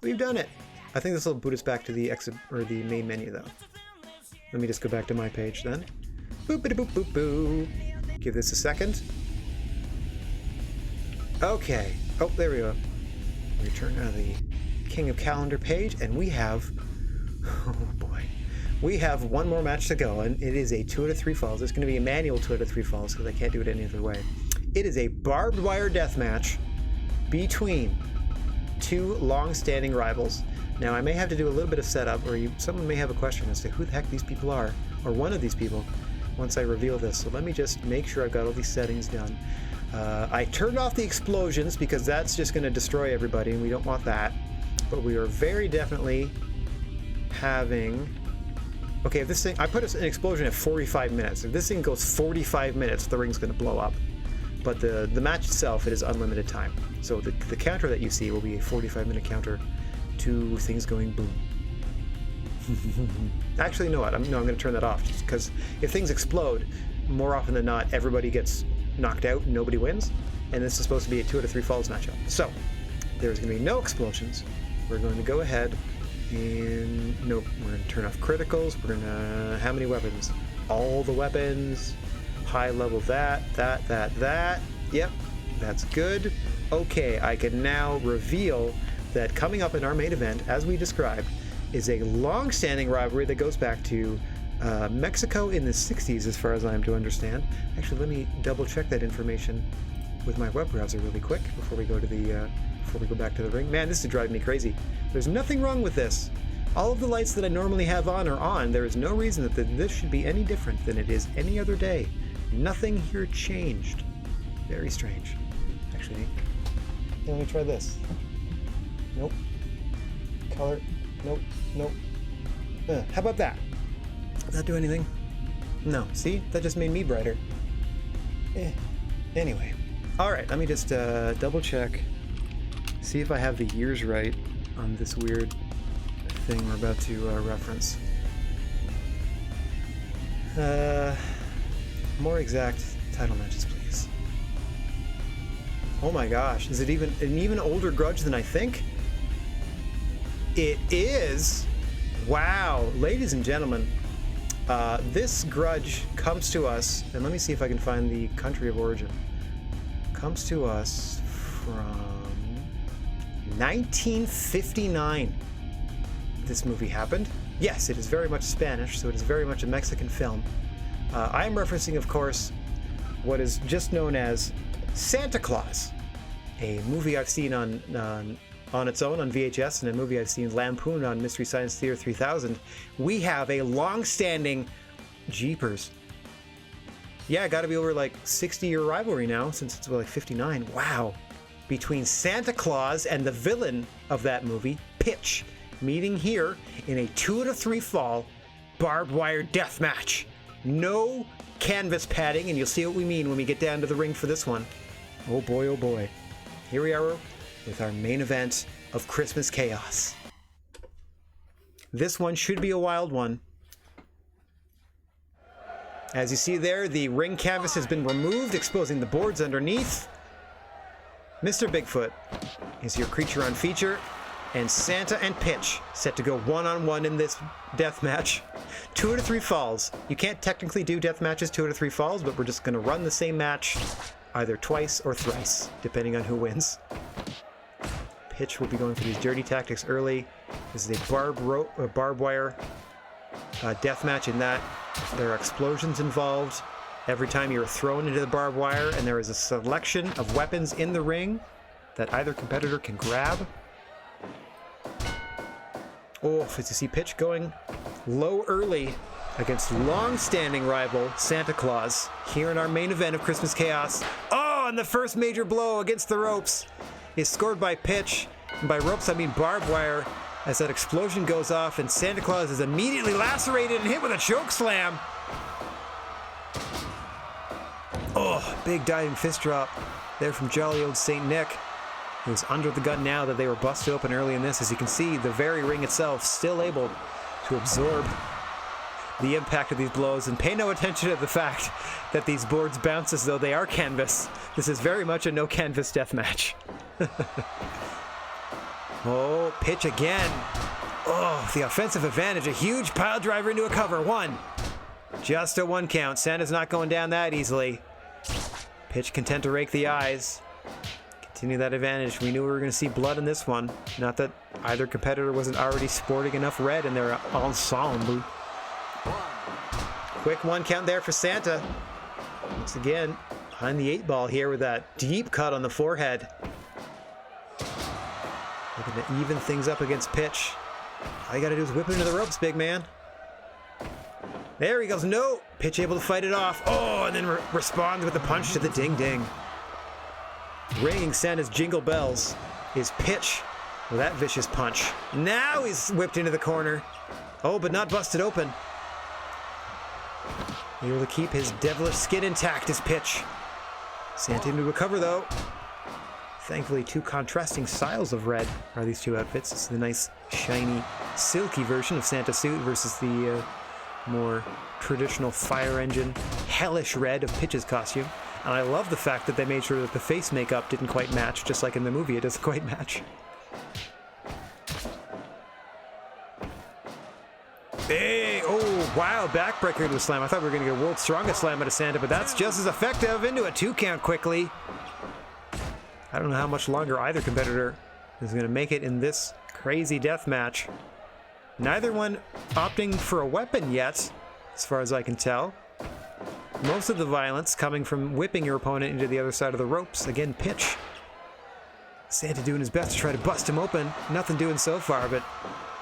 We've done it. I think this will boot us back to the the main menu though. Let me just go back to my page then. Boop-a-boop-boop-boo. Give this a second. Okay. Oh, there we go. Return to the King of Calendar page, and we have, oh boy, we have one more match to go, and it is a 2 out of 3 falls. It's going to be a manual 2 out of 3 falls because I can't do it any other way. It is a barbed wire death match between two long-standing rivals. Now, I may have to do a little bit of setup, or someone may have a question as to who the heck these people are, or one of these people, once I reveal this. So let me just make sure I've got all these settings done. I turned off the explosions because that's just going to destroy everybody, and we don't want that. But we are very definitely having... Okay, if this thing... I put an explosion at 45 minutes. If this thing goes 45 minutes, the ring's going to blow up. But the match itself, it is unlimited time. So the counter that you see will be a 45-minute counter to things going boom. Actually, you know what? I'm going to turn that off, just because if things explode, more often than not, everybody gets knocked out and nobody wins. And this is supposed to be a 2 out of 3 falls matchup. So, there's going to be no explosions. We're going to go ahead and... Nope, we're going to turn off criticals. We're going to... How many weapons? All the weapons. High level that. Yep, that's good. Okay, I can now reveal that coming up in our main event, as we described, is a long-standing rivalry that goes back to Mexico in the 60s, as far as I am to understand. Actually, let me double-check that information with my web browser really quick before we go to the before we go back to the ring. Man, this is driving me crazy. There's nothing wrong with this. All of the lights that I normally have on are on. There is no reason that this should be any different than it is any other day. Nothing here changed. Very strange. Actually, let me try this. Nope. Color. Nope. How about that? Does that do anything? No. See? That just made me brighter. Anyway. Alright, let me just double check. See if I have the years right on this weird thing we're about to reference. More exact title matches, please. Oh my gosh, is it an even older grudge than I think? It is! Wow, ladies and gentlemen, this grudge comes to us, and let me see if I can find the country of origin. Comes to us from 1959. This movie happened. Yes, it is very much Spanish, so it is very much a Mexican film. I am referencing, of course, what is just known as Santa Claus, a movie I've seen on on its own on VHS and a movie I've seen lampooned on Mystery Science Theater 3000, we have a long-standing Jeepers. Yeah, got to be over like 60-year rivalry now since it's like 59. Wow. Between Santa Claus and the villain of that movie, Pitch, meeting here in a 2-3 fall barbed wire death match. No canvas padding, and you'll see what we mean when we get down to the ring for this one. Oh boy, oh boy. Here we are with our main event of Christmas Chaos. This one should be a wild one. As you see there, the ring canvas has been removed, exposing the boards underneath. Mr. Bigfoot is your creature on feature, and Santa and Pitch set to go one-on-one in this death match. 2-3 falls. You can't technically do death matches 2-3 falls, but we're just going to run the same match either twice or thrice, depending on who wins. Pitch will be going for these dirty tactics early. This is a barbed wire death match in that there are explosions involved every time you're thrown into the barbed wire, and there is a selection of weapons in the ring that either competitor can grab. Oh, as you see Pitch going low early against long-standing rival Santa Claus here in our main event of Christmas Chaos. Oh, and the first major blow against the ropes is scored by Pitch. And by ropes, I mean barbed wire, as that explosion goes off and Santa Claus is immediately lacerated and hit with a choke slam. Oh, big diving fist drop there from jolly old St. Nick, who's under the gun now that they were busted open early in this. As you can see, the very ring itself still able to absorb the impact of these blows, and pay no attention to the fact that these boards bounce as though they are canvas. This is very much a no canvas death match. Oh, Pitch again. Oh, the offensive advantage. A huge pile driver into a cover. One. Just a one count. Santa's not going down that easily. Pitch content to rake the eyes. Continue that advantage. We knew we were going to see blood in this one. Not that either competitor wasn't already sporting enough red in their ensemble. Quick one count there for Santa. Once again, behind the 8 ball here with that deep cut on the forehead. Looking to even things up against Pitch. All you got to do is whip him into the ropes, big man. There he goes. No! Pitch able to fight it off. Oh, and then responds with a punch to the ding-ding. Ringing Santa's jingle bells is Pitch with that vicious punch. Now he's whipped into the corner. Oh, but not busted open. Able to keep his devilish skin intact is Pitch. Santa able to recover, though. Thankfully, two contrasting styles of red are these two outfits. It's the nice, shiny, silky version of Santa's suit versus the more traditional fire engine, hellish red of Pitch's costume. And I love the fact that they made sure that the face makeup didn't quite match, just like in the movie it doesn't quite match. Hey, oh, wow, backbreaker into a slam. I thought we were going to get a world's strongest slam out of Santa, but that's just as effective. Into a 2 count quickly. I don't know how much longer either competitor is going to make it in this crazy death match. Neither one opting for a weapon yet, as far as I can tell. Most of the violence coming from whipping your opponent into the other side of the ropes. Again, Pitch. Santa doing his best to try to bust him open. Nothing doing so far, but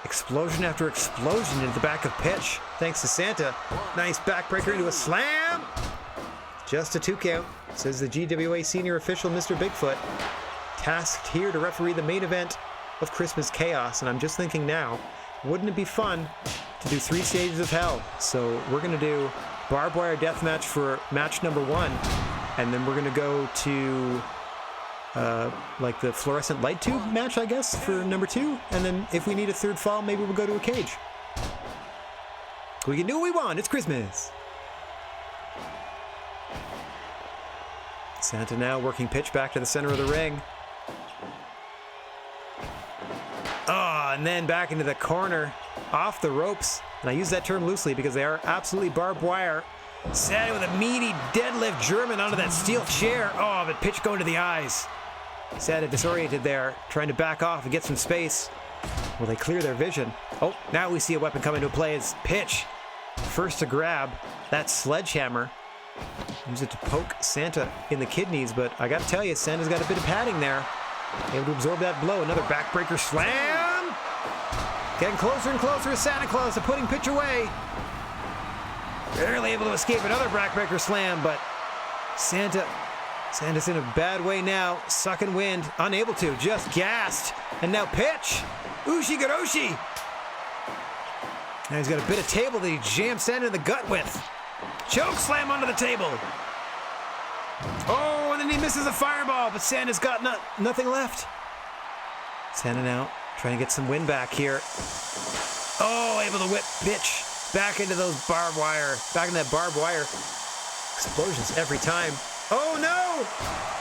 explosion after explosion into the back of Pitch. Thanks to Santa. Nice backbreaker into a slam. Just a 2 count, says the GWA senior official, Mr. Bigfoot. Tasked here to referee the main event of Christmas Chaos. And I'm just thinking now, wouldn't it be fun to do 3 stages of hell? So we're going to do barbed wire death match for match number 1. And then we're going to go to like the fluorescent light tube match, I guess, for number 2. And then if we need a 3rd fall, maybe we'll go to a cage. We can do what we want. It's Christmas. Santa now working Pitch back to the center of the ring. Oh, and then back into the corner, off the ropes. And I use that term loosely because they are absolutely barbed wire. Santa with a meaty deadlift German onto that steel chair. Oh, but Pitch going to the eyes. Santa disoriented there, trying to back off and get some space. Will they clear their vision? Oh, now we see a weapon come into play as Pitch. First to grab that sledgehammer. Use it to poke Santa in the kidneys, but I gotta tell you, Santa's got a bit of padding there. Able to absorb that blow. Another backbreaker slam. Getting closer and closer to Santa Claus to putting Pitch away. Barely able to escape another backbreaker slam, but Santa's in a bad way now. Sucking wind. Unable to. Just gassed. And now Pitch. Ushi-garoshi. Now he's got a bit of table that he jams Santa in the gut with. Choke slam onto the table. Oh, and then he misses a fireball, but Santa's got nothing left. Santa now trying to get some wind back here. Oh, able to whip Pitch back into those barbed wire. Back in that barbed wire. Explosions every time. Oh, no!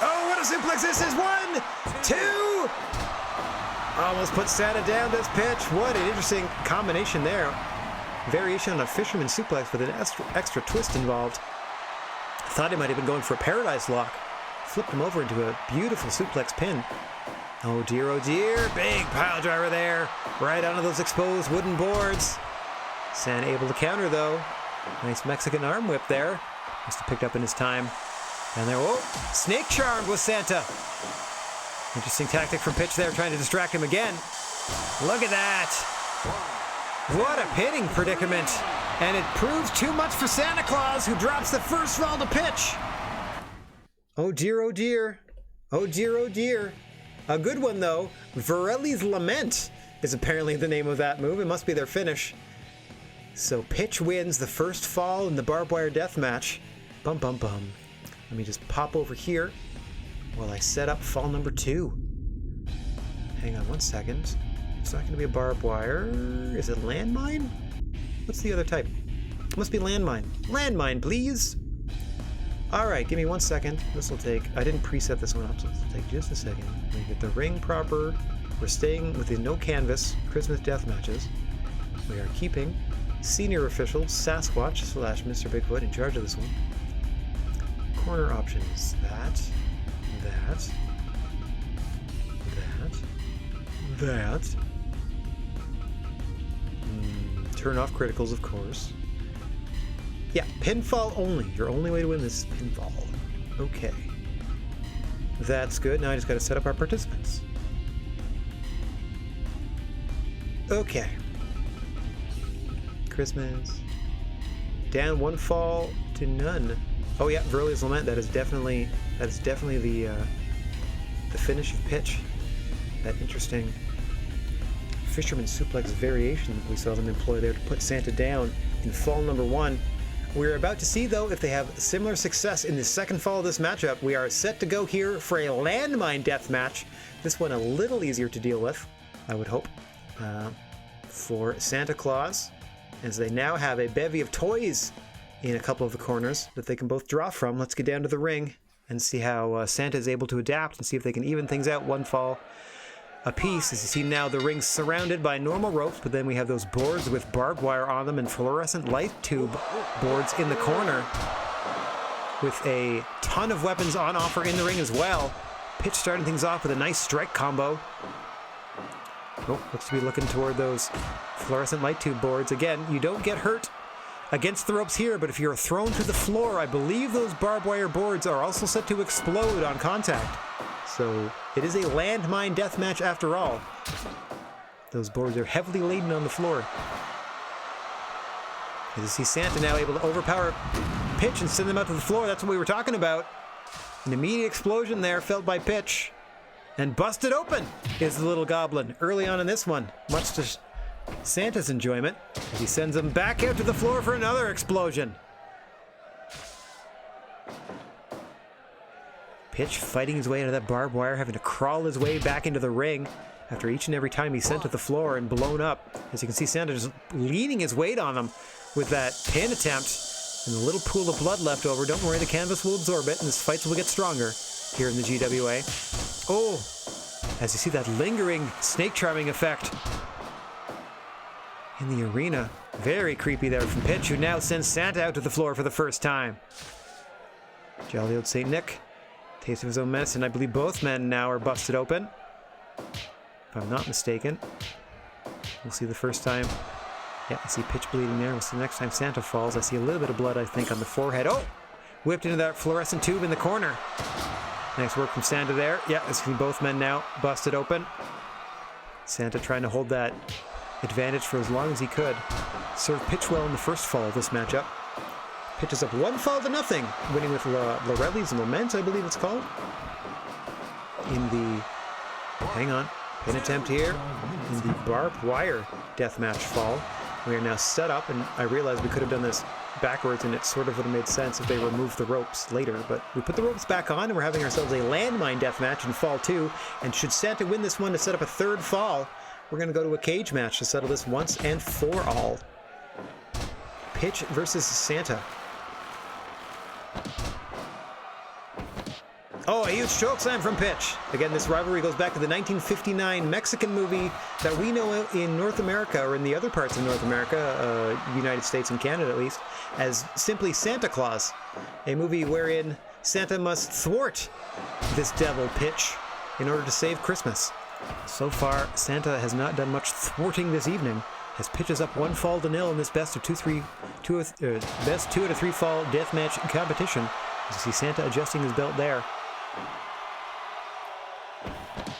Oh, what a suplex this is. 1, 2. Almost put Santa down this Pitch. What an interesting combination there. Variation on a fisherman suplex with an extra twist involved. Thought he might have been going for a paradise lock. Flipped him over into a beautiful suplex pin. Oh dear, oh dear. Big pile driver there. Right onto those exposed wooden boards. Santa able to counter though. Nice Mexican arm whip there. Must have picked up in his time. And there, oh, snake charmed with Santa. Interesting tactic from Pitch there, trying to distract him again. Look at that. What a pitting predicament. And it proves too much for Santa Claus, who drops the first fall to Pitch. Oh dear, oh dear. Oh dear, oh dear. A good one though. Varelli's Lament is apparently the name of that move. It must be their finish. So Pitch wins the first fall in the barbed wire death match. Bum bum bum. Let me just pop over here while I set up fall number 2. Hang on 1 second. It's not going to be a barbed wire. Is it landmine? What's the other type? It must be landmine. Landmine, please. All right, give me 1 second. This will take, I didn't preset this one up, so this will take just a second. Let me get the ring proper. We're staying within no canvas Christmas death matches. We are keeping senior official Sasquatch / Mr. Bigfoot in charge of this one. Corner options. That. Turn off criticals, of course. Yeah, pinfall only. Your only way to win this is pinfall. Okay. That's good. Now I just got to set up our participants. Okay. Christmas. Down 1 fall to none. Oh yeah, Varelli's Lament. That is definitely the finish of Pitch. That interesting fisherman suplex variation that we saw them employ there to put Santa down in fall number 1. We're about to see though if they have similar success in the second fall of this matchup. We are set to go here for a landmine death match. This one a little easier to deal with, I would hope, for Santa Claus, as they now have a bevy of toys in a couple of the corners that they can both draw from. Let's get down to the ring and see how Santa is able to adapt and see if they can even things out 1 fall apiece. As you see now, the ring's surrounded by normal ropes, but then we have those boards with barbed wire on them and fluorescent light tube boards in the corner with a ton of weapons on offer in the ring as well. Pitch starting things off with a nice strike combo. Oh, looks to be looking toward those fluorescent light tube boards. Again, you don't get hurt against the ropes here, but if you're thrown to the floor, I believe those barbed wire boards are also set to explode on contact. So it is a landmine death match after all. Those boards are heavily laden on the floor. As you see Santa now able to overpower Pitch and send them out to the floor. That's what we were talking about. An immediate explosion there felt by Pitch. And busted open is the little goblin early on in this one, much to Santa's enjoyment, as he sends them back out to the floor for another explosion. Pitch fighting his way out of that barbed wire, having to crawl his way back into the ring after each and every time he's sent to the floor and blown up. As you can see, Santa just leaning his weight on him with that pin attempt and a little pool of blood left over. Don't worry, the canvas will absorb it and his fights will get stronger here in the GWA. Oh, as you see that lingering snake charming effect in the arena. Very creepy there from Pitch, who now sends Santa out to the floor for the first time. Jolly old St. Nick. Taste of his own medicine. I believe both men now are busted open, if I'm not mistaken. We'll see the first time. Yeah, I see Pitch bleeding there. We'll see the next time Santa falls. I see a little bit of blood, I think, on the forehead. Oh! Whipped into that fluorescent tube in the corner. Nice work from Santa there. Yeah, as you see both men now busted open. Santa trying to hold that advantage for as long as he could. Served pitch well in the first fall of this matchup. Pitches up 1-0, winning with Lorelli's Lament, I believe it's called. In the, hang on, pin attempt here. In the barbed wire deathmatch fall. We are now set up, and I realized we could have done this backwards, and it sort of would have made sense if they removed the ropes later, but we put the ropes back on, and we're having ourselves a landmine deathmatch in fall 2, and should Santa win this one to set up a third fall, we're going to go to a cage match to settle this once and for all. Pitch versus Santa. Oh, a huge chokeslam from Pitch. Again, this rivalry goes back to the 1959 Mexican movie that we know in North America, or in the other parts of North America, United States and Canada at least, as simply Santa Claus. A movie wherein Santa must thwart this devil Pitch in order to save Christmas. So far, Santa has not done much thwarting this evening, as Pitch is up 1-0 in this best 2 out of 3 fall deathmatch competition. You see Santa adjusting his belt there.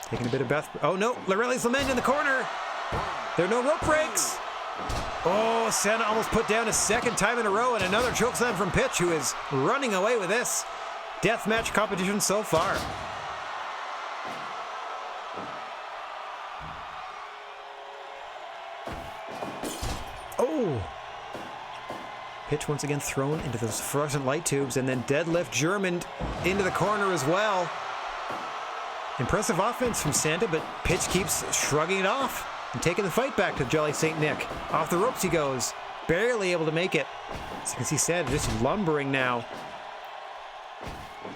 Taking a bit of breath. Oh no, Lorelli's Lament in the corner. There are no rope breaks. Oh, Santa almost put down a second time in a row, and another chokeslam from Pitch, who is running away with this deathmatch competition so far. Oh! Pitch once again thrown into those fluorescent light tubes, and then deadlift Germaned into the corner as well. Impressive offense from Santa, but Pitch keeps shrugging it off and taking the fight back to Jolly St. Nick. Off the ropes he goes, barely able to make it. As you can see, Santa just lumbering now.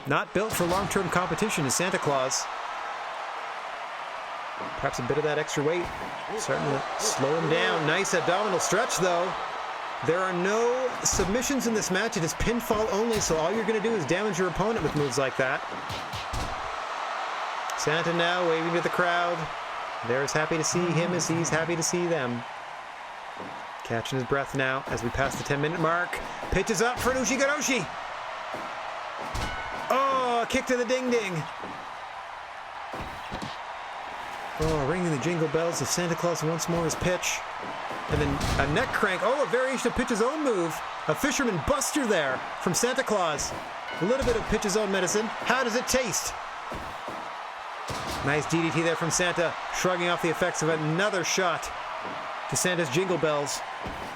Not built for long-term competition is Santa Claus. Perhaps a bit of that extra weight starting to slow him down. Nice abdominal stretch, though. There are no submissions in this match. It is pinfall only, so all you're going to do is damage your opponent with moves like that. Santa now waving to the crowd. They're as happy to see him as he's happy to see them. Catching his breath now as we pass the 10-minute mark. Pitches up for an Ushigoroshi. Oh, a kick to the ding-ding. Oh, ringing the jingle bells of Santa Claus once more is Pitch. And then a neck crank. Oh, a variation of Pitch's own move. A fisherman buster there from Santa Claus. A little bit of Pitch's own medicine. How does it taste? Nice DDT there from Santa, shrugging off the effects of another shot to Santa's jingle bells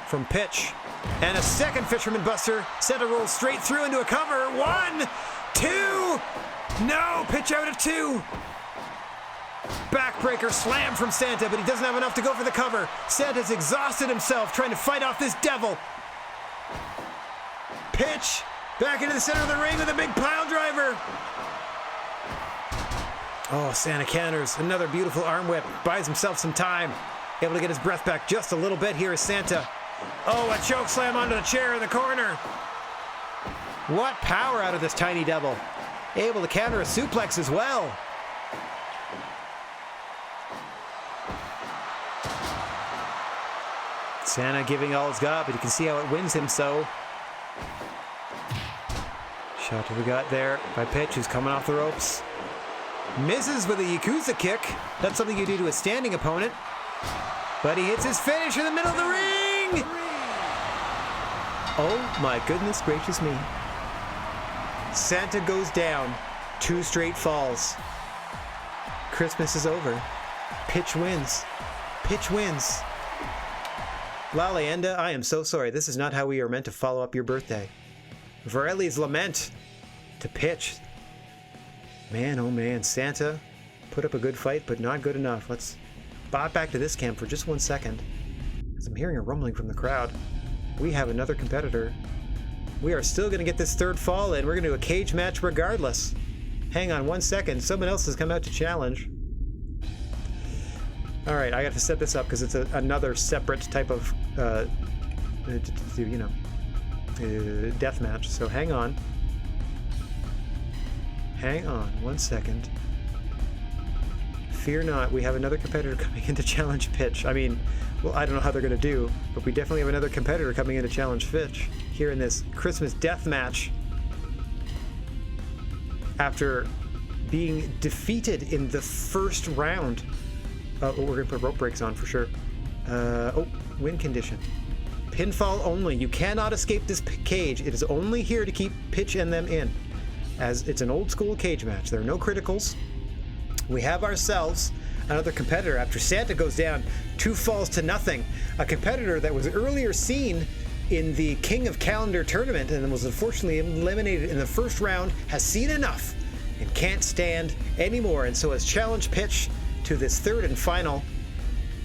from Pitch. And a second fisherman buster. Santa rolls straight through into a cover. 1, 2. No, Pitch out at 2. Backbreaker slam from Santa, but he doesn't have enough to go for the cover. Santa's exhausted himself trying to fight off this devil. Pitch back into the center of the ring with a big pile driver. Oh, Santa counters. Another beautiful arm whip. Buys himself some time. Able to get his breath back just a little bit here is Santa. Oh, a choke slam onto the chair in the corner. What power out of this tiny devil. Able to counter a suplex as well. Santa giving all he's got, but you can see how it wins him so. Shot to the gut there by Pitch, who's coming off the ropes. Misses with a Yakuza kick. That's something you do to a standing opponent. But he hits his finish in the middle of the ring! Oh my goodness gracious me. Santa goes down. 2 straight falls. Christmas is over. Pitch wins. Pitch wins. La Leyenda, I am so sorry. This is not how we are meant to follow up your birthday. Varelli's Lament to Pitch. Man, oh man, Santa put up a good fight, but not good enough. Let's bop back to this camp for just 1 second, as I'm hearing a rumbling from the crowd. We have another competitor. We are still going to get this third fall in. We're going to do a cage match regardless. Hang on 1 second. Someone else has come out to challenge. All right, I got to set this up because it's another separate type of, death match. So hang on. Hang on 1 second. Fear not, we have another competitor coming in to challenge Pitch. I mean, well, I don't know how they're going to do, but we definitely have another competitor coming in to challenge Pitch here in this Christmas death match. After being defeated in the first round. We're going to put rope breaks on for sure. Win condition. Pinfall only. You cannot escape this cage. It is only here to keep Pitch and them in, as it's an old school cage match. There are no criticals. We have ourselves another competitor after Santa goes down 2 falls to nothing. A competitor that was earlier seen in the King of Calendar tournament and was unfortunately eliminated in the first round, has seen enough and can't stand anymore, and so has challenged Pitch to this third and final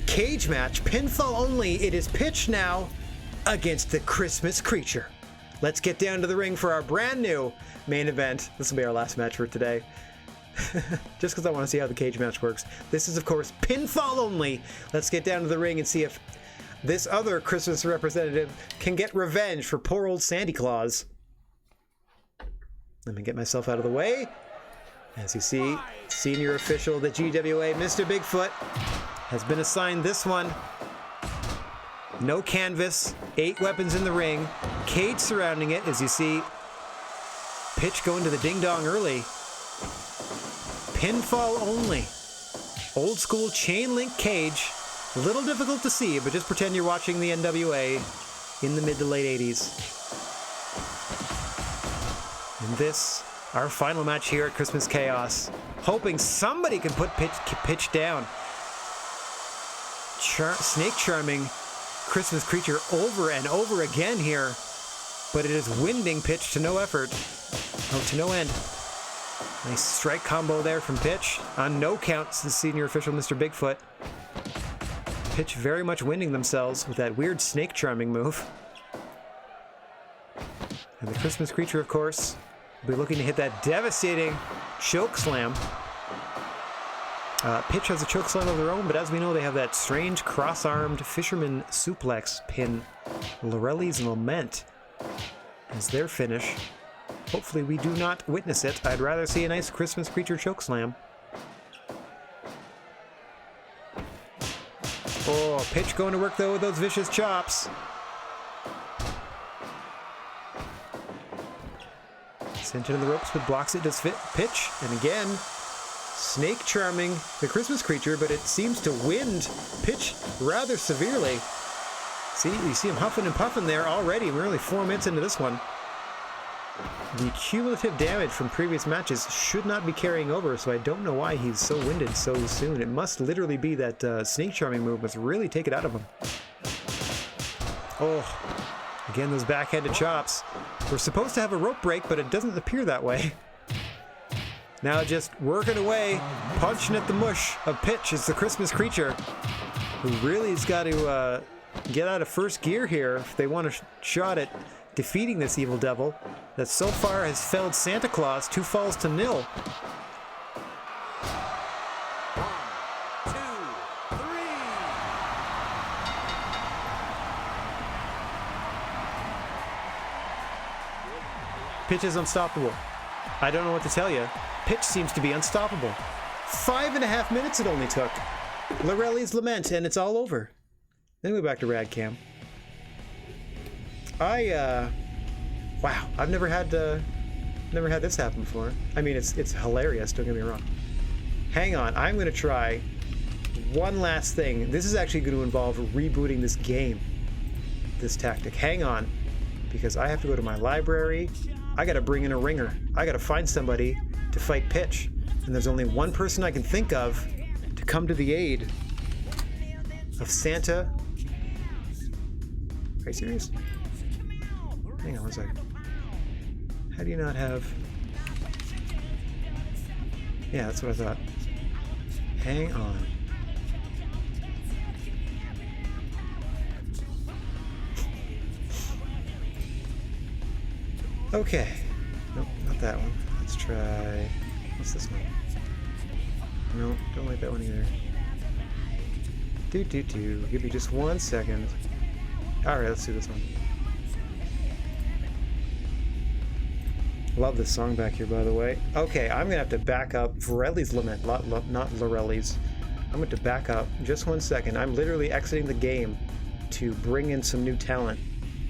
cage match. Pinfall only. It is Pitch now against the Christmas Creature. Let's get down to the ring for our brand new main event. This will be our last match for today. Just because I want to see how the cage match works. This is, of course, pinfall only. Let's get down to the ring and see if this other Christmas representative can get revenge for poor old Santa Claus. Let me get myself out of the way. As you see, senior official of the GWA, Mr. Bigfoot, has been assigned this one. No canvas, 8 weapons in the ring, cage surrounding it, as you see. Pitch going to the ding-dong early. Pinfall only. Old school chain link cage. A little difficult to see, but just pretend you're watching the NWA in the mid to late 80s. And this, our final match here at Christmas Chaos. Hoping somebody can put Pitch down. Snake charming Christmas Creature over and over again here. But it is winding Pitch to no effort. Oh, to no end. Nice strike combo there from Pitch. On no counts, the senior official, Mr. Bigfoot. Pitch very much winding themselves with that weird snake charming move. And the Christmas Creature, of course, will be looking to hit that devastating choke slam. Pitch has a choke slam of their own, but as we know, they have that strange cross-armed fisherman suplex pin, Lorelli's Lament, as their finish. Hopefully we do not witness it. I'd rather see a nice Christmas Creature chokeslam. Oh, Pitch going to work though with those vicious chops. Sent into the ropes, but blocks it, does fit Pitch. And again, snake charming the Christmas Creature, but it seems to wind Pitch rather severely. See, you see him huffing and puffing there already. We're only 4 minutes into this one. The cumulative damage from previous matches should not be carrying over, so I don't know why he's so winded so soon. It must literally be that snake charming move must really take it out of him. Oh, again, those backhanded chops. We're supposed to have a rope break, but it doesn't appear that way. Now just working away, punching at the mush of Pitch is the Christmas Creature, who really has got to get out of first gear here if they want a shot at defeating this evil devil that so far has felled Santa Claus 2 falls to 0. 1, 2, 3. Pitch is unstoppable. I don't know what to tell you. Pitch seems to be unstoppable. 5.5 minutes it only took. Lorelli's Lament, and it's all over. Then we go back to Radcam. Wow, I've never had this happen before. I mean, it's hilarious, don't get me wrong. Hang on, I'm going to try one last thing. This is actually going to involve rebooting this game, this tactic. Hang on, because I have to go to my library. I got to bring in a ringer. I got to find somebody to fight Pitch. And there's only one person I can think of to come to the aid of Santa. Are you serious? Hang on one second. How do you not have... Yeah, that's what I thought. Hang on. Okay. Nope, not that one. Let's try... What's this one? No, don't like that one either. Give me just 1 second. Alright, let's do this one. Love this song back here, by the way. Okay, I'm gonna have to back up. Varelli's Lament, not Lorelli's. I'm going to back up just 1 second. I'm literally exiting the game to bring in some new talent.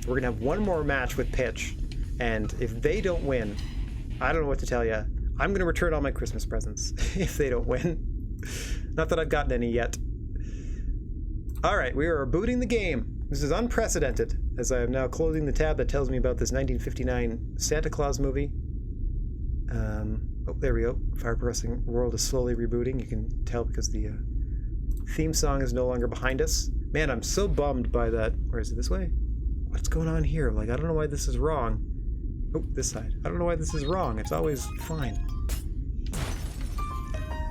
We're gonna have one more match with Pitch, and if they don't win, I don't know what to tell you. I'm gonna return all my Christmas presents if they don't win. Not that I've gotten any yet. All right, we are booting the game. This is unprecedented, as I am now closing the tab that tells me about this 1959 Santa Claus movie. Oh, there we go. Fire Pressing World is slowly rebooting. You can tell because the theme song is no longer behind us. Man, I'm so bummed by that. Where is it? This way? What's going on here? Like, I don't know why this is wrong. Oh, this side. I don't know why this is wrong. It's always fine.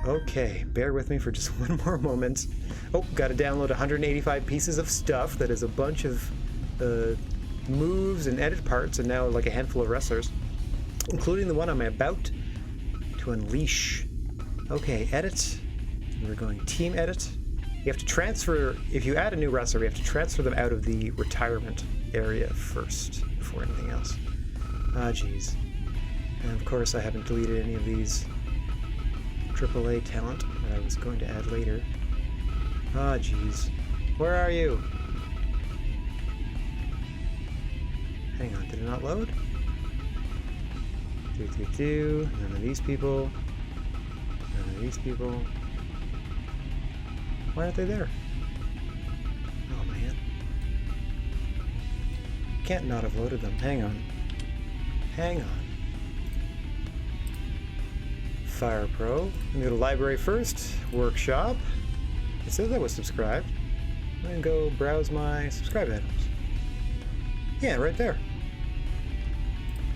Okay, bear with me for just one more moment. Oh, got to download 185 pieces of stuff. That is a bunch of moves and edit parts, and now like a handful of wrestlers, including the one I'm about to unleash. Okay, edit. We're going team edit. You have to transfer, if you add a new wrestler, we have to transfer them out of the retirement area first before anything else. Ah, geez. And of course, I haven't deleted any of these AAA talent that I was going to add later. Ah, geez. Where are you? Hang on, did it not load? 232, none of these people. None of these people. Why aren't they there? Oh, man. Can't not have loaded them. Hang on. Hang on. Fire Pro. Let me go to library first. Workshop. It says I was subscribed. I'm gonna go browse my subscribe items. Yeah, right there.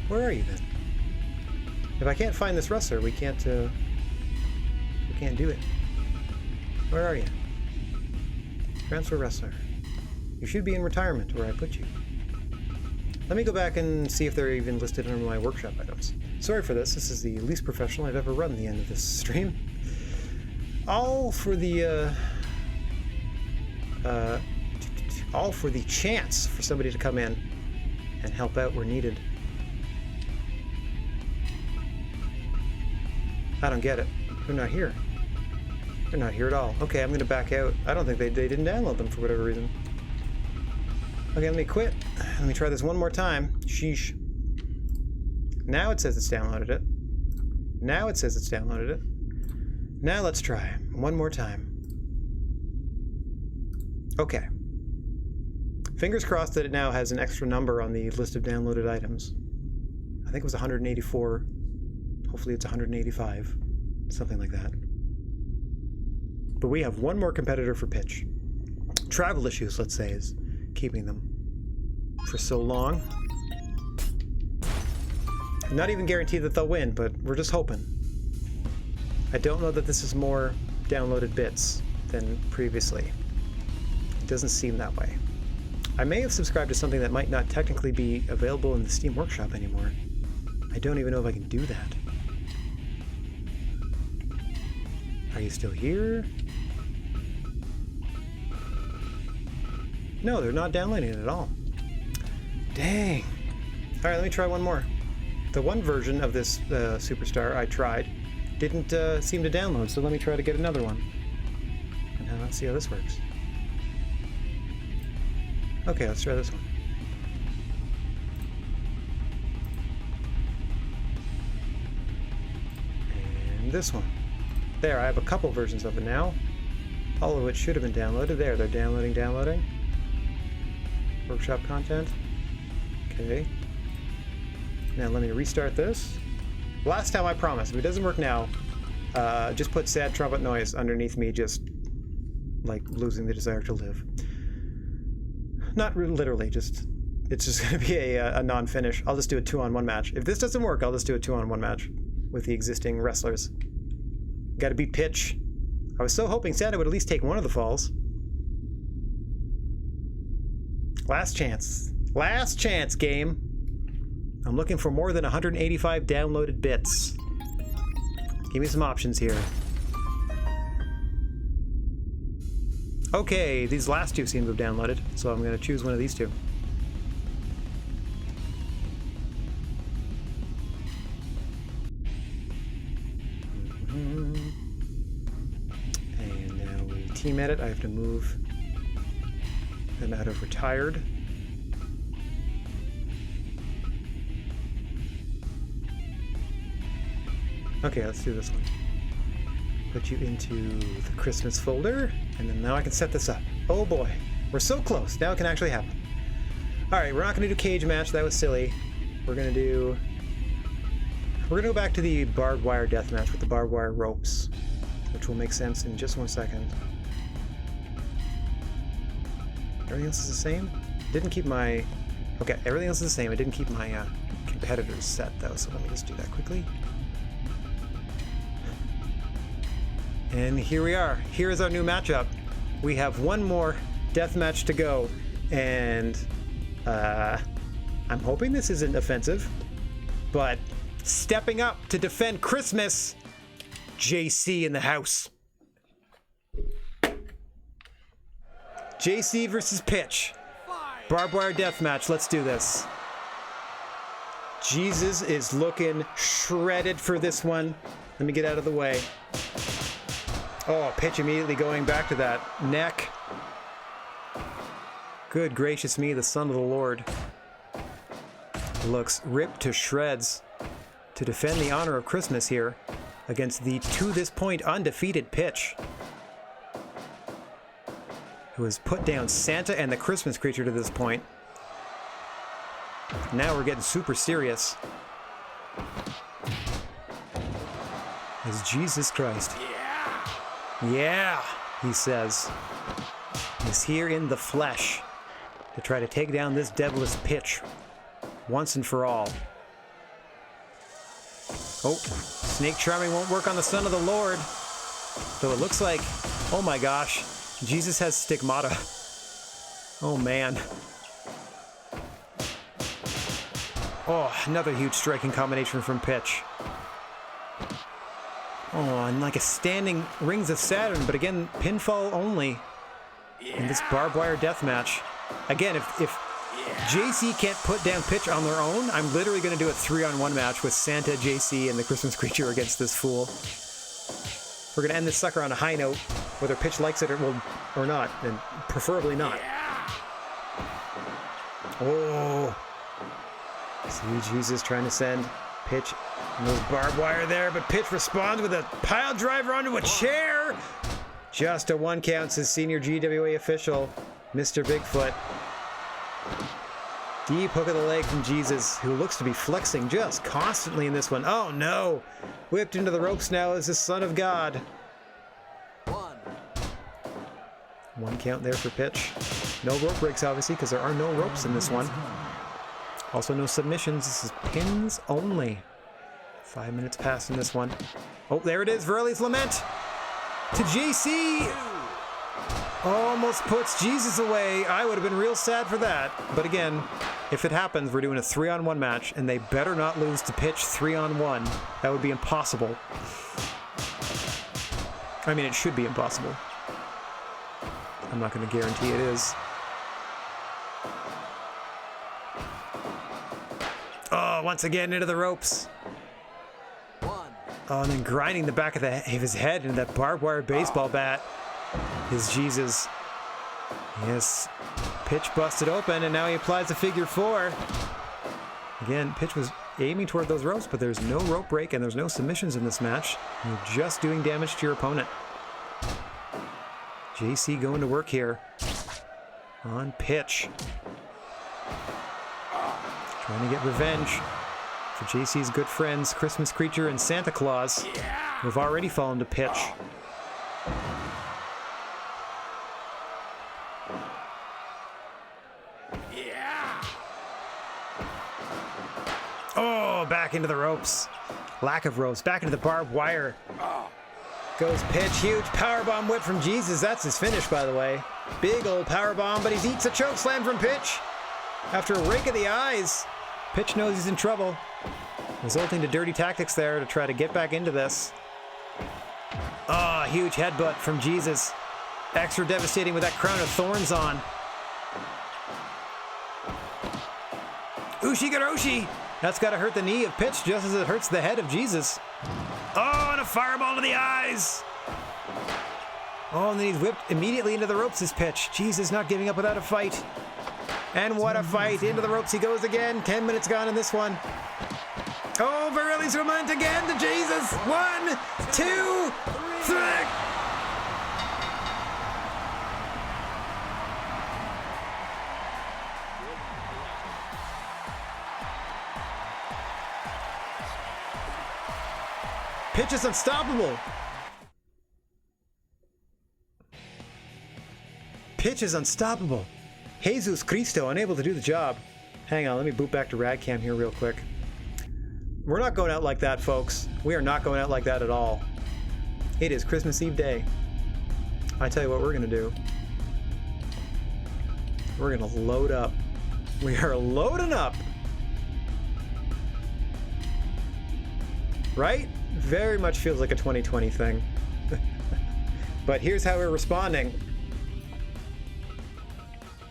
Where are you then? If I can't find this wrestler, we can't do it. Where are you? Transfer wrestler. You should be in retirement where I put you. Let me go back and see if they're even listed under my workshop items. Sorry for this. This is the least professional I've ever run the end of this stream. All for the chance for somebody to come in and help out where needed. I don't get it. They're not here. They're not here at all. Okay, I'm gonna back out. I don't think they didn't download them for whatever reason. Okay, let me quit. Let me try this one more time. Sheesh. Now it says it's downloaded it. Now it says it's downloaded it. Now let's try one more time. Okay. Fingers crossed that it now has an extra number on the list of downloaded items. I think it was 184. Hopefully it's 185. Something like that. But we have one more competitor for pitch. Travel issues, let's say, is keeping them for so long. Not even guaranteed that they'll win, but we're just hoping. I don't know that this is more downloaded bits than previously. It doesn't seem that way. I may have subscribed to something that might not technically be available in the Steam Workshop anymore. I don't even know if I can do that. Are you still here? No, they're not downloading it at all. Dang. All right, let me try one more. The one version of this Superstar I tried didn't seem to download, so let me try to get another one. And now let's see how this works. Okay, let's try this one. And this one. There, I have a couple versions of it now. All of which should have been downloaded. There, they're downloading. Workshop content. Okay. Now let me restart this. Last time I promised, if it doesn't work now, just put sad trumpet noise underneath me just like losing the desire to live. Not literally, just it's just going to be a non-finish. I'll just do a 2-on-1 match. If this doesn't work, I'll just do a 2-on-1 match with the existing wrestlers. Got to beat pitch. I was so hoping Santa would at least take one of the falls. Last chance. Last chance, game. I'm looking for more than 185 downloaded bits. Give me some options here. Okay, these last two seem to have downloaded, so I'm going to choose one of these two. And now we team edit. I have to move them out of retired. Okay, let's do this one. Put you into the Christmas folder, and then now I can set this up. Oh boy, we're so close. Now it can actually happen. All right, we're not going to do cage match. That was silly. We're going to go back to the barbed wire death match with the barbed wire ropes, which will make sense in just 1 second. Everything else is the same? Didn't keep my... Okay, everything else is the same. I didn't keep my competitors set, though, so let me just do that quickly. And here we are. Here is our new matchup. We have one more death match to go, and I'm hoping this isn't offensive, but stepping up to defend Christmas, JC in the house. JC versus Pitch. Barbed wire death match. Let's do this. Jesus is looking shredded for this one. Let me get out of the way. Oh, Pitch immediately going back to that neck. Good gracious me, the Son of the Lord looks ripped to shreds to defend the honor of Christmas here against the, to this point, undefeated Pitch, who has put down Santa and the Christmas creature to this point. Now we're getting super serious. Is Jesus Christ. Yeah, he says. He's here in the flesh to try to take down this devilish Pitch once and for all. Oh, snake charming won't work on the Son of the Lord. Though it looks like, oh my gosh, Jesus has stigmata. Oh man. Oh, another huge striking combination from Pitch. Oh, and like a standing Rings of Saturn, but again, pinfall only in this barbed wire death match. Again, if JC can't put down Pitch on their own, I'm literally going to do a 3-on-1 match with Santa, JC, and the Christmas creature against this fool. We're going to end this sucker on a high note, whether Pitch likes it or not, and preferably not. Oh. See Jesus trying to send Pitch and those barbed wire there, but Pitch responds with a pile driver onto a chair. Just a 1 count, says senior GWA official, Mr. Bigfoot. Deep hook of the leg from Jesus, who looks to be flexing just constantly in this one. Oh no! Whipped into the ropes now as the Son of God. 1 count there for Pitch. No rope breaks, obviously, because there are no ropes in this one. Also no submissions. This is pins only. 5 minutes past in this one. Oh, there it is. Verley's Lament to JC. Almost puts Jesus away. I would have been real sad for that. But again, if it happens, we're doing a 3-on-1 match, and they better not lose to Pitch 3-on-1. That would be impossible. I mean, it should be impossible. I'm not going to guarantee it is. Oh, once again into the ropes. Oh, and then grinding the back of his head into that barbed wire baseball bat is Jesus. Yes, Pitch busted open, and now he applies a figure 4. Again, Pitch was aiming toward those ropes, but there's no rope break and there's no submissions in this match. You're just doing damage to your opponent. JC going to work here on Pitch. Trying to get revenge for JC's good friends, Christmas Creature and Santa Claus, who have already fallen to Pitch. Oh, back into the ropes. Lack of ropes. Back into the barbed wire. Goes Pitch. Huge powerbomb whip from Jesus. That's his finish, by the way. Big old powerbomb, but he eats a choke slam from Pitch. After a rake of the eyes, Pitch knows he's in trouble, resulting to dirty tactics there to try to get back into this. Oh, huge headbutt from Jesus. Extra devastating with that crown of thorns on. Ushigoroshi! That's got to hurt the knee of Pitch just as it hurts the head of Jesus. Oh, and a fireball to the eyes! Oh, and then he's whipped immediately into the ropes, this Pitch. Jesus not giving up without a fight. And what a fight! Into the ropes he goes again. 10 minutes gone in this one. Oh, Virilli's Lament again to Jesus. 1, 2, 3. Pitch is unstoppable. Pitch is unstoppable. Jesus Cristo unable to do the job. Hang on, let me boot back to Radcam here real quick. We're not going out like that, folks. We are not going out like that at all. It is Christmas Eve day. I tell you what we're gonna do. We're gonna load up. We are loading up. Right? Very much feels like a 2020 thing. But here's how we're responding.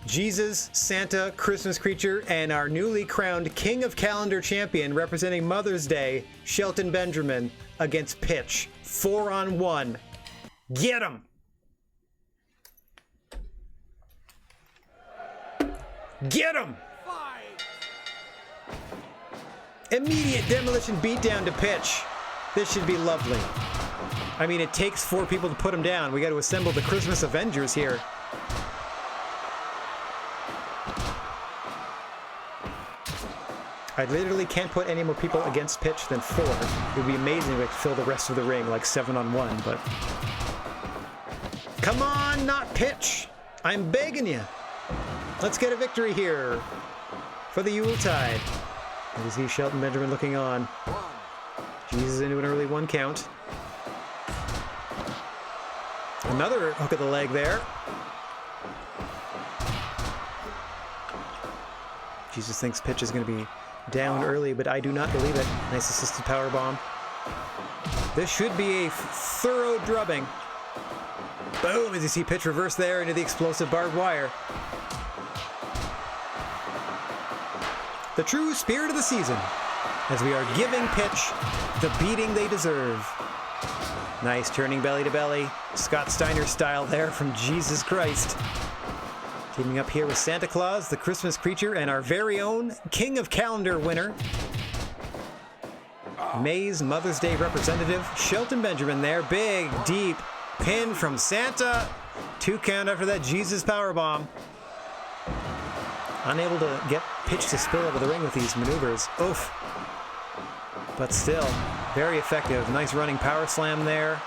Jesus, Santa, Christmas creature, and our newly crowned King of Calendar champion representing Mother's Day, Shelton Benjamin, against Pitch. 4-on-1. Get him! Get him! Immediate demolition beatdown to Pitch. This should be lovely. I mean, it takes 4 people to put him down. We got to assemble the Christmas Avengers here. I literally can't put any more people against Pitch than 4. It would be amazing if I could fill the rest of the ring like 7-on-1, but... Come on, not Pitch! I'm begging you. Let's get a victory here for the Yuletide. You see Shelton Benjamin looking on. Jesus into an early 1 count. Another hook of the leg there. Jesus thinks Pitch is going to be down early, but I do not believe it. Nice assisted powerbomb. This should be a thorough drubbing. Boom, as you see Pitch reverse there into the explosive barbed wire. The true spirit of the season, as we are giving Pitch the beating they deserve. Nice turning belly to belly. Scott Steiner style there from Jesus Christ. Teaming up here with Santa Claus, the Christmas creature, and our very own King of Calendar winner. May's Mother's Day representative, Shelton Benjamin there. Big, deep pin from Santa. 2 count after that Jesus powerbomb. Unable to get Pitch to spill out of the ring with these maneuvers. Oof. But still, very effective. Nice running power slam there.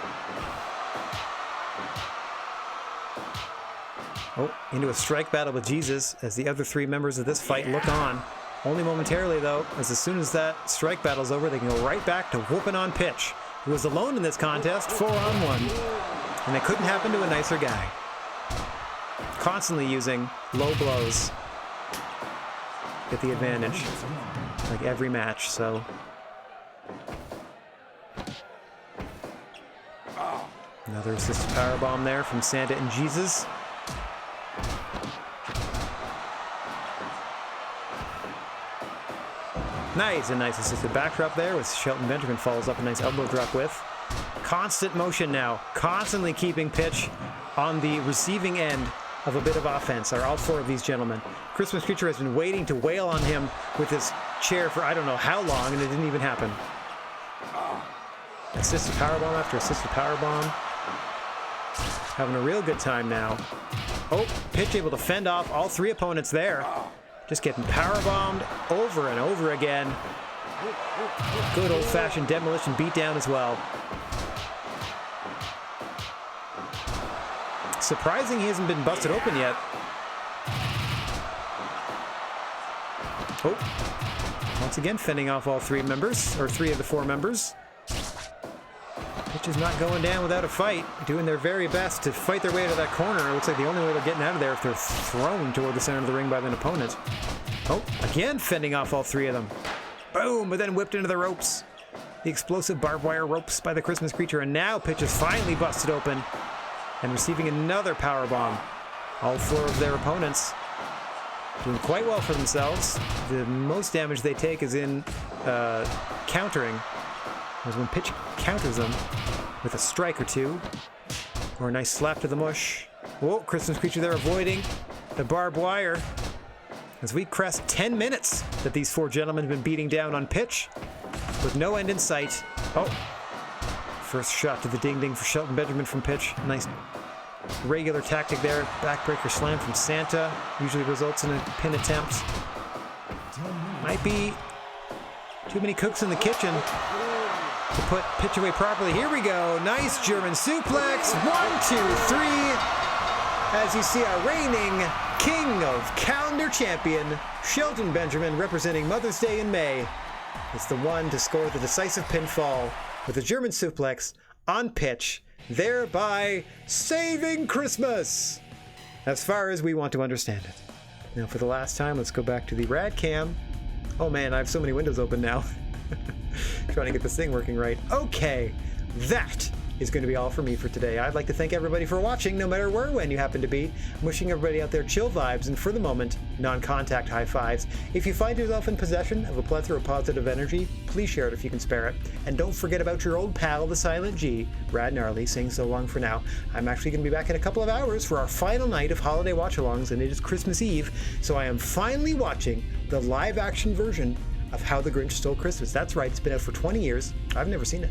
Oh, into a strike battle with Jesus as the other 3 members of this fight look on. Only momentarily, though, as soon as that strike battle's over, they can go right back to whooping on Pitch, who was alone in this contest, 4-on-1. And it couldn't happen to a nicer guy. Constantly using low blows. Get the advantage, like every match, so... Another assisted powerbomb there from Santa and Jesus. Nice, a nice assisted backdrop there, with Shelton Benjamin follows up a nice elbow drop with. Constant motion now, constantly keeping Pitch on the receiving end of a bit of offense, are all 4 of these gentlemen. Christmas creature has been waiting to wail on him with his chair for I don't know how long, and it didn't even happen. Assisted powerbomb after assisted powerbomb. Having a real good time now. Oh, Pitch able to fend off all 3 opponents there. Just getting powerbombed over and over again. Good old-fashioned demolition beatdown as well. Surprising he hasn't been busted open yet. Oh, once again fending off all 3 members, or 3 of the 4 members. Pitch is not going down without a fight, doing their very best to fight their way out of that corner. It looks like the only way they're getting out of there if they're thrown toward the center of the ring by an opponent. Oh, again fending off all 3 of them. Boom, but then whipped into the ropes. The explosive barbed wire ropes by the Christmas creature, and now Pitch is finally busted open and receiving another powerbomb. All 4 of their opponents doing quite well for themselves. The most damage they take is in countering, as when Pitch counters them with a strike or 2, or a nice slap to the mush. Whoa, Christmas creature there avoiding the barbed wire. As we crest 10 minutes that these 4 gentlemen have been beating down on Pitch. with no end in sight. Oh, first shot to the ding-ding for Shelton Benjamin from pitch. Nice regular tactic there. Backbreaker slam from Santa. Usually results in a pin attempt. Might be too many cooks in the kitchen to put pitch away properly. Here we go. Nice German suplex. 1, 2, 3. As you see, our reigning king of calendar champion, Shelton Benjamin, representing Mother's Day in May, is the one to score the decisive pinfall with a German suplex on pitch, thereby saving Christmas, as far as we want to understand it. Now, for the last time, let's go back to the rad cam. Oh man, I have so many windows open now. Trying to get this thing working right. Okay, that is going to be all for me for today. I'd like to thank everybody for watching, no matter where or when you happen to be. I'm wishing everybody out there chill vibes and, for the moment, non-contact high fives. If you find yourself in possession of a plethora of positive energy, please share it if you can spare it. And don't forget about your old pal, the Silent G, Rad Gnarly, saying so long for now. I'm actually going to be back in a couple of hours for our final night of holiday watch-alongs, and it is Christmas Eve, so I am finally watching the live-action version of How the Grinch Stole Christmas. That's right, it's been out for 20 years. I've never seen it.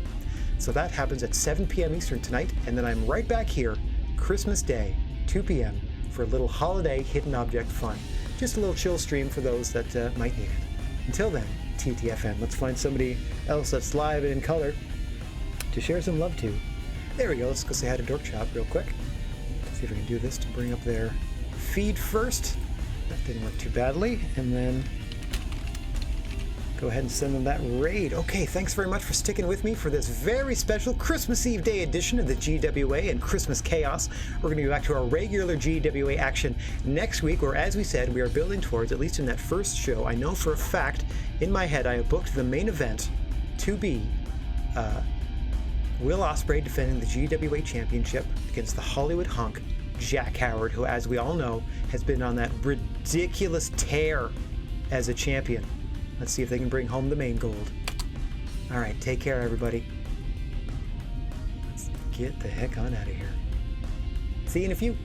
So that happens at 7 p.m. Eastern tonight, and then I'm right back here, Christmas Day, 2 p.m., for a little holiday hidden object fun. Just a little chill stream for those that might need it. Until then, TTFN, let's find somebody else that's live and in color to share some love to. There we go, let's go say hi to Dork Chop real quick. See if I can do this to bring up their feed first. That didn't work too badly, and then go ahead and send them that raid. Okay, thanks very much for sticking with me for this very special Christmas Eve Day edition of the GWA and Christmas Chaos. We're going to be back to our regular GWA action next week, where, as we said, we are building towards, at least in that first show, I know for a fact, in my head, I have booked the main event to be Will Ospreay defending the GWA Championship against the Hollywood hunk, Jack Howard, who, as we all know, has been on that ridiculous tear as a champion. Let's see if they can bring home the main gold. All right, take care, everybody. Let's get the heck on out of here. See you in a few.